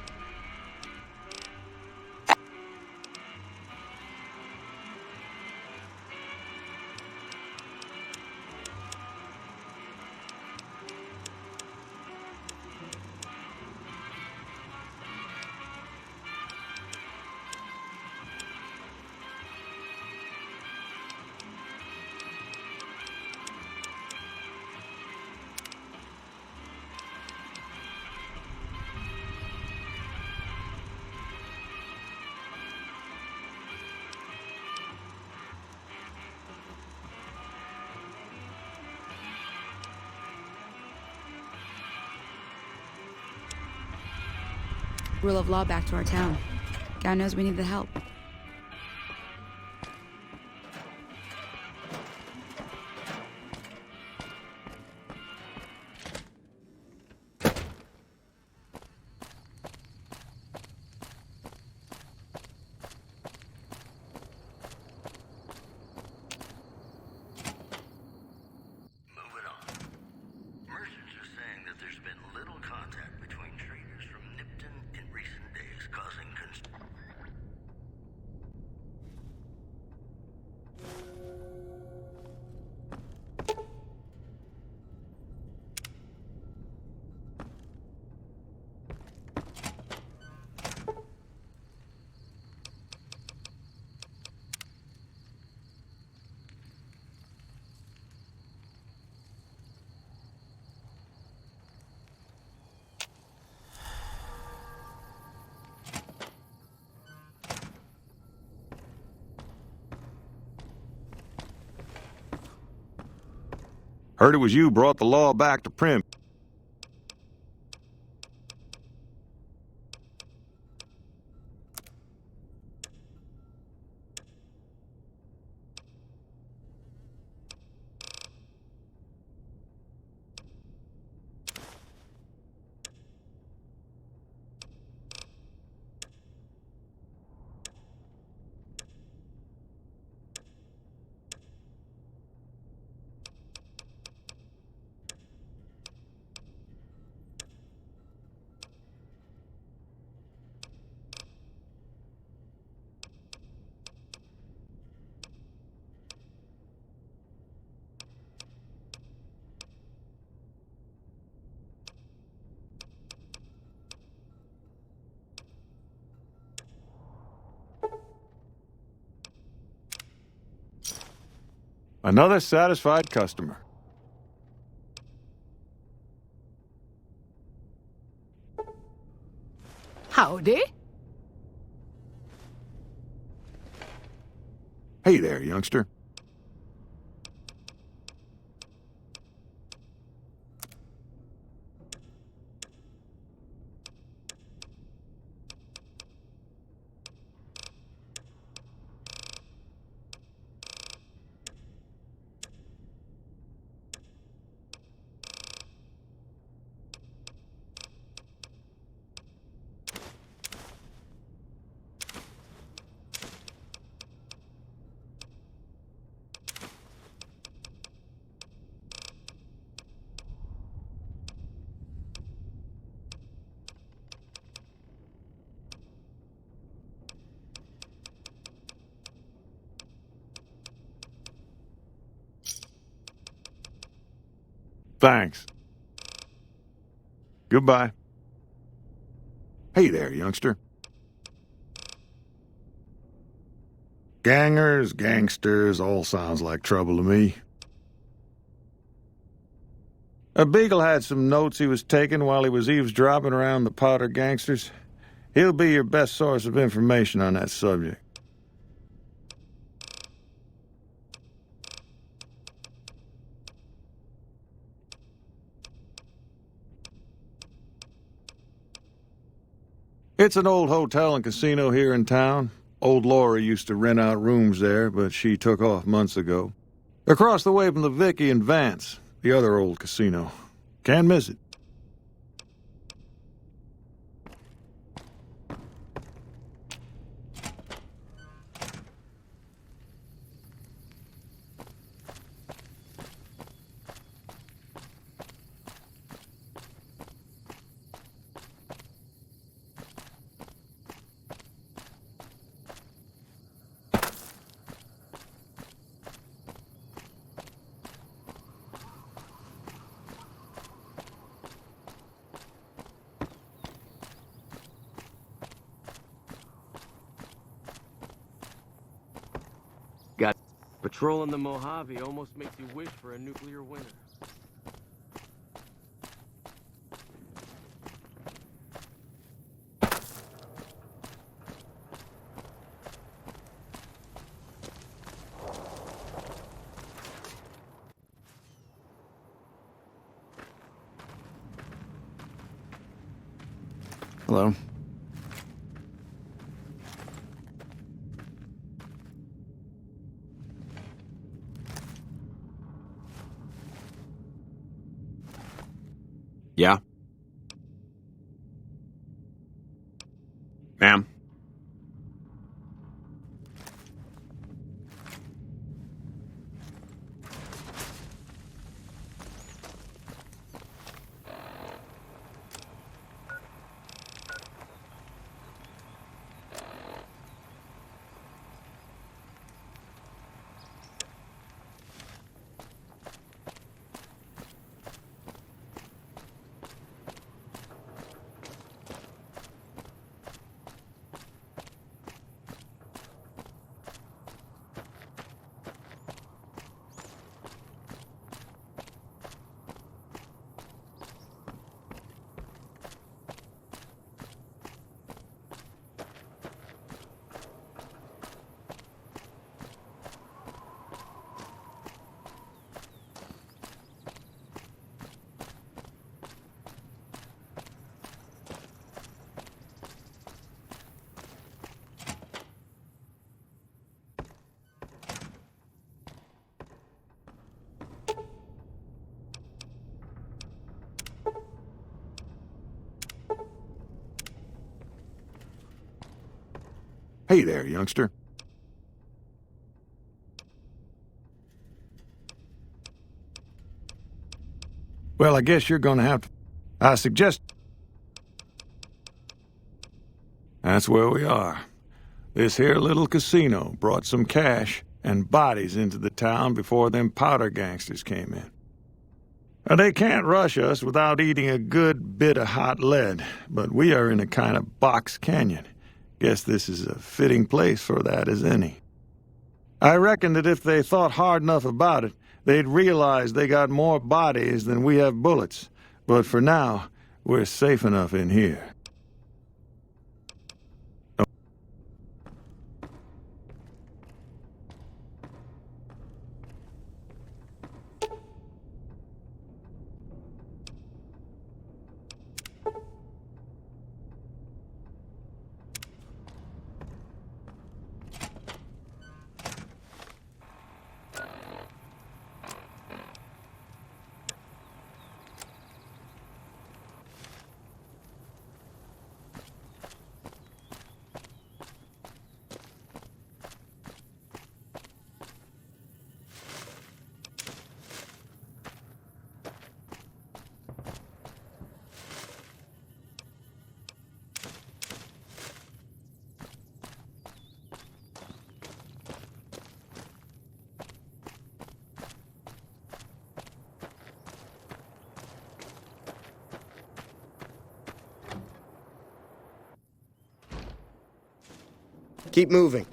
[SPEAKER 4] Rule of law back to our town. God knows we need the help.
[SPEAKER 18] Heard it was you brought the law back to Prim. Another satisfied customer.
[SPEAKER 19] Howdy.
[SPEAKER 18] Hey there, youngster. Thanks. Goodbye. Hey there, youngster. Gangers, gangsters, all sounds like trouble to me. A Beagle had some notes he was taking while he was eavesdropping around the Powder gangsters. He'll be your best source of information on that subject. It's an old hotel and casino here in town. Old Laura used to rent out rooms there, but she took off months ago. Across the way from the Vicky and Vance, the other old casino. Can't miss it.
[SPEAKER 12] Patrolling the Mojave almost makes you wish for a nuclear winter.
[SPEAKER 5] Hello. Yeah? Ma'am?
[SPEAKER 18] Hey there, youngster. Well, I guess you're gonna have to... I suggest... That's where we are. This here little casino brought some cash and bodies into the town before them Powder gangsters came in. Now, they can't rush us without eating a good bit of hot lead, but we are in a kind of box canyon. Guess this is a fitting place for that as any. I reckon that if they thought hard enough about it, they'd realize they got more bodies than we have bullets. But for now, we're safe enough in here.
[SPEAKER 11] Keep moving.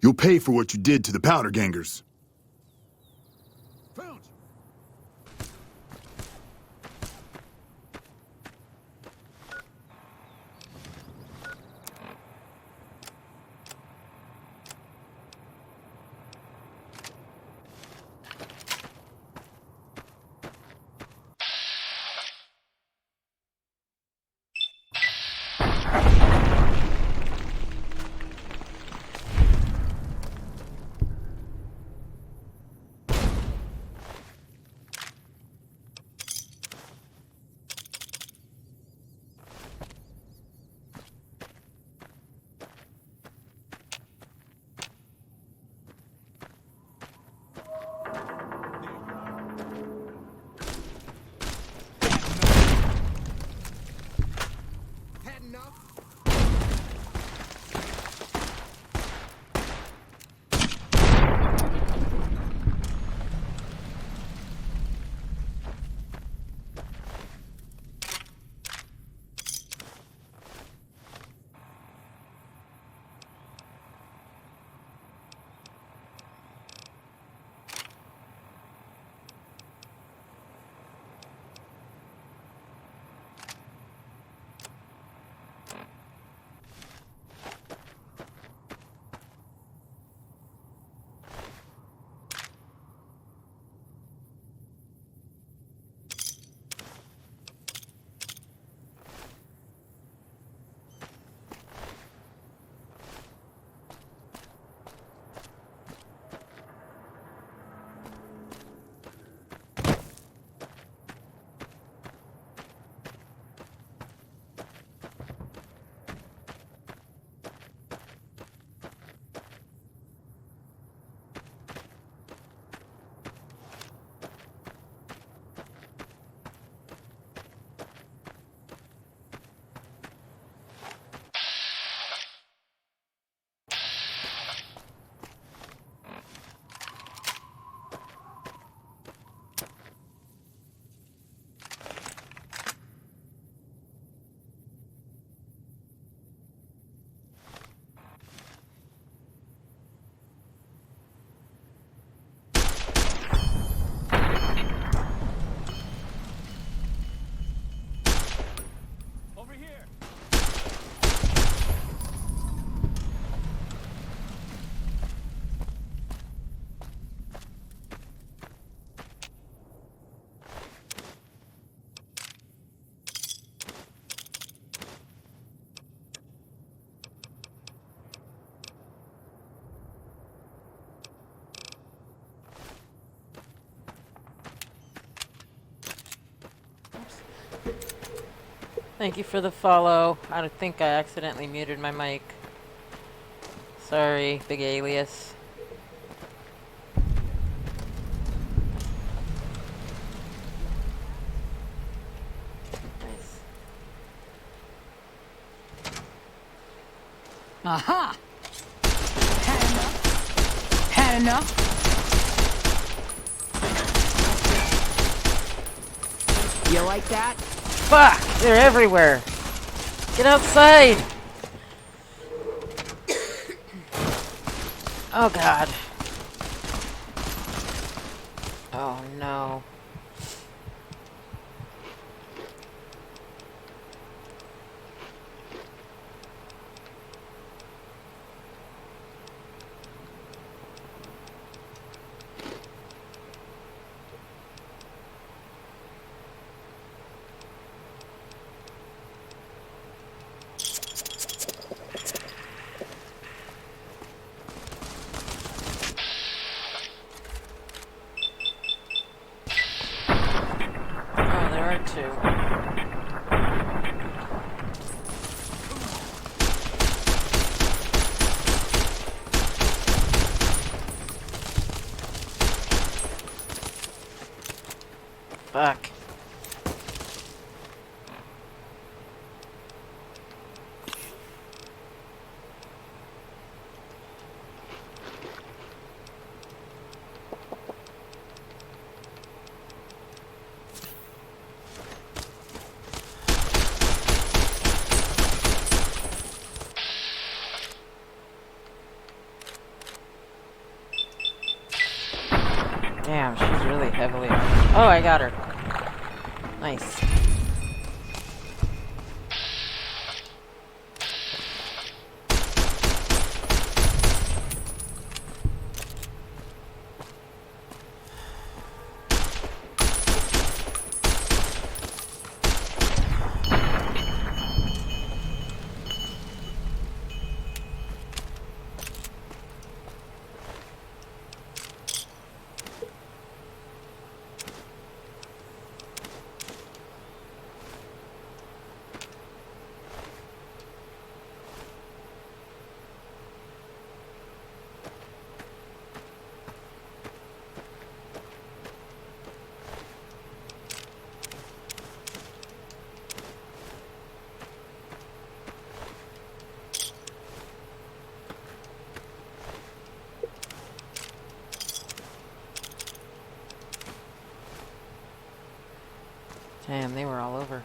[SPEAKER 2] You'll pay for what you did to the powder gangers.
[SPEAKER 1] Thank you for the follow. I think I accidentally muted my mic. Sorry, big alias. Nice.
[SPEAKER 4] Aha! Had enough? Had enough? You like that?
[SPEAKER 1] Fuck! They're everywhere! Get outside! Oh god. Oh no. Fuck. Damn, she's really heavily armed. Oh, I got her. Nice. Damn, they were all over.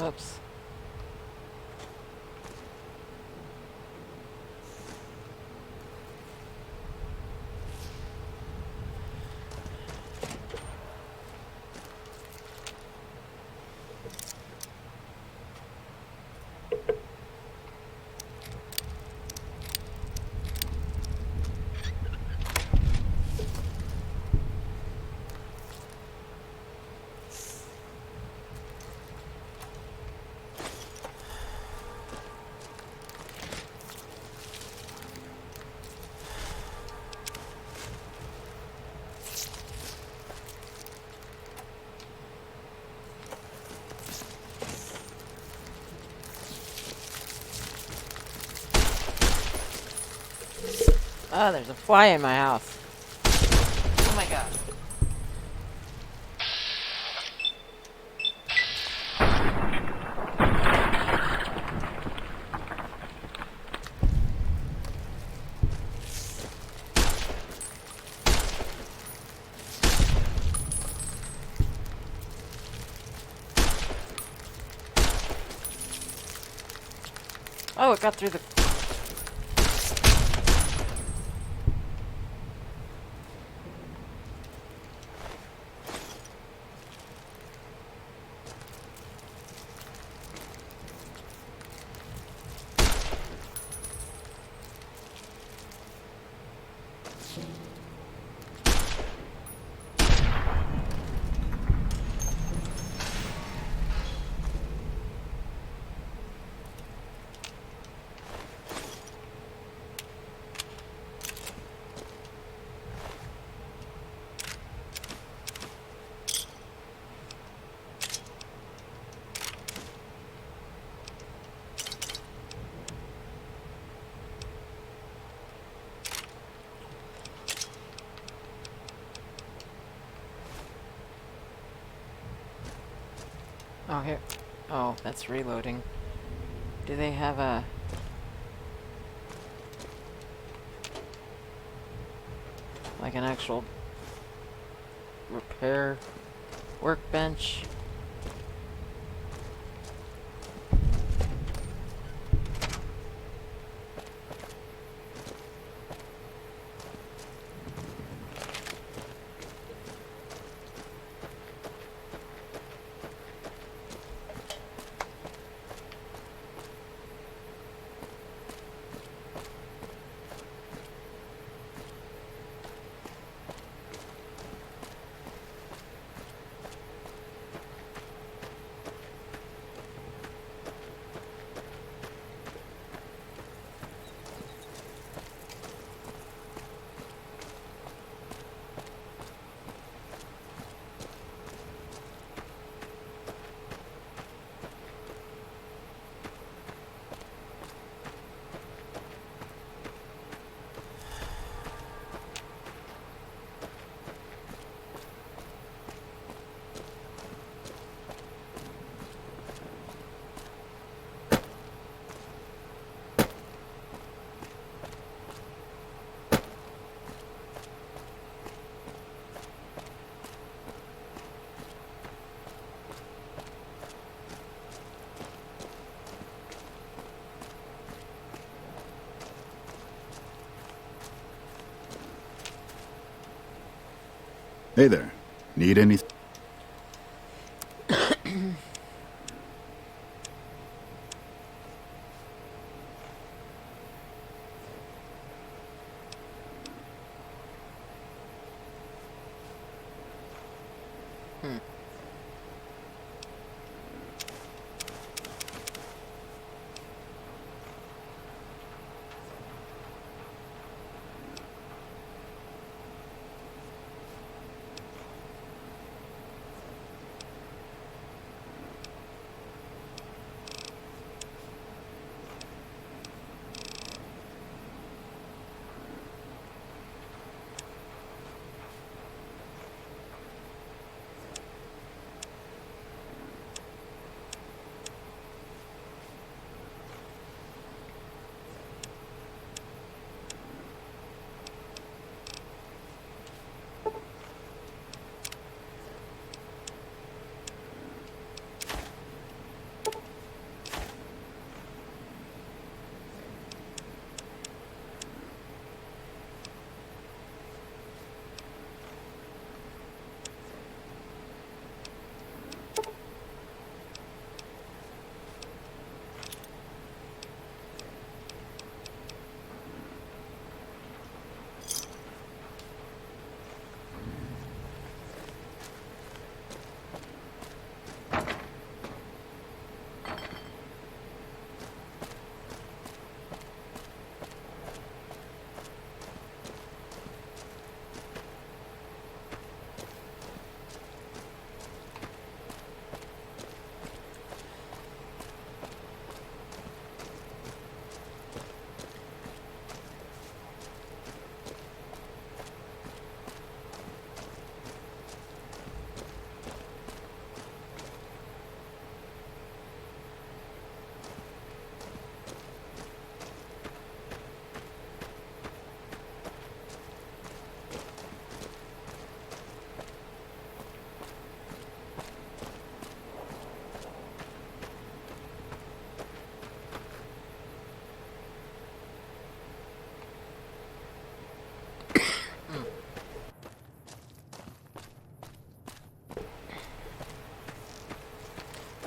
[SPEAKER 1] Oops. Oh, there's a fly in my house. Oh my god. Oh, it got through the... Oh, here. Oh, that's reloading. Do they have a... like an actual Repair workbench.
[SPEAKER 7] Hey there. Need anything?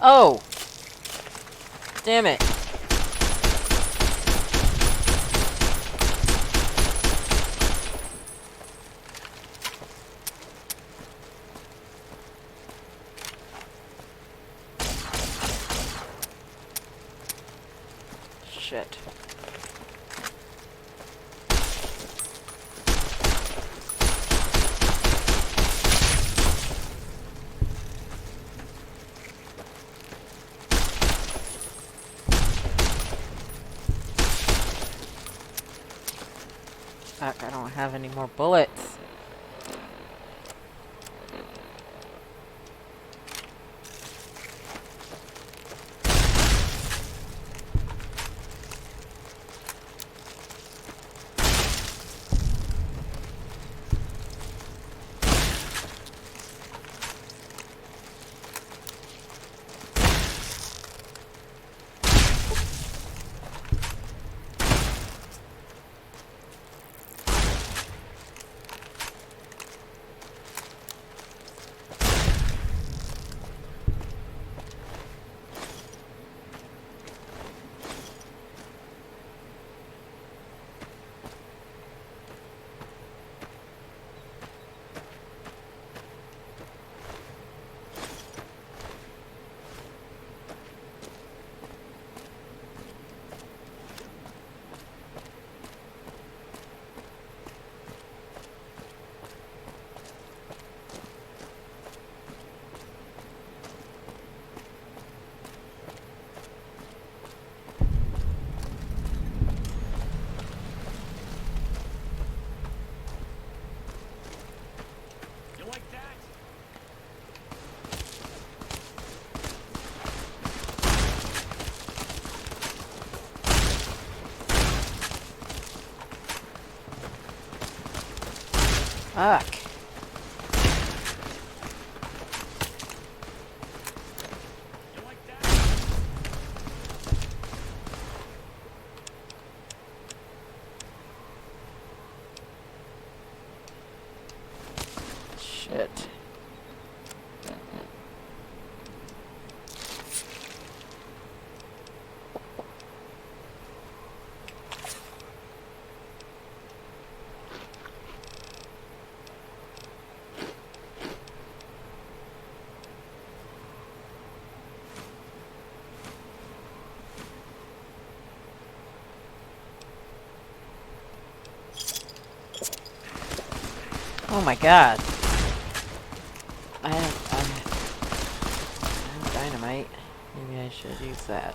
[SPEAKER 1] Oh! Damn it. Shit. Fuck, I don't have any more bullets. Fuck. Shit. Oh my god. I have dynamite. Maybe I should use that.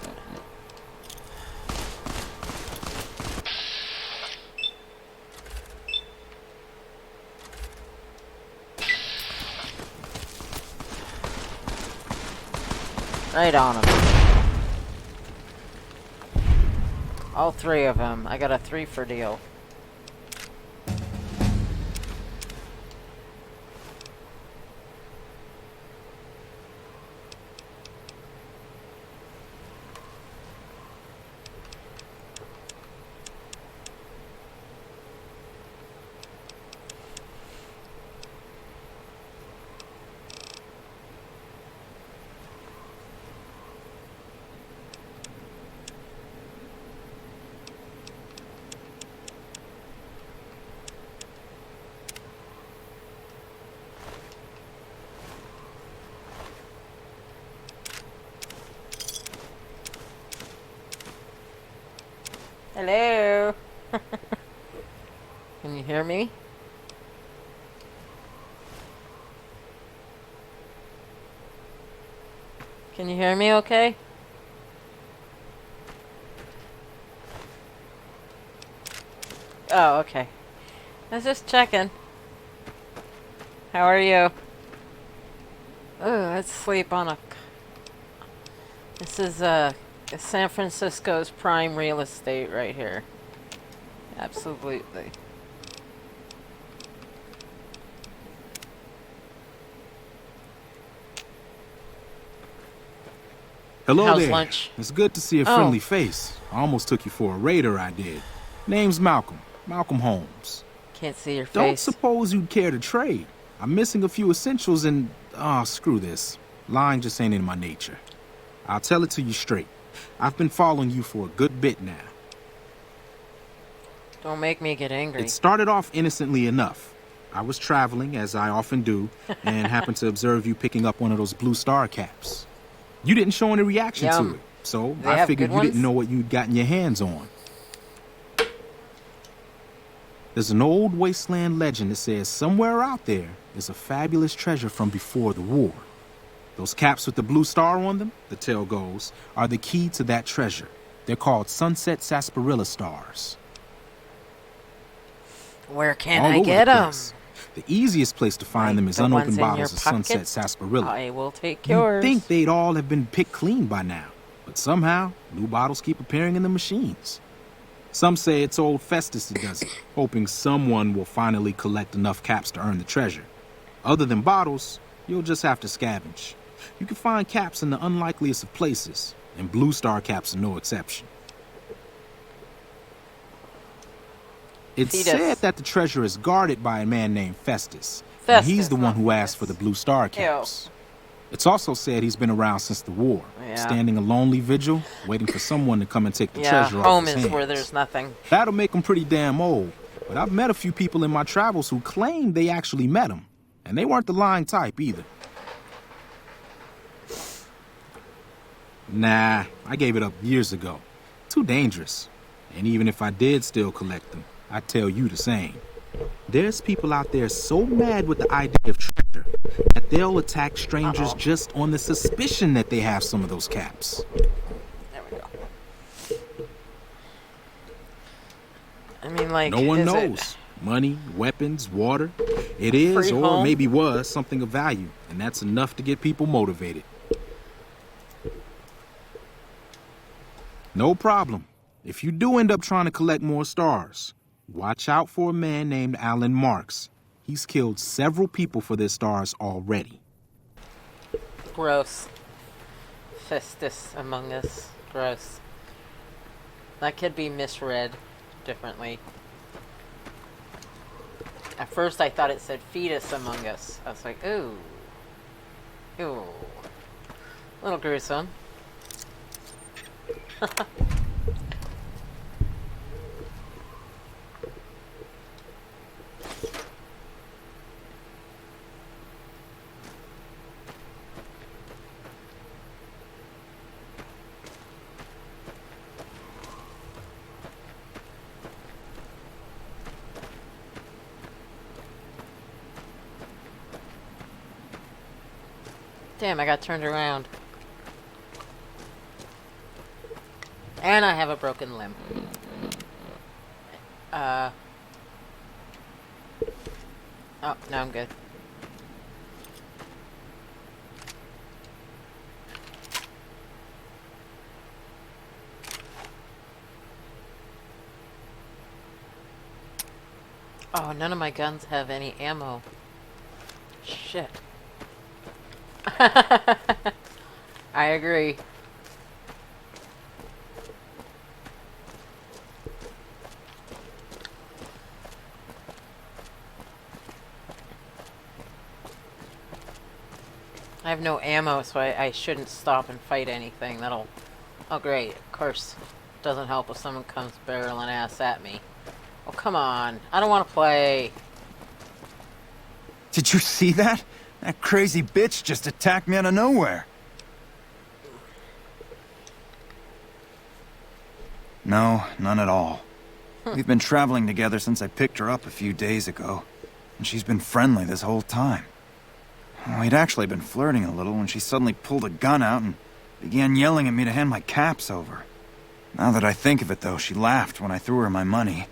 [SPEAKER 1] Right on him. All three of them. I got a 3-for deal. Hello. Can you hear me? Can you hear me okay? Oh, okay. I was just checking. How are you? Oh, let's sleep on a... This is, San Francisco's prime real estate right here. Absolutely.
[SPEAKER 6] Hello
[SPEAKER 1] How's
[SPEAKER 6] there.
[SPEAKER 1] lunch?
[SPEAKER 6] It's good to see a friendly face. I almost took you for a raider, I did. Name's Malcolm. Malcolm Holmes.
[SPEAKER 1] Can't see your
[SPEAKER 6] Don't
[SPEAKER 1] face.
[SPEAKER 6] suppose you'd care to trade. I'm missing a few essentials and... screw this. Lying just ain't in my nature. I'll tell it to you straight. I've been following you for a good bit now.
[SPEAKER 1] Don't make me get angry.
[SPEAKER 6] It started off innocently enough. I was traveling, as I often do, and happened to observe you picking up one of those Blue Star caps. You didn't show any reaction to it, so
[SPEAKER 1] They
[SPEAKER 6] I
[SPEAKER 1] have
[SPEAKER 6] figured
[SPEAKER 1] good
[SPEAKER 6] you didn't
[SPEAKER 1] ones?
[SPEAKER 6] know what you'd gotten your hands on. There's an old wasteland legend that says somewhere out there is a fabulous treasure from before the war. Those caps with the blue star on them, the tale goes, are the key to that treasure. They're called Sunset Sarsaparilla stars.
[SPEAKER 1] Where can
[SPEAKER 6] All
[SPEAKER 1] I
[SPEAKER 6] over
[SPEAKER 1] get
[SPEAKER 6] the
[SPEAKER 1] them?
[SPEAKER 6] place. The easiest place to find them is
[SPEAKER 1] the
[SPEAKER 6] unopened
[SPEAKER 1] ones in your
[SPEAKER 6] bottles of Sunset
[SPEAKER 1] pocket?
[SPEAKER 6] Sarsaparilla.
[SPEAKER 1] I will take
[SPEAKER 6] You'd
[SPEAKER 1] yours.
[SPEAKER 6] think they'd all have been picked clean by now, but somehow new bottles keep appearing in the machines. Some say it's old Festus that does it, hoping someone will finally collect enough caps to earn the treasure. Other than bottles, you'll just have to scavenge. You can find caps in the unlikeliest of places, and Blue Star caps are no exception. It's
[SPEAKER 1] Fetus.
[SPEAKER 6] said that the treasure is guarded by a man named Festus. And he's the one who asked for the Blue Star caps. It's also said he's been around since the war,
[SPEAKER 1] Yeah.
[SPEAKER 6] standing a lonely vigil, waiting for someone to come and take the
[SPEAKER 1] Yeah,
[SPEAKER 6] treasure off
[SPEAKER 1] home
[SPEAKER 6] his
[SPEAKER 1] is
[SPEAKER 6] hands.
[SPEAKER 1] where there's nothing.
[SPEAKER 6] That'll make him pretty damn old, but I've met a few people in my travels who claim they actually met him, and they weren't the lying type either. Nah, I gave it up years ago. Too dangerous. And even if I did still collect them, I'd tell you the same. There's people out there so mad with the idea of treasure that they'll attack strangers just on the suspicion that they have some of those caps.
[SPEAKER 1] There we go. I mean, like,
[SPEAKER 6] No one
[SPEAKER 1] is
[SPEAKER 6] knows.
[SPEAKER 1] it
[SPEAKER 6] Money, weapons, water. It is,
[SPEAKER 1] Free
[SPEAKER 6] or
[SPEAKER 1] home?
[SPEAKER 6] maybe was, something of value, and that's enough to get people motivated. No problem. If you do end up trying to collect more stars, watch out for a man named Alan Marks. He's killed several people for their stars already.
[SPEAKER 1] Gross. Festus Among Us. Gross. That could be misread differently. At first I thought it said Fetus Among Us. I was like, ooh. Ooh. A little gruesome. Damn, I got turned around. And I have a broken limb. Oh, now I'm good. Oh, none of my guns have any ammo. Shit. I agree. I have no ammo, so I shouldn't stop and fight anything. That'll... Oh, great. Of course, doesn't help if someone comes barreling ass at me. Oh, come on. I don't want to play.
[SPEAKER 8] Did you see that? That crazy bitch just attacked me out of nowhere. No, none at all. We've been traveling together since I picked her up a few days ago, and she's been friendly this whole time. We'd actually been flirting a little when she suddenly pulled a gun out and began yelling at me to hand my caps over. Now that I think of it, though, she laughed when I threw her my money.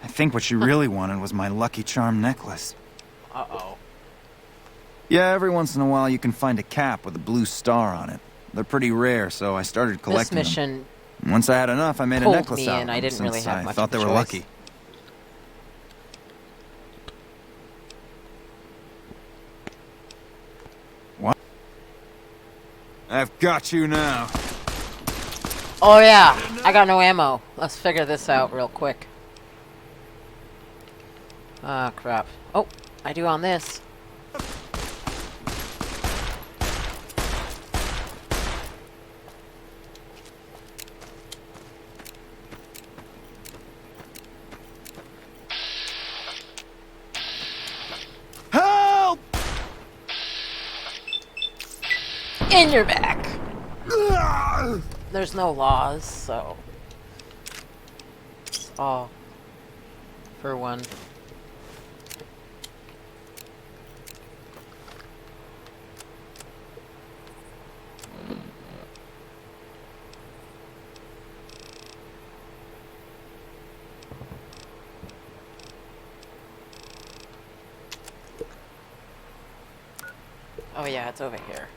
[SPEAKER 8] I think what she really wanted was my Lucky Charm necklace.
[SPEAKER 1] Uh-oh.
[SPEAKER 8] Yeah, every once in a while you can find a cap with a blue star on it. They're pretty rare, so I started collecting
[SPEAKER 1] This mission
[SPEAKER 8] them. Once I had enough, I made a
[SPEAKER 1] pulled
[SPEAKER 8] necklace
[SPEAKER 1] me
[SPEAKER 8] out
[SPEAKER 1] in.
[SPEAKER 8] of
[SPEAKER 1] I
[SPEAKER 8] them
[SPEAKER 1] didn't really
[SPEAKER 8] since
[SPEAKER 1] have
[SPEAKER 8] I
[SPEAKER 1] much
[SPEAKER 8] thought
[SPEAKER 1] of
[SPEAKER 8] they
[SPEAKER 1] a
[SPEAKER 8] were
[SPEAKER 1] choice.
[SPEAKER 8] lucky. What? I've got you now.
[SPEAKER 1] Oh yeah, I got no ammo. Let's figure this out real quick. Ah, crap. Oh, I do on this.
[SPEAKER 8] Help!
[SPEAKER 1] In your back. There's no laws, so it's all for one. Oh yeah, it's over here.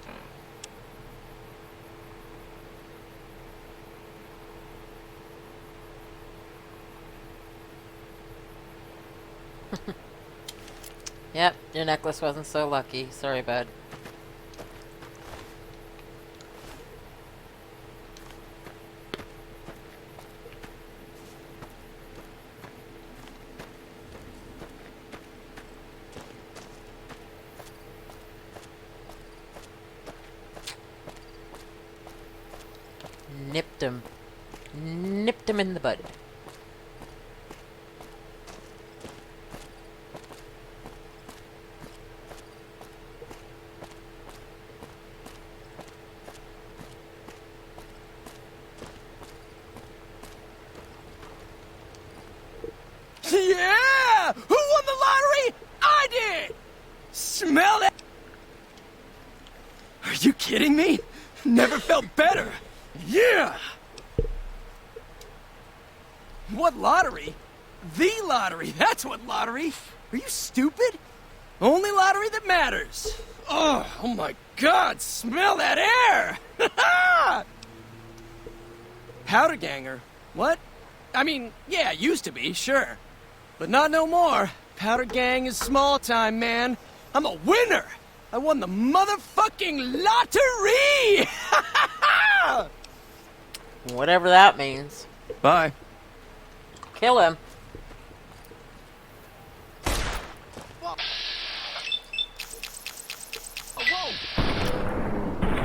[SPEAKER 1] Yep, your necklace wasn't so lucky. Sorry, bud. Nipped him. Nipped him in the bud.
[SPEAKER 12] Yeah! Who won the lottery? I did! Smell that? Are you kidding me? Never felt better. Yeah! What lottery? The lottery, that's what lottery. Are you stupid? Only lottery that matters. Oh my God, smell that air! Powder ganger? What? I mean, yeah, used to be, sure. But not no more. Powder Gang is small time, man. I'm a winner! I won the motherfucking lottery!
[SPEAKER 1] Whatever that means.
[SPEAKER 12] Bye.
[SPEAKER 1] Kill him.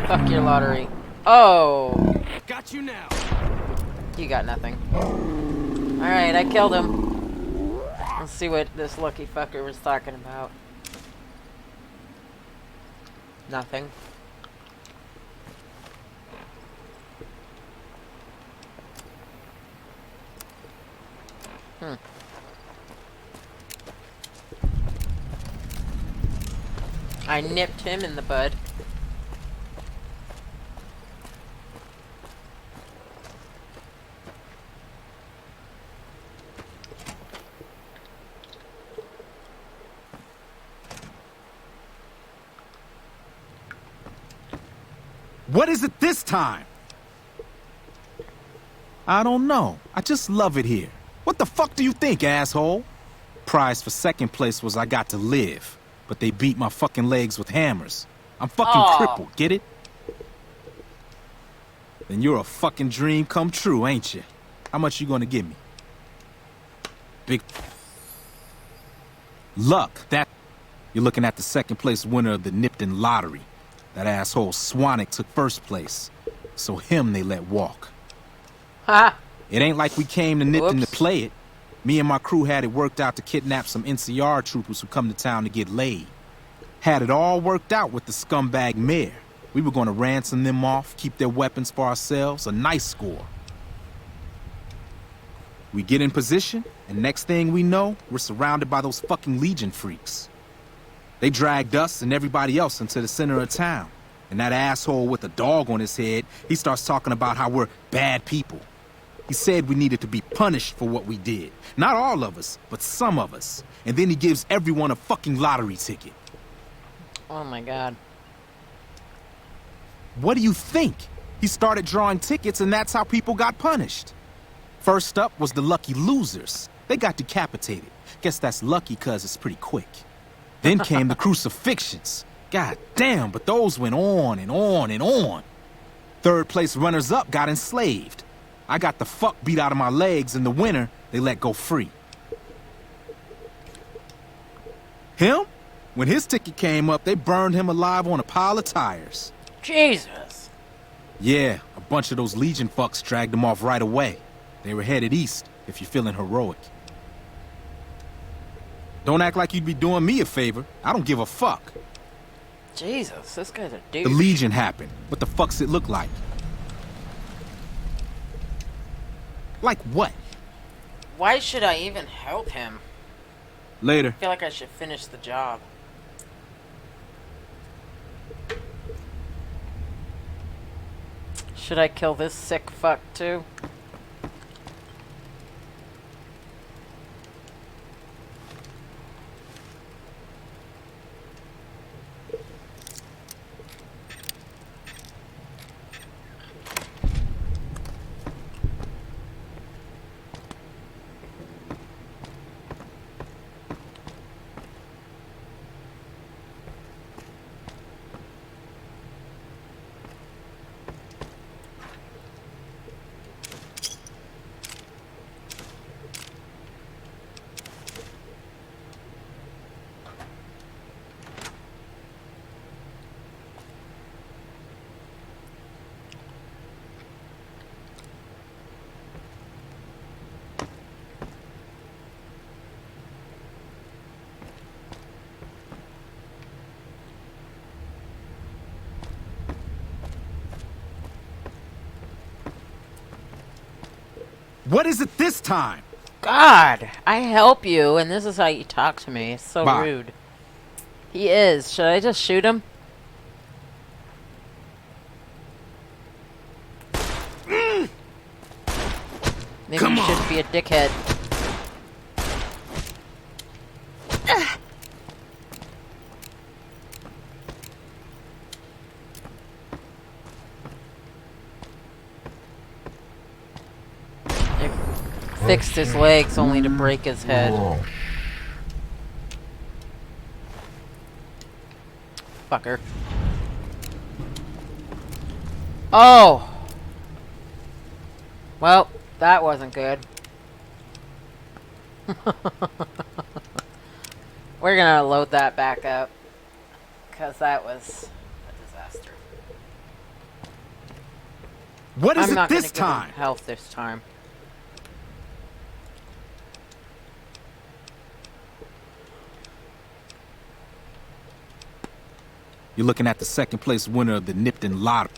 [SPEAKER 1] Fuck your lottery. Oh.
[SPEAKER 12] Got you now.
[SPEAKER 1] You got nothing. Alright, I killed him. Let's see what this lucky fucker was talking about. Nothing. I nipped him in the bud.
[SPEAKER 6] What is it this time? I don't know. I just love it here. What the fuck do you think, asshole? Prize for second place was I got to live, but they beat my fucking legs with hammers. I'm fucking crippled, get it? Then you're a fucking dream come true, ain't you? How much you gonna give me? Big luck, that... You're looking at the second place winner of the Nipton lottery. That asshole Swanick took first place, so him they let walk.
[SPEAKER 1] Ha!
[SPEAKER 6] It ain't like we came to Nipton to play it. Me and my crew had it worked out to kidnap some NCR troopers who come to town to get laid. Had it all worked out with the scumbag mayor. We were gonna ransom them off, keep their weapons for ourselves, a nice score. We get in position, and next thing we know, we're surrounded by those fucking Legion freaks. They dragged us and everybody else into the center of town. And that asshole with a dog on his head, he starts talking about how we're bad people. He said we needed to be punished for what we did. Not all of us, but some of us. And then he gives everyone a fucking lottery ticket.
[SPEAKER 1] Oh my god.
[SPEAKER 6] What do you think? He started drawing tickets and that's how people got punished. First up was the lucky losers. They got decapitated. Guess that's lucky cause it's pretty quick. Then came the crucifixions. God damn, but those went on and on and on. Third place runners-up got enslaved. I got the fuck beat out of my legs, and the winner, they let go free. Him? When his ticket came up, they burned him alive on a pile of tires.
[SPEAKER 1] Jesus.
[SPEAKER 6] Yeah, a bunch of those Legion fucks dragged him off right away. They were headed east, if you're feeling heroic. Don't act like you'd be doing me a favor. I don't give a fuck.
[SPEAKER 1] Jesus, this guy's a douche.
[SPEAKER 6] The Legion happened. What the fuck's it look like? Like what?
[SPEAKER 1] Why should I even help him?
[SPEAKER 6] Later.
[SPEAKER 1] I feel like I should finish the job. Should I kill this sick fuck too?
[SPEAKER 6] What is it this time?
[SPEAKER 1] God, I help you, and this is how you talk to me. It's so
[SPEAKER 6] Bye.
[SPEAKER 1] rude. He is. Should I just shoot him? Maybe
[SPEAKER 6] Come
[SPEAKER 1] you shouldn't be a dickhead. Fixed his legs only to break his head. Fucker. Oh! Well, that wasn't good. We're gonna load that back up. Because that was a disaster.
[SPEAKER 6] What is
[SPEAKER 1] I'm
[SPEAKER 6] it
[SPEAKER 1] not
[SPEAKER 6] this
[SPEAKER 1] gonna give him
[SPEAKER 6] time?
[SPEAKER 1] health this time.
[SPEAKER 6] You're looking at the second place winner of the Nipton Lottery.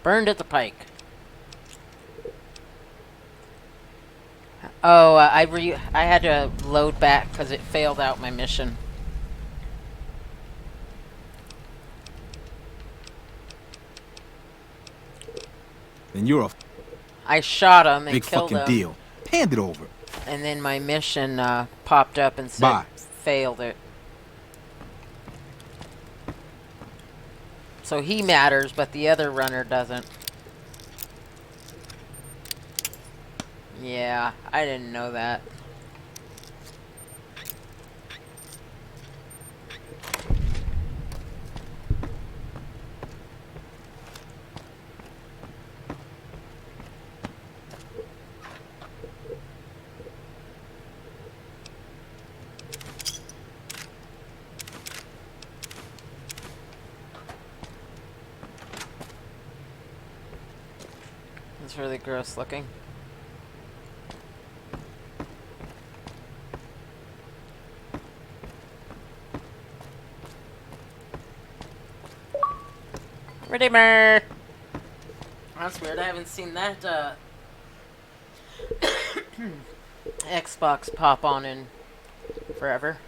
[SPEAKER 1] Burned at the pike. Oh, I had to load back because it failed out my mission.
[SPEAKER 6] Then you're a
[SPEAKER 1] I shot him and
[SPEAKER 6] big
[SPEAKER 1] killed
[SPEAKER 6] fucking
[SPEAKER 1] him.
[SPEAKER 6] deal. Hand it over.
[SPEAKER 1] And then my mission popped up and said
[SPEAKER 6] Bye.
[SPEAKER 1] failed it. So he matters, but the other runner doesn't. Yeah, I didn't know that. It's really gross looking. Redeemer! That's weird, I haven't seen that Xbox pop on in forever.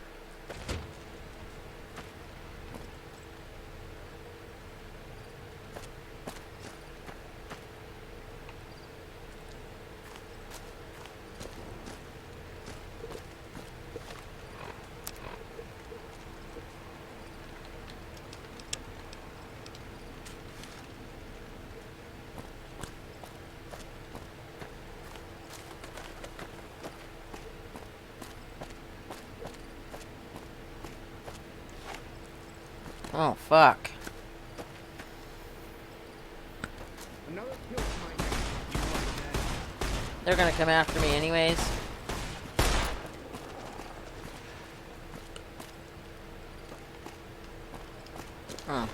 [SPEAKER 1] Oh, fuck. They're gonna come after me anyways. Huh.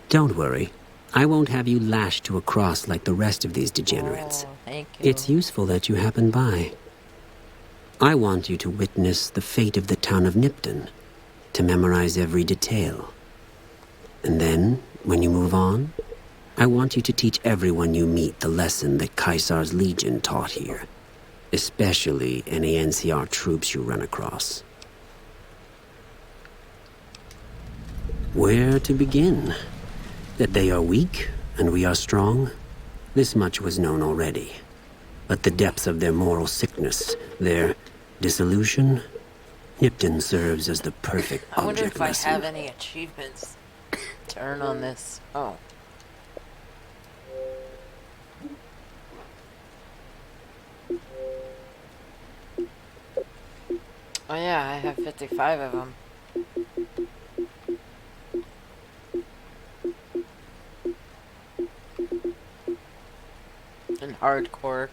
[SPEAKER 9] Don't worry. I won't have you lashed to a cross like the rest of these degenerates.
[SPEAKER 1] Oh, thank you.
[SPEAKER 9] It's useful that you happen by. I want you to witness the fate of the town of Nipton, to memorize every detail. And then, when you move on, I want you to teach everyone you meet the lesson that Caesar's Legion taught here, especially any NCR troops you run across. Where to begin? That they are weak and we are strong? This much was known already. But the depths of their moral sickness, their dissolution, Nipton serves as the perfect
[SPEAKER 1] I wonder
[SPEAKER 9] object
[SPEAKER 1] if I
[SPEAKER 9] lesson.
[SPEAKER 1] have any achievements to earn on this. Oh. Oh yeah, I have 55 of them. In hardcore.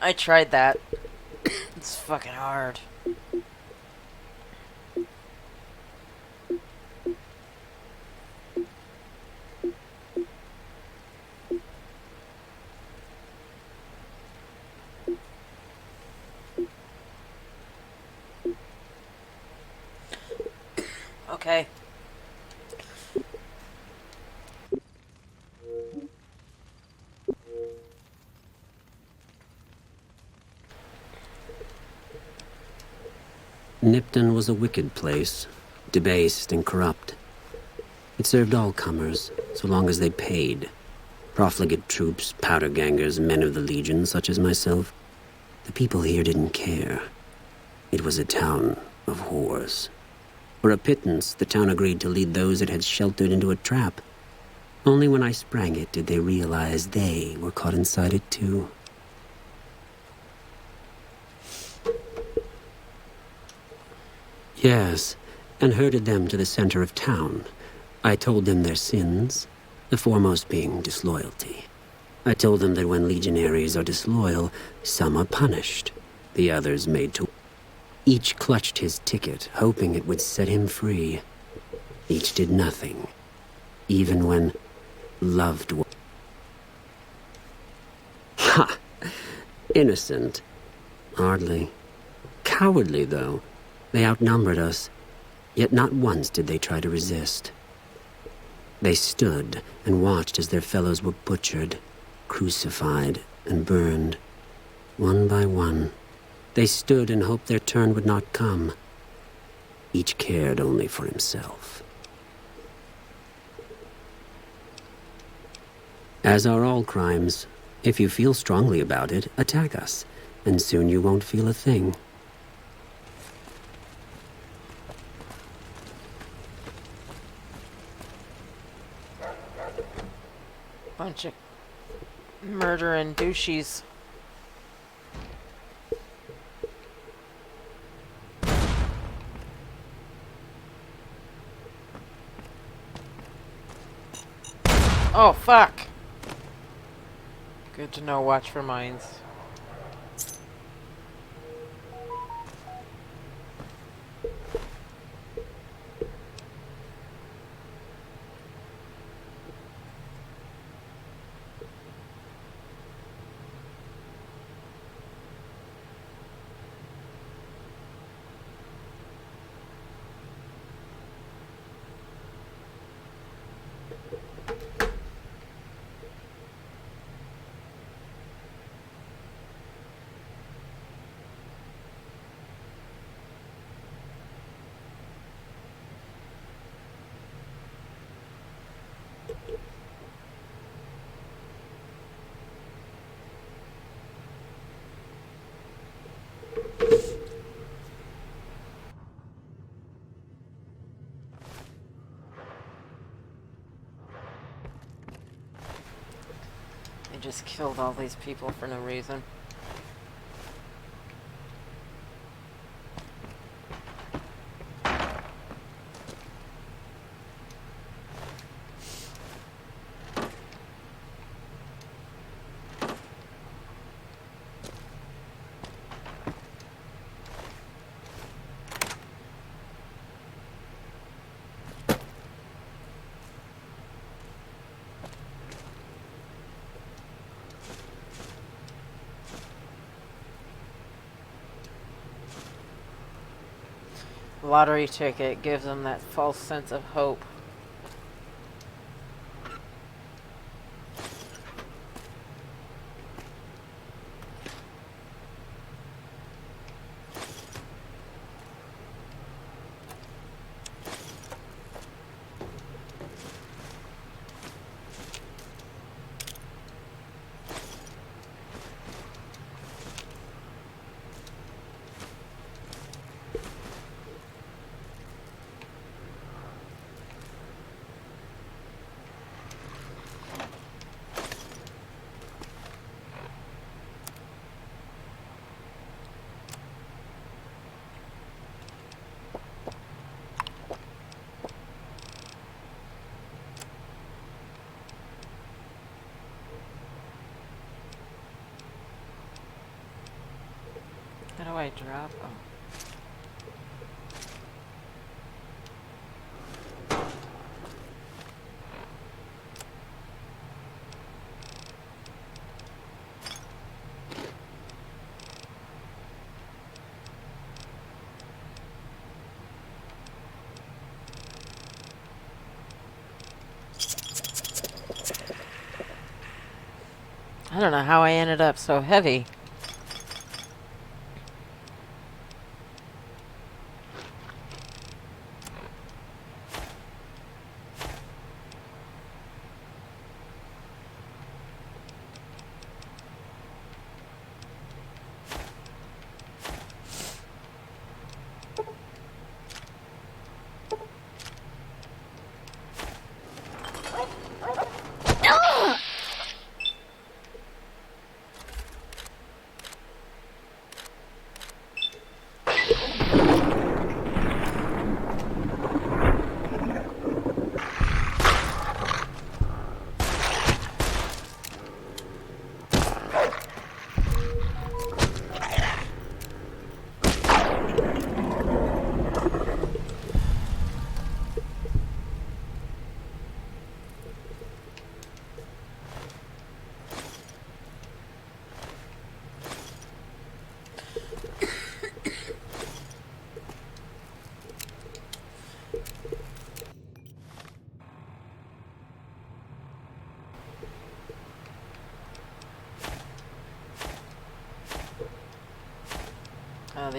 [SPEAKER 1] I tried that. It's fucking hard. Okay.
[SPEAKER 9] Nipton was a wicked place, debased and corrupt. It served all comers, so long as they paid. Profligate troops, powder gangers, men of the Legion, such as myself. The people here didn't care. was a town of whores. For a pittance, the town agreed to lead those it had sheltered into a trap. Only when I sprang it did they realize they were caught inside it too. Yes, and herded them to the center of town. I told them their sins, the foremost being disloyalty. I told them that when legionaries are disloyal, some are punished, the others made to... Each clutched his ticket, hoping it would set him free. Each did nothing, even when loved one. Ha! Innocent. Hardly. Cowardly, though. They outnumbered us, yet not once did they try to resist. They stood and watched as their fellows were butchered, crucified, and burned, one by one. They stood and hoped their turn would not come. Each cared only for himself. As are all crimes, if you feel strongly about it, attack us, and soon you won't feel a thing.
[SPEAKER 1] Bunch of murdering douchies. Oh, fuck. Good to know, watch for mines. They just killed all these people for no reason. Lottery ticket gives them that false sense of hope. How do I drop? Oh. I don't know how I ended up so heavy.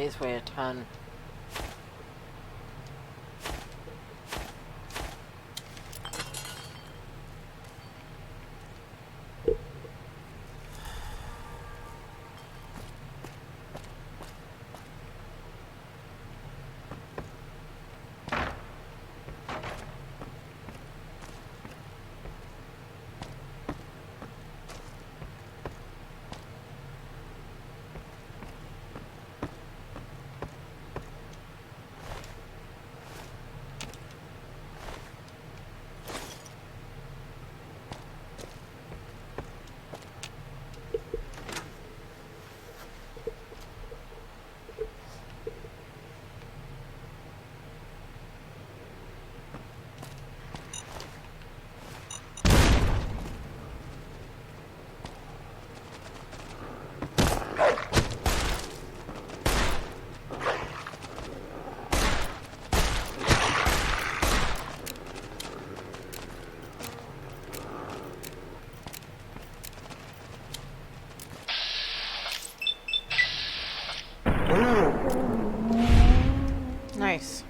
[SPEAKER 1] these weigh a ton. Nice.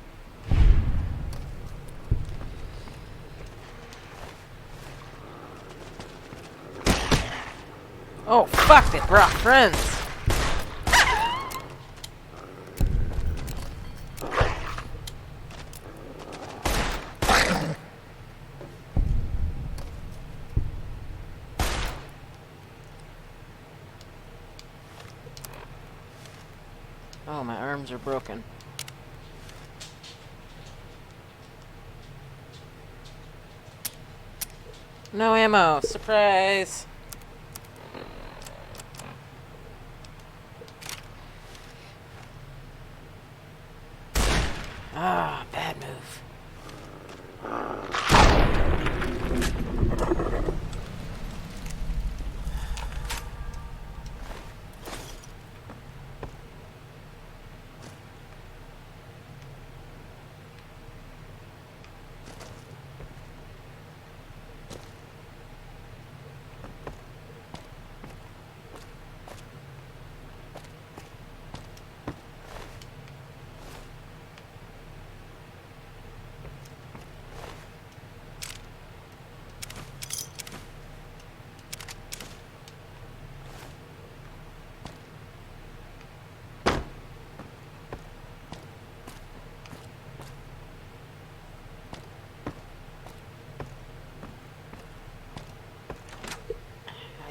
[SPEAKER 1] Oh, fuck, they brought friends. Oh, my arms are broken. No ammo. Surprise. Ah, bad move.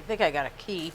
[SPEAKER 1] I think I got a key.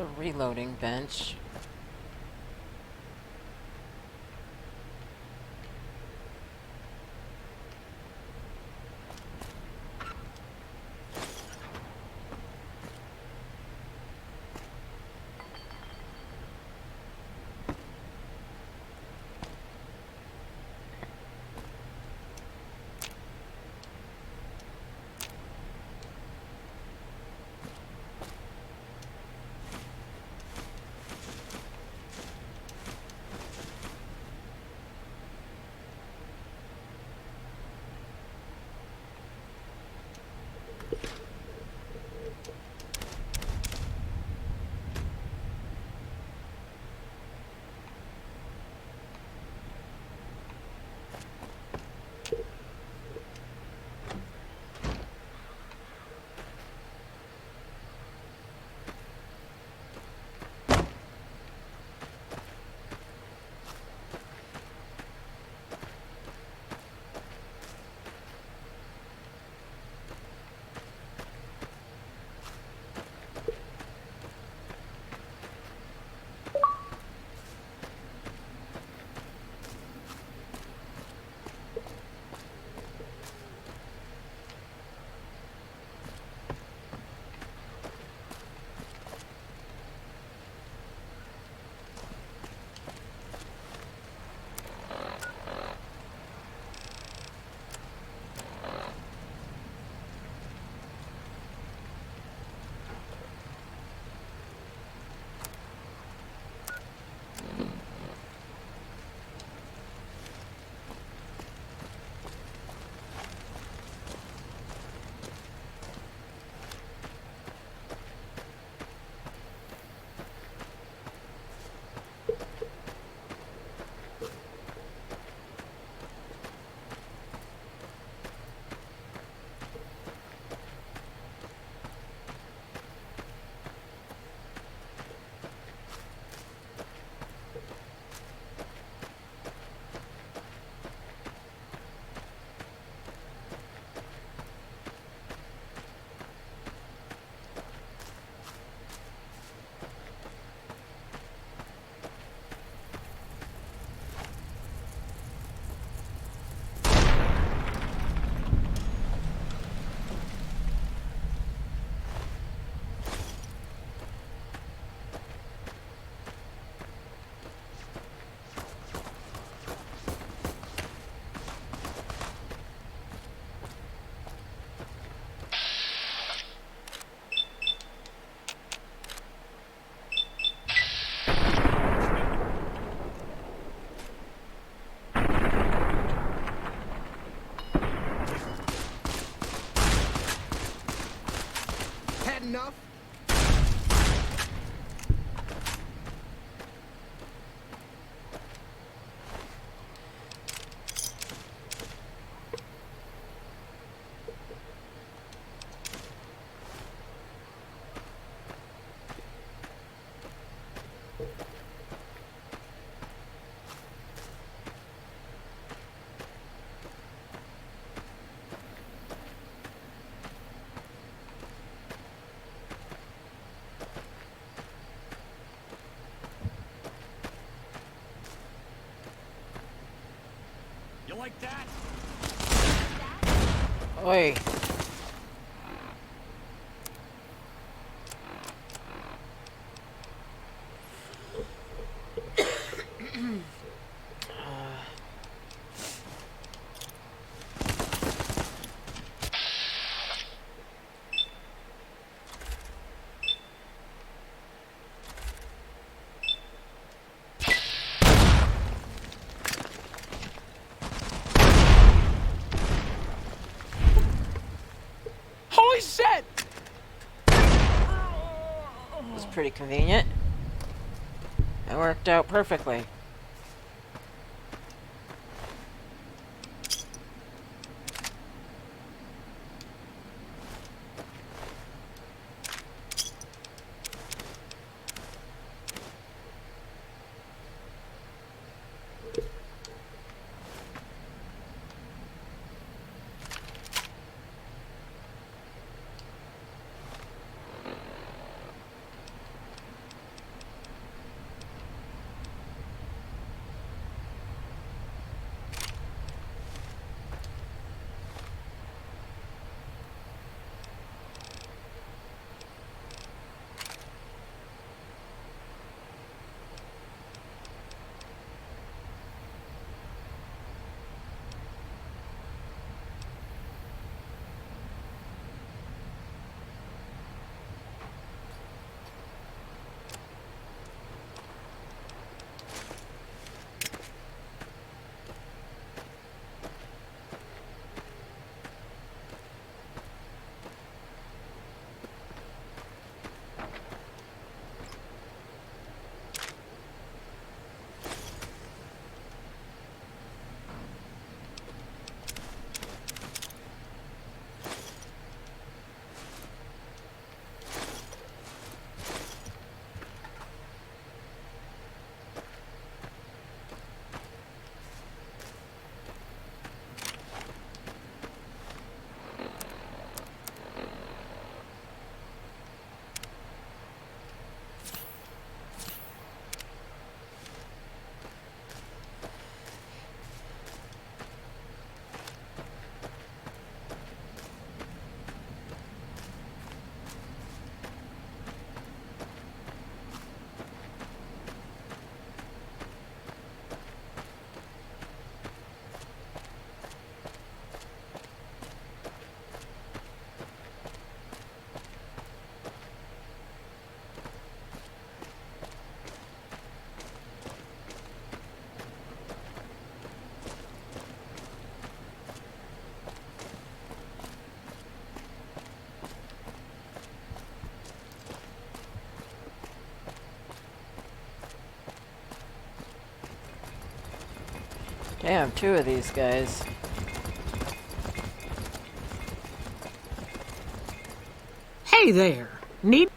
[SPEAKER 1] a reloading bench.
[SPEAKER 11] enough?
[SPEAKER 13] You like that?
[SPEAKER 1] Oi.
[SPEAKER 13] Holy shit!
[SPEAKER 1] It's pretty convenient. It worked out perfectly. Damn, two of these guys.
[SPEAKER 19] Hey there. Need...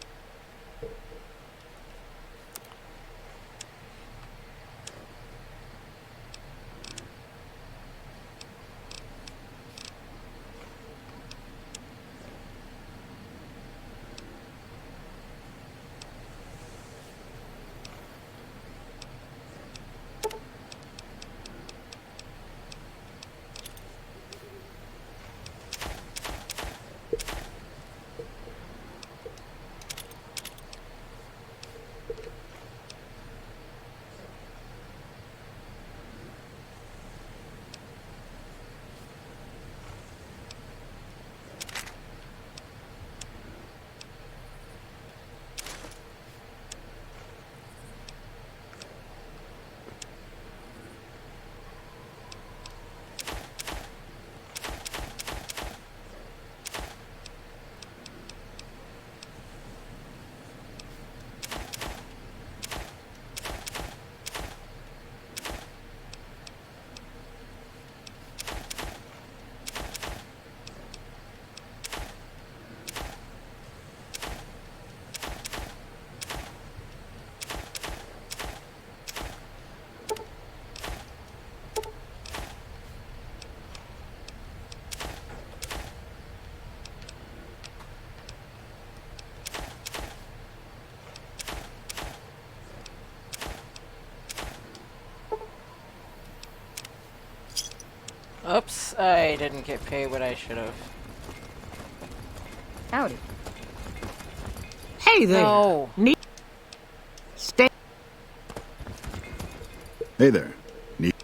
[SPEAKER 1] Oops, I didn't get paid what I should have.
[SPEAKER 4] Howdy.
[SPEAKER 19] Hey there.
[SPEAKER 1] No.
[SPEAKER 19] Need... Stay...
[SPEAKER 7] Hey there. Need...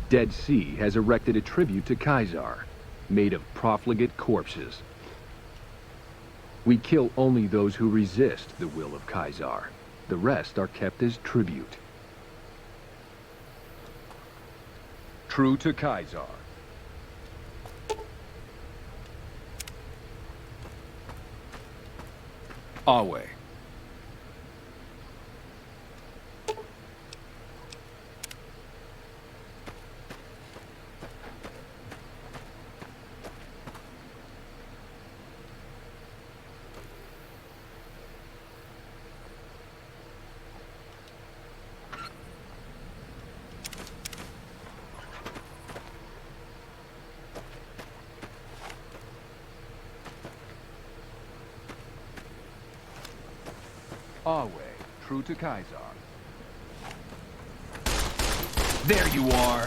[SPEAKER 15] Dead Sea has erected a tribute to Caesar, made of profligate corpses. We kill only those who resist the will of Caesar. The rest are kept as tribute. True to Caesar. Awe. Awe, true to Caesar. There you are!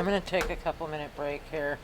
[SPEAKER 1] going to take a couple minute break here.